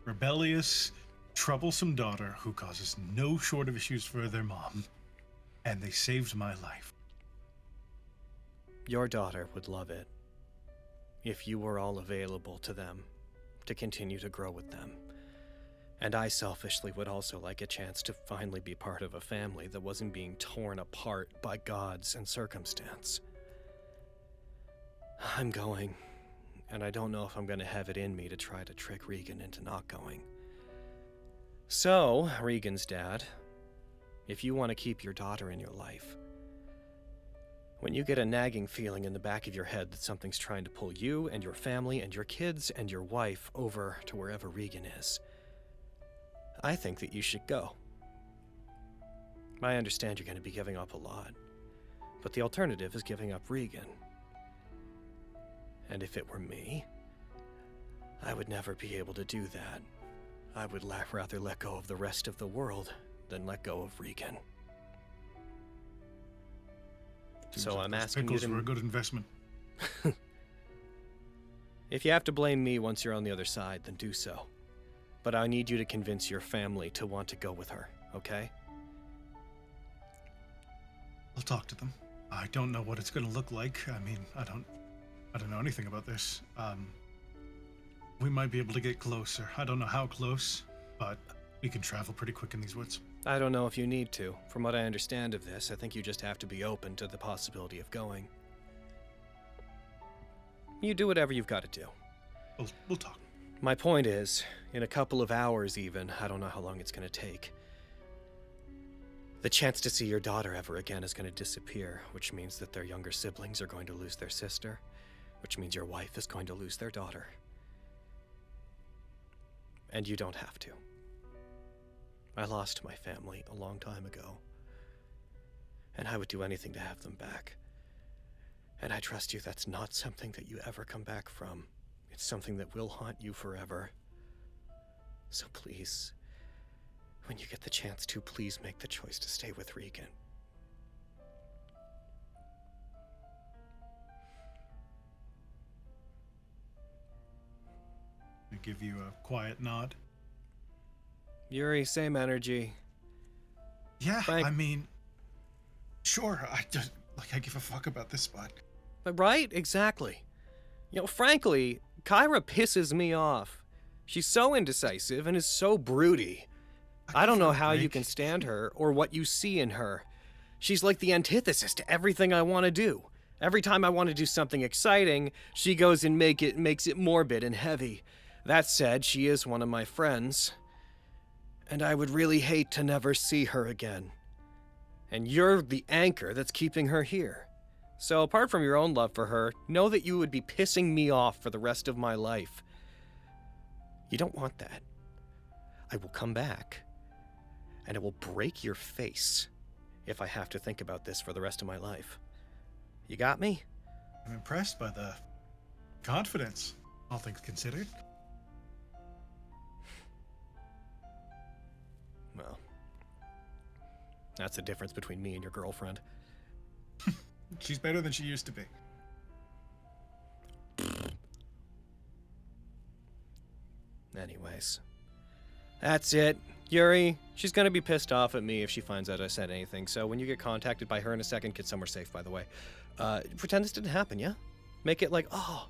rebellious, troublesome daughter who causes no short of issues for their mom. And they saved my life. Your daughter would love it if you were all available to them to continue to grow with them. And I selfishly would also like a chance to finally be part of a family that wasn't being torn apart by gods and circumstance. I'm going, and I don't know if I'm going to have it in me to try to trick Regan into not going. So, Regan's dad, if you want to keep your daughter in your life, when you get a nagging feeling in the back of your head that something's trying to pull you and your family and your kids and your wife over to wherever Regan is, I think that you should go. I understand you're going to be giving up a lot, but the alternative is giving up Regan. And if it were me, I would never be able to do that. I would rather let go of the rest of the world than let go of Regan. So I'm asking you to... Pickles were a good investment. If you have to blame me once you're on the other side, then do so. But I need you to convince your family to want to go with her, okay? I'll talk to them. I don't know what it's going to look like. I mean, I don't know anything about this. We might be able to get closer. I don't know how close, but we can travel pretty quick in these woods. I don't know if you need to. From what I understand of this, I think you just have to be open to the possibility of going. You do whatever you've got to do. We'll talk. My point is, in a couple of hours even, I don't know how long it's going to take, the chance to see your daughter ever again is going to disappear, which means that their younger siblings are going to lose their sister, which means your wife is going to lose their daughter. And you don't have to. I lost my family a long time ago, and I would do anything to have them back. And I trust you that's not something that you ever come back from. It's something that will haunt you forever. So please, when you get the chance to, please make the choice to stay with Regan. I give you a quiet nod. Yuri, same energy. Yeah, Frank. I mean, sure. I give a fuck about this spot. Right? Exactly. You know, frankly, Kyra pisses me off. She's so indecisive and is so broody. I don't know how you can stand her or what you see in her. She's like the antithesis to everything I want to do. Every time I want to do something exciting, she goes and makes it morbid and heavy. That said, she is one of my friends, and I would really hate to never see her again. And you're the anchor that's keeping her here. So apart from your own love for her, know that you would be pissing me off for the rest of my life. You don't want that. I will come back, and I will break your face if I have to think about this for the rest of my life. You got me? I'm impressed by the confidence, all things considered. Well, that's the difference between me and your girlfriend. She's better than she used to be. Anyways, that's it. Yuri, she's gonna be pissed off at me if she finds out I said anything, so when you get contacted by her in a second, get somewhere safe, by the way. Pretend this didn't happen, yeah? Make it like, oh,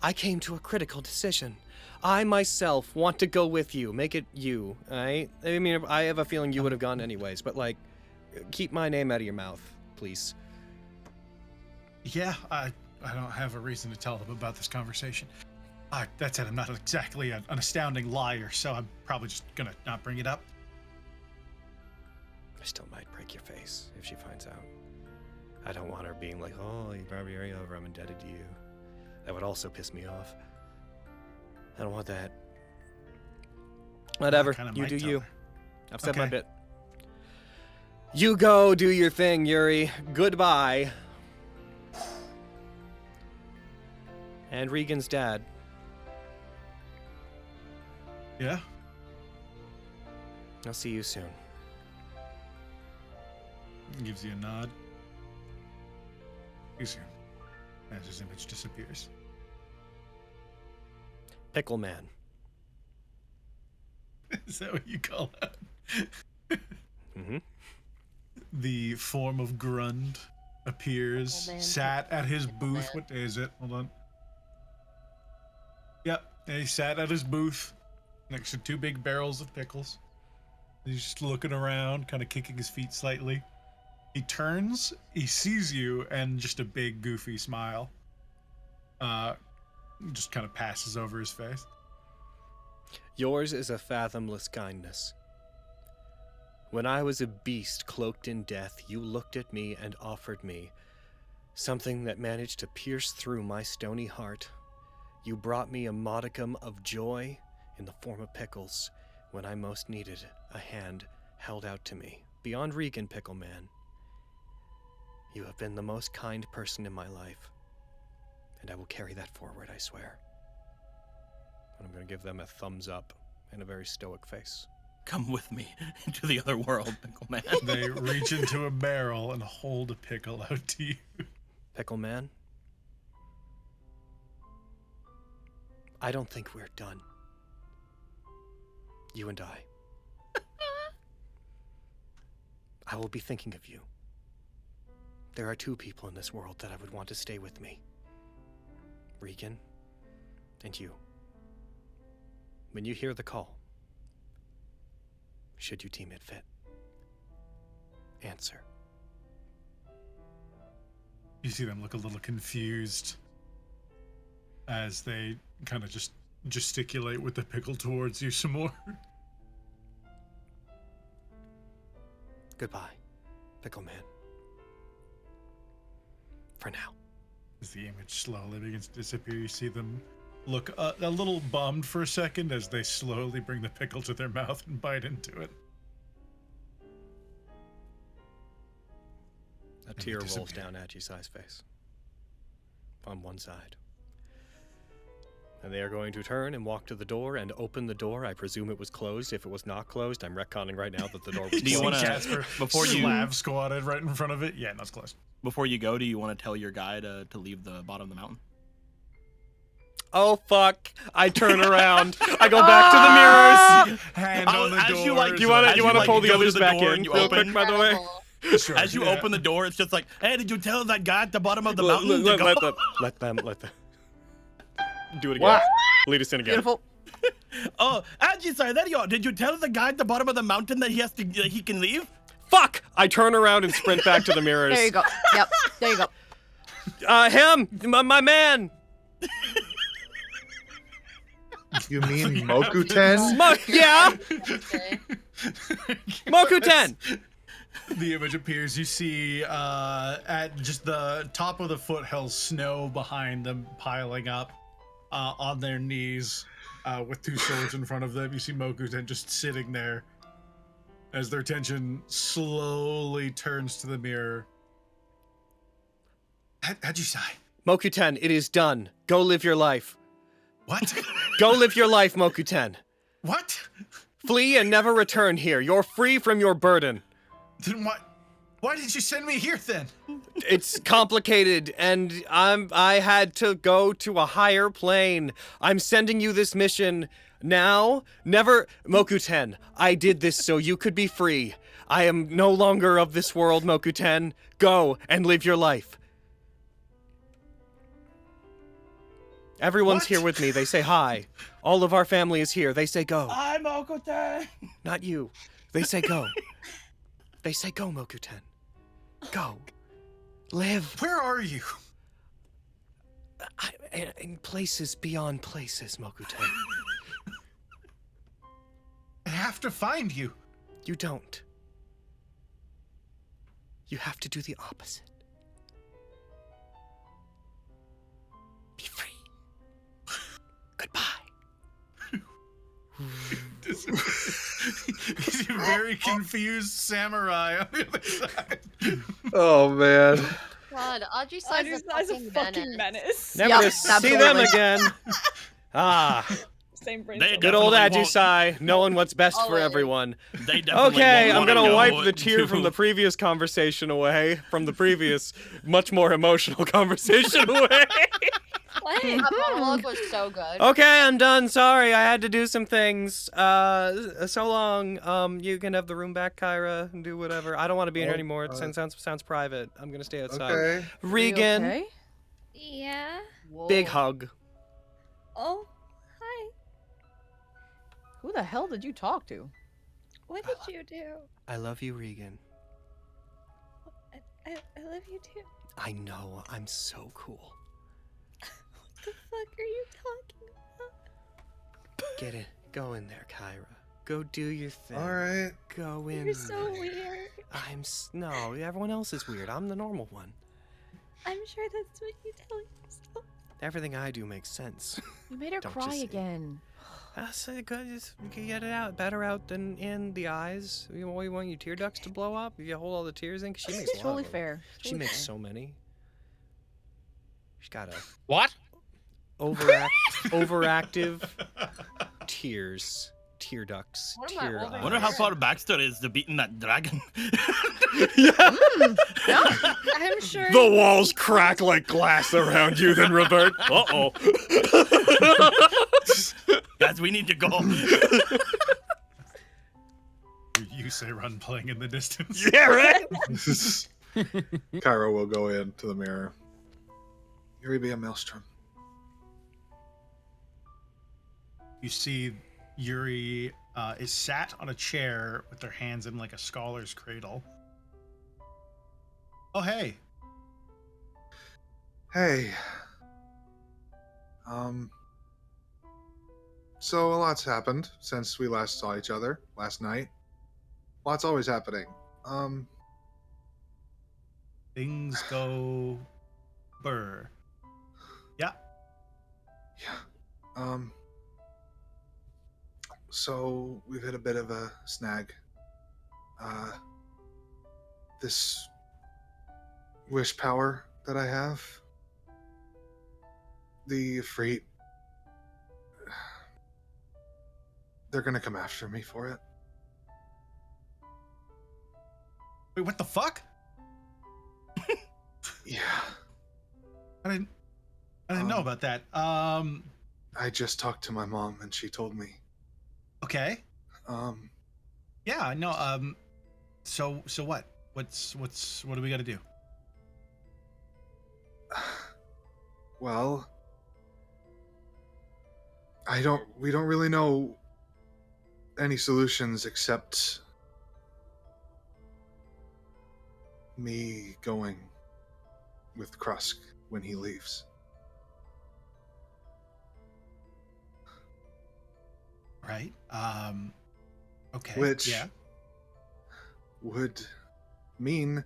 I came to a critical decision. I myself want to go with you. Make it you, alright? I mean, I have a feeling you would have gone anyways, but like, keep my name out of your mouth, please. Yeah, I don't have a reason to tell them about this conversation. That said, I'm not exactly an astounding liar, so I'm probably just gonna not bring it up. I still might break your face if she finds out. I don't want her being like, oh, you brought me over, I'm indebted to you. That would also piss me off. I don't want that. Whatever, you do you. I've said my bit. You go do your thing, Yuri. Goodbye. And Regan's dad. Yeah? I'll see you soon. Gives you a nod. See you soon. As his image disappears. Pickle Man. Is that what you call that? Mm-hmm. The form of Grund. appears, sat at his booth. What day is it? Hold on. Yep, and he sat at his booth next to 2 big barrels of pickles. He's just looking around, kind of kicking his feet slightly. He turns, he sees you, and just a big goofy smile just kind of passes over his face. Yours is a fathomless kindness. When I was a beast cloaked in death, you looked at me and offered me something that managed to pierce through my stony heart. You brought me a modicum of joy in the form of pickles when I most needed a hand held out to me. Beyond Regan, Pickle Man, you have been the most kind person in my life, and I will carry that forward, I swear. And I'm going to give them a thumbs up and a very stoic face. Come with me into the other world, Pickle Man. They reach into a barrel and hold a pickle out to you. Pickle Man, I don't think we're done. You and I. I will be thinking of you. There are 2 people in this world that I would want to stay with me. Regan and you. When you hear the call, should you deem it fit, answer. You see them look a little confused as they kind of just gesticulate with the pickle towards you some more. Goodbye, Pickle Man. For now. As the image slowly begins to disappear, you see them look a little bummed for a second as they slowly bring the pickle to their mouth and bite into it. A tear rolls down Aisai's face. On one side. And they are going to turn and walk to the door and open the door. I presume it was closed. If it was not closed, I'm retconning right now that the door was closed. Do you want Jasper before you Slav squatted right in front of it? Yeah, no, it's closed. Before you go, do you want to tell your guy to leave the bottom of the mountain? Oh, fuck. I turn around. I go back to the mirrors. Hand on the door. You want to pull the others back in real quick, by the way? Sure, As you open the door, it's just like, hey, did you tell that guy at the bottom of the mountain to go? Let them. Do it again. Wow. Lead us in again. Beautiful. Oh, Aisai, there you are. Did you tell the guy at the bottom of the mountain that he can leave? Fuck! I turn around and sprint back to the mirrors. There you go. Yep. There you go. Him! My man! You mean Mokuten? Yeah! Mokuten! The image appears. You see at just the top of the foothills, snow behind them piling up on their knees with 2 swords in front of them. You see Mokuten just sitting there as their attention slowly turns to the mirror. Aisai. Mokuten, it is done. Go live your life. What? Go live your life, Mokuten. What? Flee and never return here. You're free from your burden. Then why did you send me here then? It's complicated, and I had to go to a higher plane. I'm sending you this mission now. Never, Mokuten. I did this so you could be free. I am no longer of this world, Mokuten. Go and live your life. Everyone's here with me. They say hi. All of our family is here. They say go. I'm Mokuten. Not you. They say go. They say go, Mokuten. Go. Live. Where are you? In places beyond places, Mokuten. I have to find you. You don't. You have to do the opposite. Be free. Goodbye. He's a very confused samurai on the other side. Oh man. God, Aisai's a fucking menace. Never to see them again. Same brain. Good old Aisai, knowing what's best for everyone. Okay, I'm gonna wipe the tear from the previous conversation away, from the previous, much more emotional conversation away. What? That monologue was so good. Okay, I'm done. Sorry, I had to do some things. So long. You can have the room back, Kyra, and do whatever. I don't want to be in here anymore. It sounds private. I'm gonna stay outside. Okay. Regan, Okay? Yeah. big Whoa. hug. Oh, hi. Who the hell did you talk to? What did you do? I love you, Regan. I love you too. I know. I'm so cool. What the fuck are you talking about? Get it. Go in there, Kyra. Go do your thing. All right. Go in. You're so there. weird. No, everyone else is weird. I'm the normal one. I'm sure that's what you tell yourself. Everything I do makes sense. You made her Don't cry you see? again. That's good. You can get it out. Better out than in the eyes. You want your tear ducts to blow up? If you hold all the tears in, 'cause she makes a lot Totally of them. fair. She Totally makes fair. so many. She's got a What? overactive tear ducts. What am I holding? I wonder how far Baxter is to beating that dragon. I'm sure. The walls crack like glass around you, then revert. Uh-oh. Guys, we need to go. You say run playing in the distance. Yeah, right? Kyra will go into the mirror. Yuri be a maelstrom. You see Yuri is sat on a chair with their hands in like a scholar's cradle. Oh, hey. Hey. So a lot's happened since we last saw each other last night. Lots always happening. Things go burr. Yeah. Yeah. So we've hit a bit of a snag. This wish power that I have, the Ifrit, they're gonna come after me for it. Wait, what the fuck? Yeah. I didn't know about that. I just talked to my mom and she told me. Okay. Yeah, no, so what? What do we gotta do? Well, we don't really know any solutions except me going with Krusk when he leaves. Right. Okay. Which yeah. would mean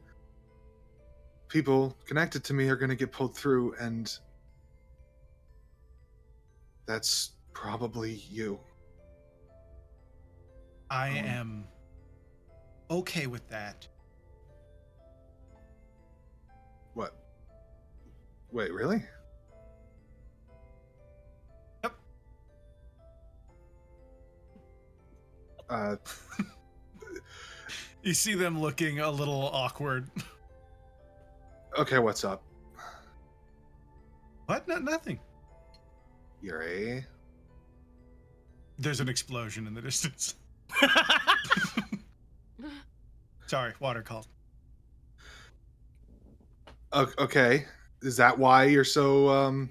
people connected to me are going to get pulled through, and that's probably you. I am okay with that. What? Wait, really? Yep. You see them looking a little awkward. Okay, what's up? What? No, nothing. Yuri? There's an explosion in the distance. Sorry, water called. Okay, is that why you're so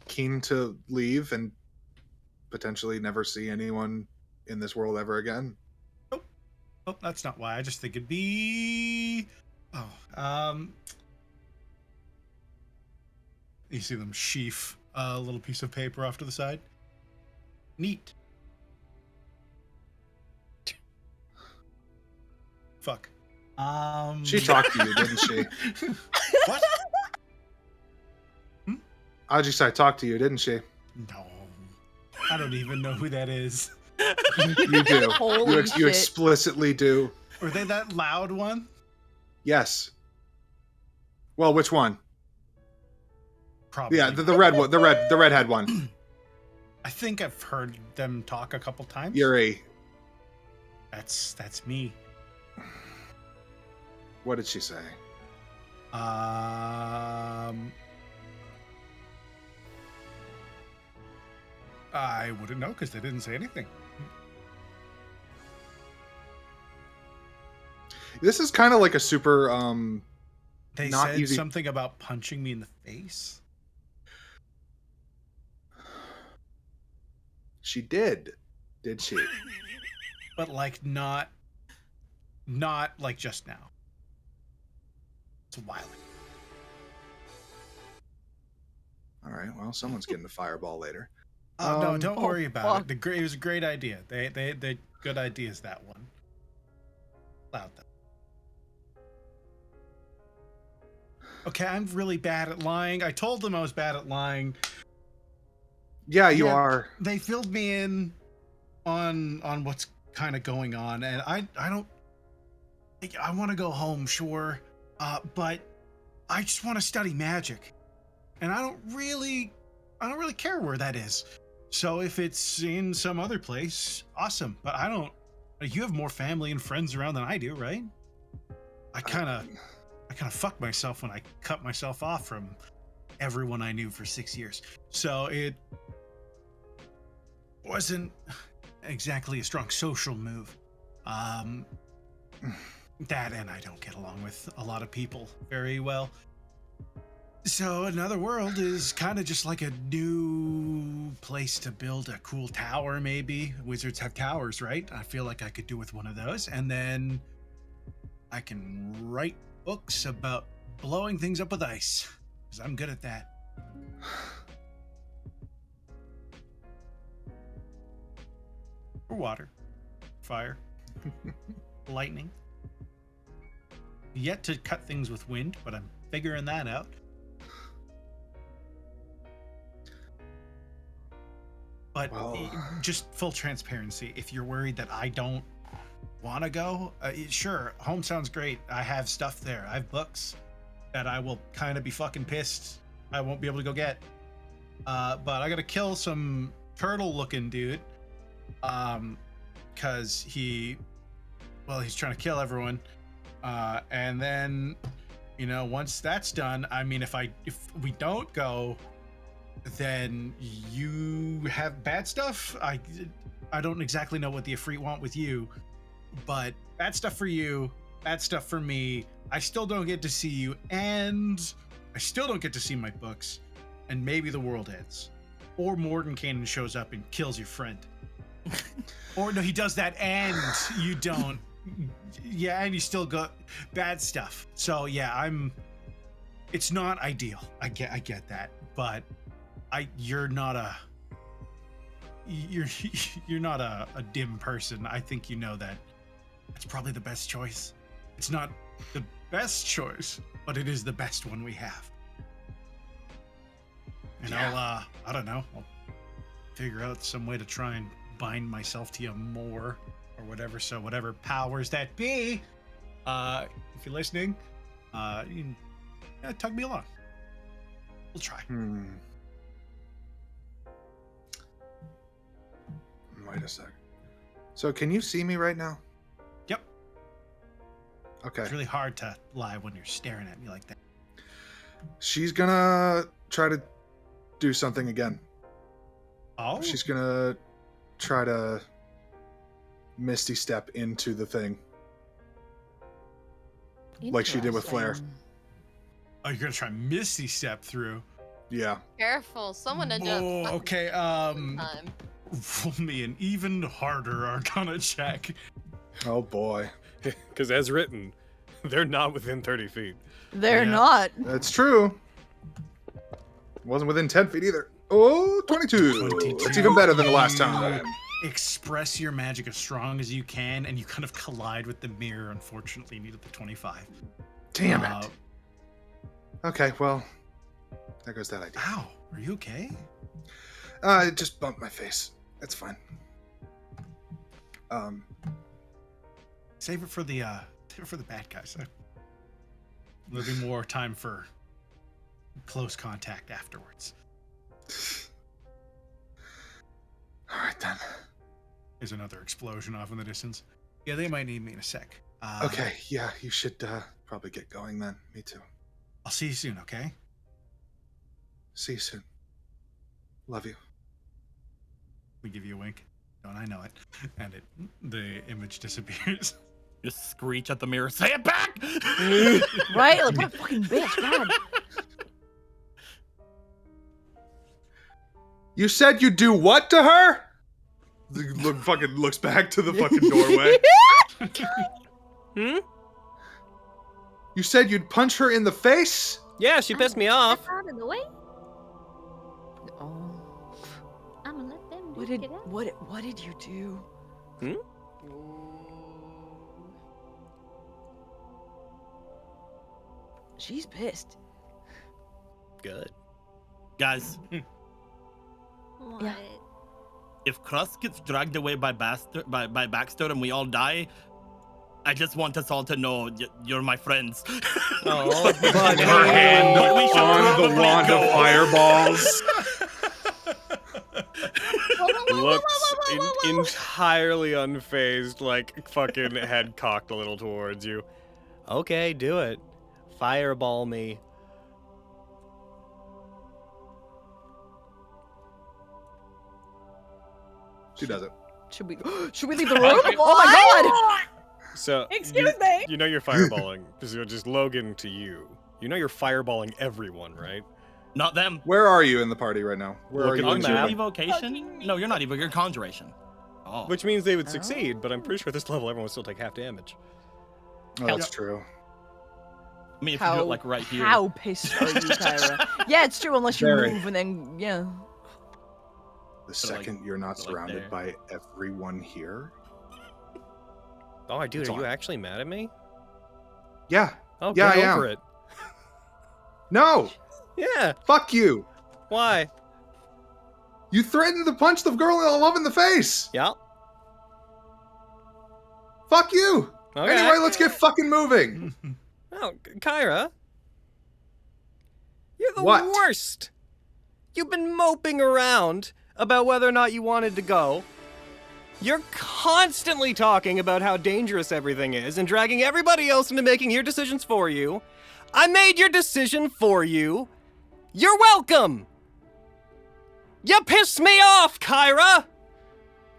keen to leave and potentially never see anyone in this world ever again? Nope. Oh, that's not why. I just think it'd be. You see them sheaf a little piece of paper off to the side. Neat. Fuck. She talked to you, didn't she? What? Aisai talked to you, didn't she? No. I don't even know who that is. You do. Holy You shit. explicitly do. Were they that loud one? Yes. Well, which one? Probably. Yeah, the red one, the redhead one. I think I've heard them talk a couple times. Yuri. That's me. What did she say? I wouldn't know because they didn't say anything. This is kind of like a super They not said easy. something about punching me in the face. She did she? But like not like just now. It's a while ago. All right. Well, someone's getting a fireball later. Oh no, don't worry about fuck. it. It was a great idea. They good ideas, that one. Loud though. Okay, I'm really bad at lying. I told them I was bad at lying. Yeah, you are. They filled me in on what's kind of going on, and I want to go home, sure, but I just want to study magic, and I don't really care where that is. So if it's in some other place, awesome. But I don't. You have more family and friends around than I do, right? I kind of fucked myself when I cut myself off from everyone I knew for 6 years. So it wasn't exactly a strong social move. That and I don't get along with a lot of people very well. So another world is kind of just like a new place to build a cool tower, maybe. Wizards have towers, right? I feel like I could do with one of those. And then I can write books about blowing things up with ice, because I'm good at that. Or water, fire, lightning. Yet to cut things with wind, but I'm figuring that out. But just full transparency, if you're worried that I don't want to go, sure, home sounds great. I have stuff there. I have books that I will kind of be fucking pissed I won't be able to go get. But I gotta kill some turtle-looking dude. Because he's trying to kill everyone. And then, once that's done, I mean, if we don't go, then you have bad stuff. I don't exactly know what the Ifrit want with you, but bad stuff for you, bad stuff for me. I still don't get to see you, and I still don't get to see my books, and maybe the world ends. Or Mordenkainen shows up and kills your friend. Or no, he does that and you don't. Yeah, and you still got bad stuff. So yeah, it's not ideal. I get that, but you're not a dim person. I think you know that it's probably the best choice. It's not the best choice, but it is the best one we have. And yeah. I don't know, I'll figure out some way to try and bind myself to you more or whatever. So whatever powers that be, if you're listening, you can tug me along. We'll try. Wait a sec. So can you see me right now? Yep. Okay. It's really hard to lie when you're staring at me like that. She's gonna try to do something again. Oh? She's gonna try to Misty Step into the thing. Like she did with Flare. Oh, you're gonna try Misty Step through? Yeah. Careful, someone ended up. Oh, okay. Roll me an even harder Arcana check. Oh boy. Because as written, they're not within 30 feet. They're not. That's true. Wasn't within 10 feet either. Oh, 22. That's even better than the last time. Express your magic as strong as you can, and you kind of collide with the mirror. Unfortunately, you needed the 25. Damn it. Okay, well, there goes that idea. Ow, are you okay? It just bumped my face. It's fine. Save it for the bad guys. There'll be more time for close contact afterwards. All right then. There's another explosion off in the distance. Yeah, they might need me in a sec. Okay, yeah, you should probably get going then. Me too. I'll see you soon, okay? See you soon. Love you. We give you a wink. Don't I know it? And the image disappears. Just screech at the mirror. Say it back! Right? Like, what a fucking bitch, God. You said you'd do what to her? Fucking looks back to the fucking doorway. You said you'd punch her in the face? Yeah, she pissed me off. Step out of the way. Oh. I'm gonna let them do it. What did you do? She's pissed. Good. Guys, What? Yeah. if Crust gets dragged away by Baxter and we all die, I just want us all to know you're my friends. Oh, but Her hand But we should on the probably wand go. of fireballs. looks entirely unfazed, like fucking head cocked a little towards you. Okay, do it. Fireball me. She does it. Should we leave the room? Oh my god! So Excuse me? You know you're fireballing. just Logan to you. You know you're fireballing everyone, right? Not them. Where are you in the party right now? Where Look are at you? the Aren't in you map. the- evocation? No, you're not evo. You're conjuration. Oh. Which means they would succeed, but I'm pretty sure at this level everyone would still take half damage. Oh, that's true. I mean, if you do it like right here. How pissed are you, Kyra? Yeah, it's true, unless you Very. move and then, yeah. The So, like- second you're not so, like, surrounded there. by everyone here. Oh, dude, It's are you on. actually mad at me? Yeah. Oh, Yeah, get I over am. it. No. Yeah. Fuck you. Why? You threatened to punch the girl I love in the face. Yeah. Fuck you. Okay. Anyway, let's get fucking moving. Oh, Kyra. You're the What? worst. You've been moping around about whether or not you wanted to go. You're constantly talking about how dangerous everything is and dragging everybody else into making your decisions for you. I made your decision for you. You're welcome. You pissed me off, Kyra.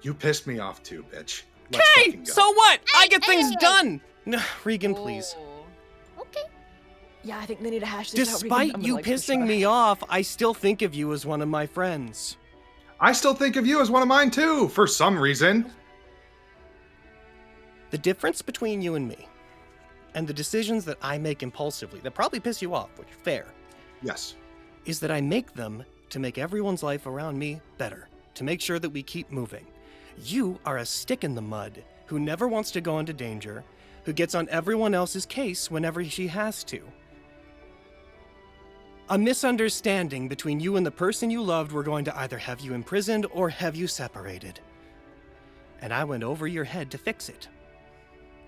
You pissed me off too, bitch. Let's Hey, fucking go. so what? I Hey, get things hey. done. No, Regan, please. Okay. Yeah, I think they need to hash this out. Despite I'm gonna, you like, push pissing back. me off, I still think of you as one of my friends. I still think of you as one of mine too, for some reason. The difference between you and me, and the decisions that I make impulsively that probably piss you off, which is fair, Yes. is that I make them to make everyone's life around me better, to make sure that we keep moving. You are a stick in the mud who never wants to go into danger, who gets on everyone else's case whenever she has to. A misunderstanding between you and the person you loved were going to either have you imprisoned or have you separated. And I went over your head to fix it.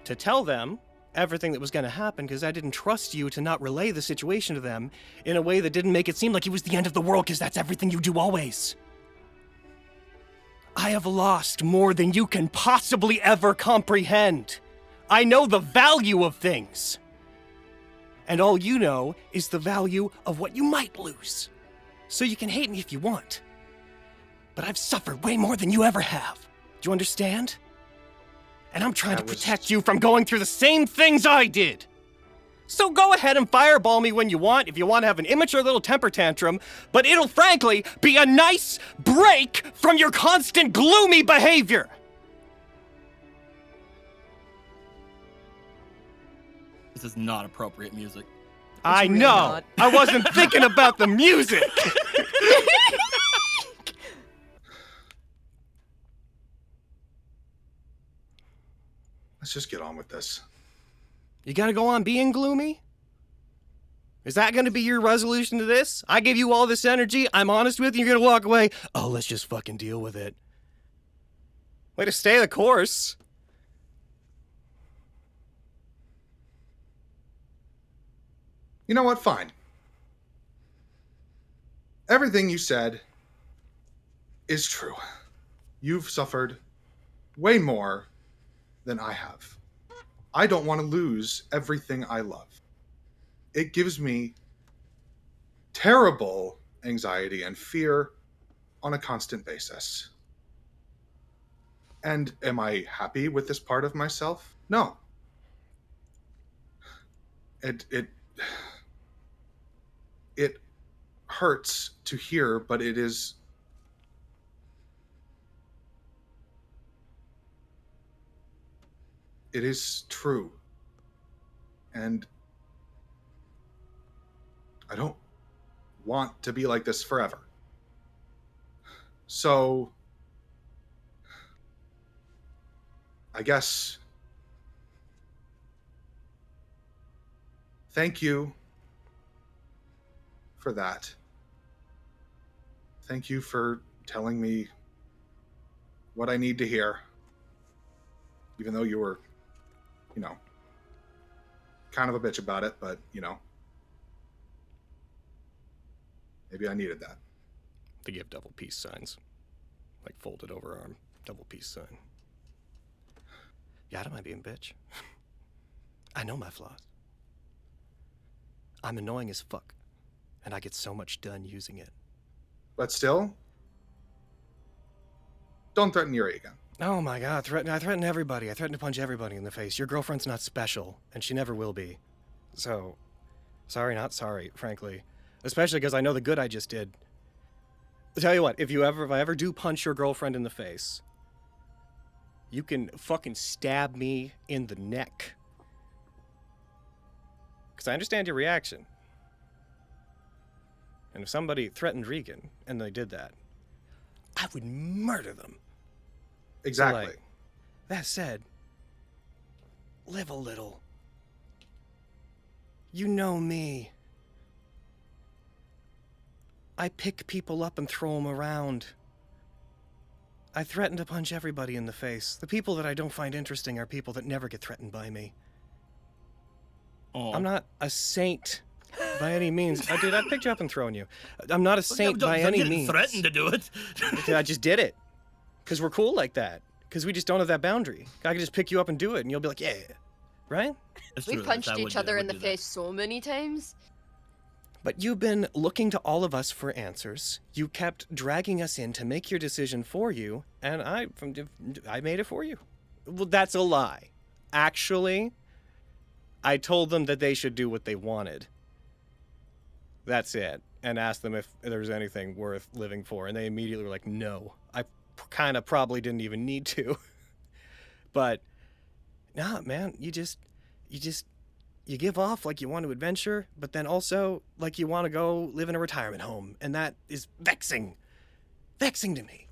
To tell them everything that was going to happen because I didn't trust you to not relay the situation to them in a way that didn't make it seem like it was the end of the world because that's everything you do always. I have lost more than you can possibly ever comprehend. I know the value of things. And all you know is the value of what you might lose. So you can hate me if you want. But I've suffered way more than you ever have. Do you understand? And I'm trying to protect you from going through the same things I did. So go ahead and fireball me when you want if you want to have an immature little temper tantrum, but it'll frankly be a nice break from your constant gloomy behavior. This is not appropriate music. I really know. not. I wasn't thinking about the music. Let's just get on with this. You gotta go on being gloomy? Is that gonna be your resolution to this? I give you all this energy, I'm honest with you, you're gonna walk away. Oh, let's just fucking deal with it. Way to stay the course. You know what? Fine. Everything you said is true. You've suffered way more than I have. I don't want to lose everything I love. It gives me terrible anxiety and fear on a constant basis. And am I happy with this part of myself? No. It hurts to hear, but it is true. And I don't want to be like this forever. So I guess thank you for that. Thank you for telling me what I need to hear. Even though you were, kind of a bitch about it, but, maybe I needed that. They give double peace signs. Like folded over arm, double peace sign. Yeah, I don't mind being a bitch. I know my flaws. I'm annoying as fuck. And I get so much done using it. But still, don't threaten Yuri again. Oh my god, I threaten everybody. I threaten to punch everybody in the face. Your girlfriend's not special, and she never will be. So, sorry, not sorry, frankly. Especially because I know the good I just did. I'll tell you what, if I ever do punch your girlfriend in the face, you can fucking stab me in the neck. Because I understand your reaction. And if somebody threatened Regan, and they did that, I would murder them. Exactly. So, like, that said, live a little. You know me. I pick people up and throw them around. I threaten to punch everybody in the face. The people that I don't find interesting are people that never get threatened by me. Oh. I'm not a saint by any means. Dude, I'd pick you up and thrown you. I'm not a saint by any means. Threatened to do it. I just did it. Because we're cool like that. Because we just don't have that boundary. I can just pick you up and do it, and you'll be like, yeah. Right? We punched each other in the face so many times. But you've been looking to all of us for answers. You kept dragging us in to make your decision for you, and I made it for you. Well, that's a lie. Actually, I told them that they should do what they wanted. That's it. And asked them if there was anything worth living for, and they immediately were like, no. I kind of probably didn't even need to. But, nah, man, you give off like you want to adventure, but then also like you want to go live in a retirement home. And that is vexing. Vexing to me.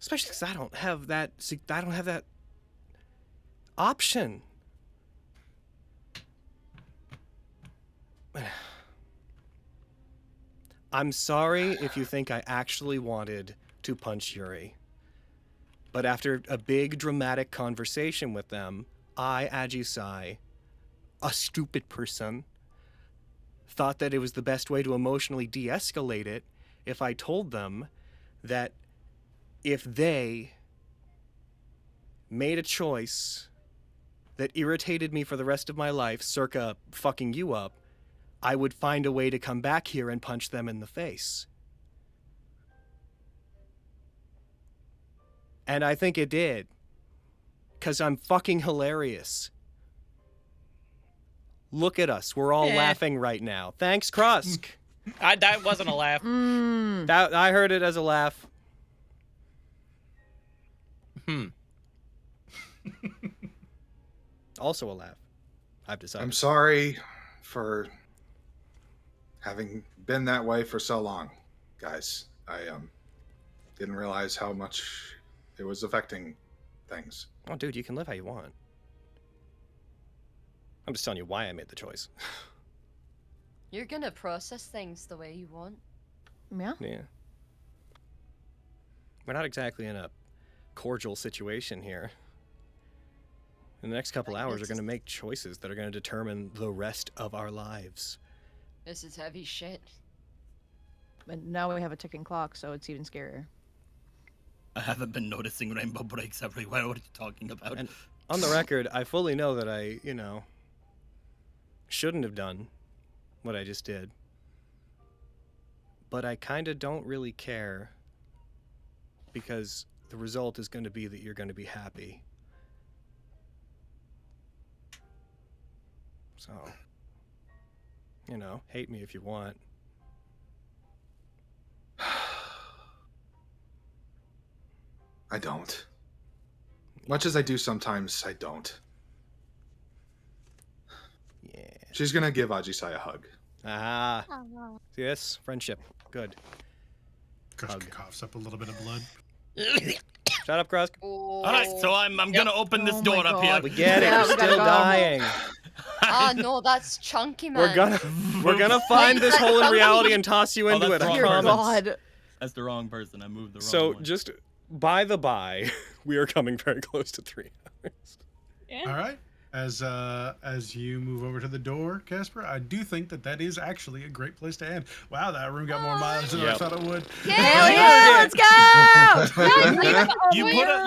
Especially because I don't have that option. I'm sorry if you think I actually wanted to punch Yuri. But after a big dramatic conversation with them, I, Aisai, a stupid person, thought that it was the best way to emotionally de-escalate it if I told them that if they made a choice that irritated me for the rest of my life, circa fucking you up, I would find a way to come back here and punch them in the face. And I think it did. 'Cause I'm fucking hilarious. Look at us. We're all laughing right now. Thanks, Krusk. That wasn't a laugh. That I heard it as a laugh. Also a laugh. I've decided. I'm sorry for having been that way for so long, guys. I didn't realize how much it was affecting things. Oh, dude, you can live how you want. I'm just telling you why I made the choice. You're gonna process things the way you want. Yeah. Yeah. We're not exactly in a cordial situation here. In the next couple hours, we're going to make choices that are going to determine the rest of our lives. This is heavy shit. But now we have a ticking clock, so it's even scarier. I haven't been noticing rainbow breaks everywhere. What are you talking about? And on the record, I fully know that I, shouldn't have done what I just did. But I kind of don't really care. Because the result is going to be that you're going to be happy. So, you know, hate me if you want. I don't. Much as I do sometimes, I don't. Yeah. She's gonna give Aisai a hug. Ah. See this? Friendship. Good. Krusk coughs up a little bit of blood. Shut up, Krusk. All right, so I'm gonna open this door up here. We get it. Yeah, You're we gotta still go. dying. Ah, no, that's chunky, man. We're gonna find this hole in reality and toss you into it. that's I wrong. Dear promise. God. That's the wrong person. I moved the wrong So one. just by the by, we are coming very close to 3 hours. Yeah. All right. As you move over to the door, Casper, I do think that is actually a great place to end. Wow, that room got more mileage than I Yep. thought it would. Hell yeah, let's go!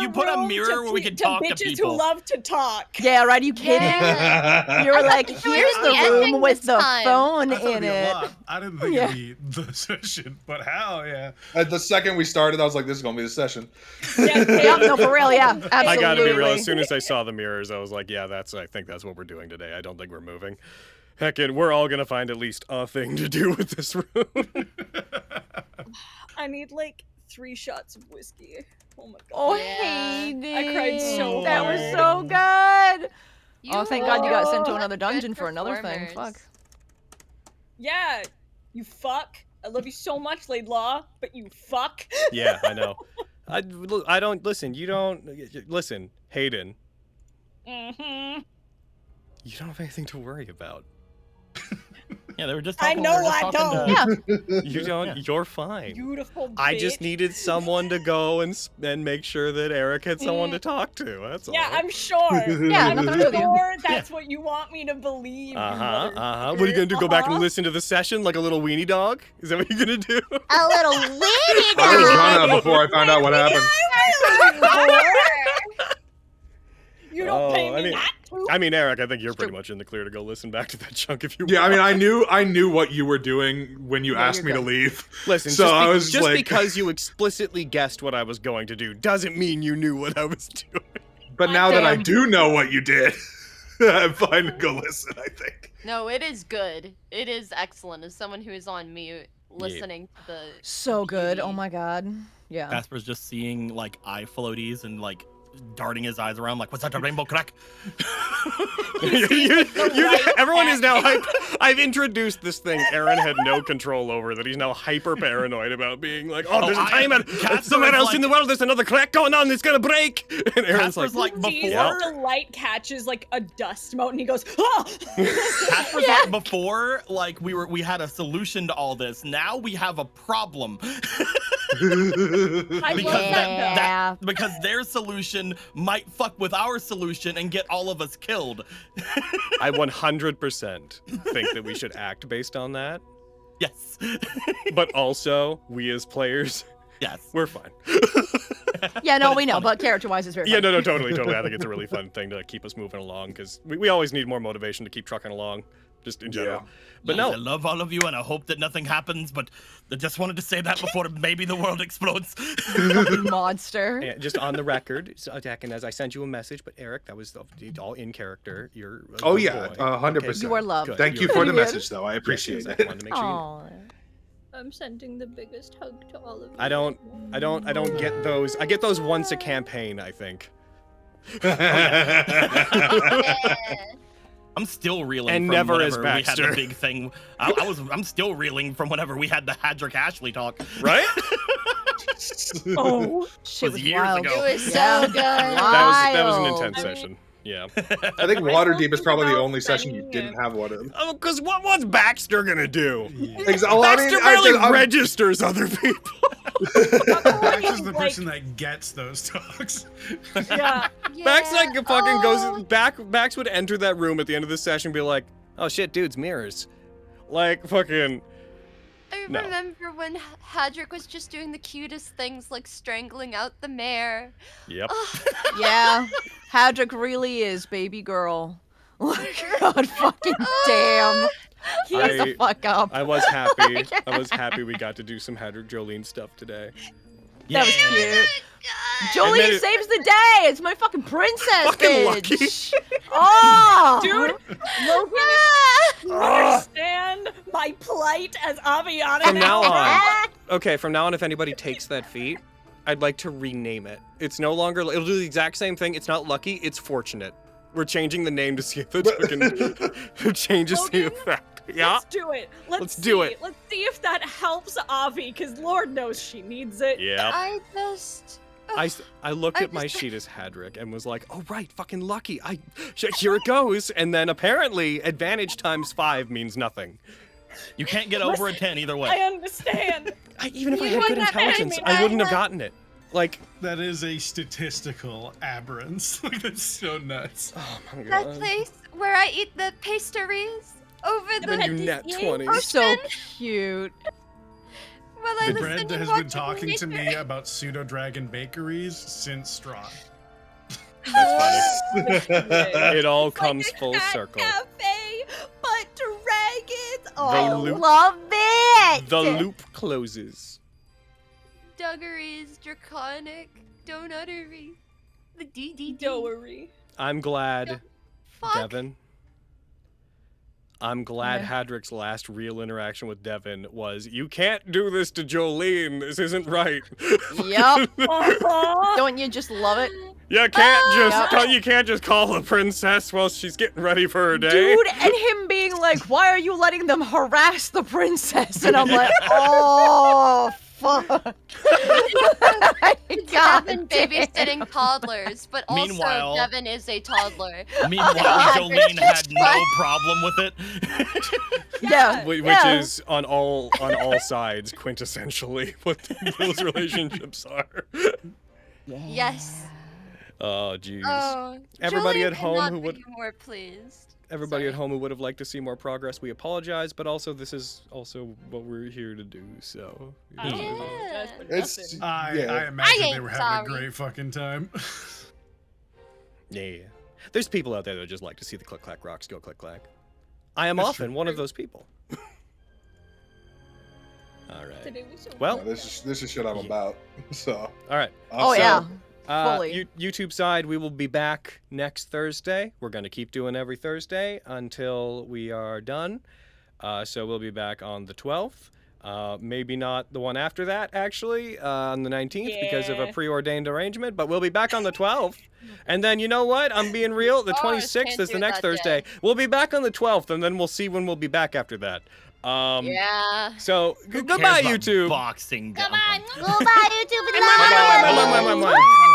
You put a mirror where we can talk to bitches people. who love to talk. Yeah, right? Are you kidding? Yeah. You were like, think here's it was the the room ending with this the time. phone I thought it'd in be a it. lot. I didn't think Yeah. it'd be the session, but hell yeah. The second we started, I was like, "This is gonna be the session." Yeah, no, for real, yeah. Absolutely. I gotta be real. As soon as I saw the mirrors, I was like, yeah, I think that's what we're doing today. I don't think we're moving. Heckin', we're all gonna find at least a thing to do with this room. I need like 3 shots of whiskey. Oh my god. Oh, Yeah. Hayden. I cried so That was hard. so good. You Oh, thank God you got sent to are another good dungeon for another thing. performers. Fuck. Yeah, you fuck. I love you so much, Laidlaw, but you fuck. Yeah, I know. I don't listen. You don't listen, Hayden. Mm-hmm. You don't have anything to worry about. Yeah, they were just I talking. know we were just I talking don't. to- You don't. Yeah. You're fine. Beautiful bitch. I just needed someone to go and make sure that Eric had someone to talk to. That's all. Yeah, I'm sure. Yeah, nothing to do with you. Sure, that's what you want me to believe. you What are you gonna do? Go back and listen to the session like a little weenie dog? Is that what you're gonna do? A little weenie I was dog. gonna before I found out what happened. You don't pay Oh, me not to. I mean, Eric, I think you're pretty much in the clear to go listen back to that chunk if you Yeah, I want. mean, I knew what you were doing when you asked me you're to good. leave. Listen, so I was just like, because you explicitly guessed what I was going to do doesn't mean you knew what I was doing. but now that I Damn. do know what you did, I'm fine to go listen. I think. No, it is good. It is excellent. As someone who is on mute, listening to the So good. Oh beauty. my God. Yeah. Casper's just seeing like eye floaties and like darting his eyes around like, what's that, a rainbow crack? Everyone is now hype. I've introduced this thing Aaron had no control over that he's now hyper paranoid about being like, oh, there's a timer. Casper Somewhere is else like- in the world, there's another crack going on. It's gonna break. And Aaron's Casper's like Sees before. the light catches like a dust mote and he goes, ah! Casper's like before, like we had a solution to all this. Now we have a problem. I because love that Yeah. because their solution might fuck with our solution and get all of us killed. I 100% think that we should act based on that. Yes. But also, we as players, Yes. we're fine. Yeah, no, But we it's know, funny. but character-wise, it's very Yeah, fun. no, totally. I think it's a really fun thing to keep us moving along because we always need more motivation to keep trucking along, just in general. Yeah. But Yes, I no, love all of you and I hope that nothing happens, but I just wanted to say that before maybe the world explodes. You monster. and just on the record, so, Jack, and as I sent you a message, but Eric, that was all in character. You're a Oh good yeah, boy. 100%. You are loved. Good. Thank you You're for the Good. message, though. I appreciate Yes, it. I wanted to make sure you know. Aw. I'm sending the biggest hug to all of you. I don't get those. I get those once a campaign, I think. I'm still reeling And from never as whenever we had Baxter. the big thing. I'm still reeling from whenever we had the Hadrick Ashley talk. Right? Oh, shit Was was years wild. ago. It was Yeah. so good. That was an Wild. intense I mean- session. Yeah. I think Waterdeep is probably the about only session you sending didn't it. have one of. Oh, because what's Baxter gonna do? Baxter barely registers other people. Bax is the Like- person that gets those talks. Yeah. Bax like fucking Oh. goes Bax would enter that room at the end of the session and be like, oh shit, dudes, mirrors. Like fucking I No. remember when Hadrick was just doing the cutest things like strangling out the mare. yep. Yeah, Hadrick really is baby girl. God fucking damn. Shut the fuck up. I was happy. I was happy we got to do some Hadrick Jolene stuff today. That was cute. God. Jolene it- saves the day. It's my fucking princess, Fucking bitch. Oh, Dude, Logan, you understand my plight as Aviana From now on, Ah. okay, from now on, if anybody takes that feat, I'd like to rename it. It's no longer, it'll do the exact same thing. It's not lucky, it's fortunate. We're changing the name to see if the token changes the Logan? effect. Yeah? Let's do it. Let's do it. Let's see if that helps Avi, because Lord knows she needs it. Yeah. I just. I looked I at my just- sheet as Hadrick and was like, oh, right, fucking lucky. Here it goes. And then apparently, advantage times 5 means nothing. You can't get over a 10 either I way. understand. Even if I You had good wouldn't have intelligence, made me I wouldn't have that. gotten it. Like, That is a statistical aberrance. Like, that's so nuts. oh my That god. place where I eat the pastries over And the. you net 20. You're so cute. While I listen Brent and has watch been talking to nature. me about pseudo-dragon bakeries since Strawn. That's funny. It all It's like comes a full cat circle. Cafe, but dragons. Oh, I loop- love it. The loop closes. Duggeries, draconic, donuttery, the DDD. Doery. I'm glad, Fuck. Devin. I'm glad Yeah. Hadrick's last real interaction with Devin was, you can't do this to Jolene. This isn't right. Yup. Uh-huh. Don't you just love it? You can't Yep. you can't just call a princess while she's getting ready for her day. Dude, and him being like, why are you letting them harass the princess? And I'm like, oh, fuck. God Devin damn. babysitting toddlers, but also Meanwhile- Devin is a toddler. Meanwhile, Jolene had no problem with it. Yeah. Which yeah. is on all sides quintessentially what those relationships are. Yes. Oh jeez. Oh. Everybody Julian at home cannot who would- be more pleased. Everybody at Sorry. home who would have liked to see more progress, we apologize, but also this is also what we're here to do, so. I don't Yeah. apologize for It's- nothing. I imagine they ain't were having sorry. a great fucking time. Yeah. There's people out there that just like to see the click clack rocks go click clack. I am That's often true. one of those people. All right. Today was so Well, This is shit I'm about. So. all right. Oh, So, yeah. Fully. YouTube side, we will be back next Thursday. We're going to keep doing every Thursday until we are done. So we'll be back on the 12th. Maybe not the one after that, actually, on the 19th because of a Yeah. preordained arrangement, but we'll be back on the 12th. And then, you know what? I'm being real. The Oh, 26th can't is the do next that Thursday. day. We'll be back on the 12th, and then we'll see when we'll be back after that. Yeah. So, Who goodbye, cares about YouTube. Boxing. Come on. Goodbye, YouTube. Mwah, mwah, mwah, mwah, mwah, mwah, mwah.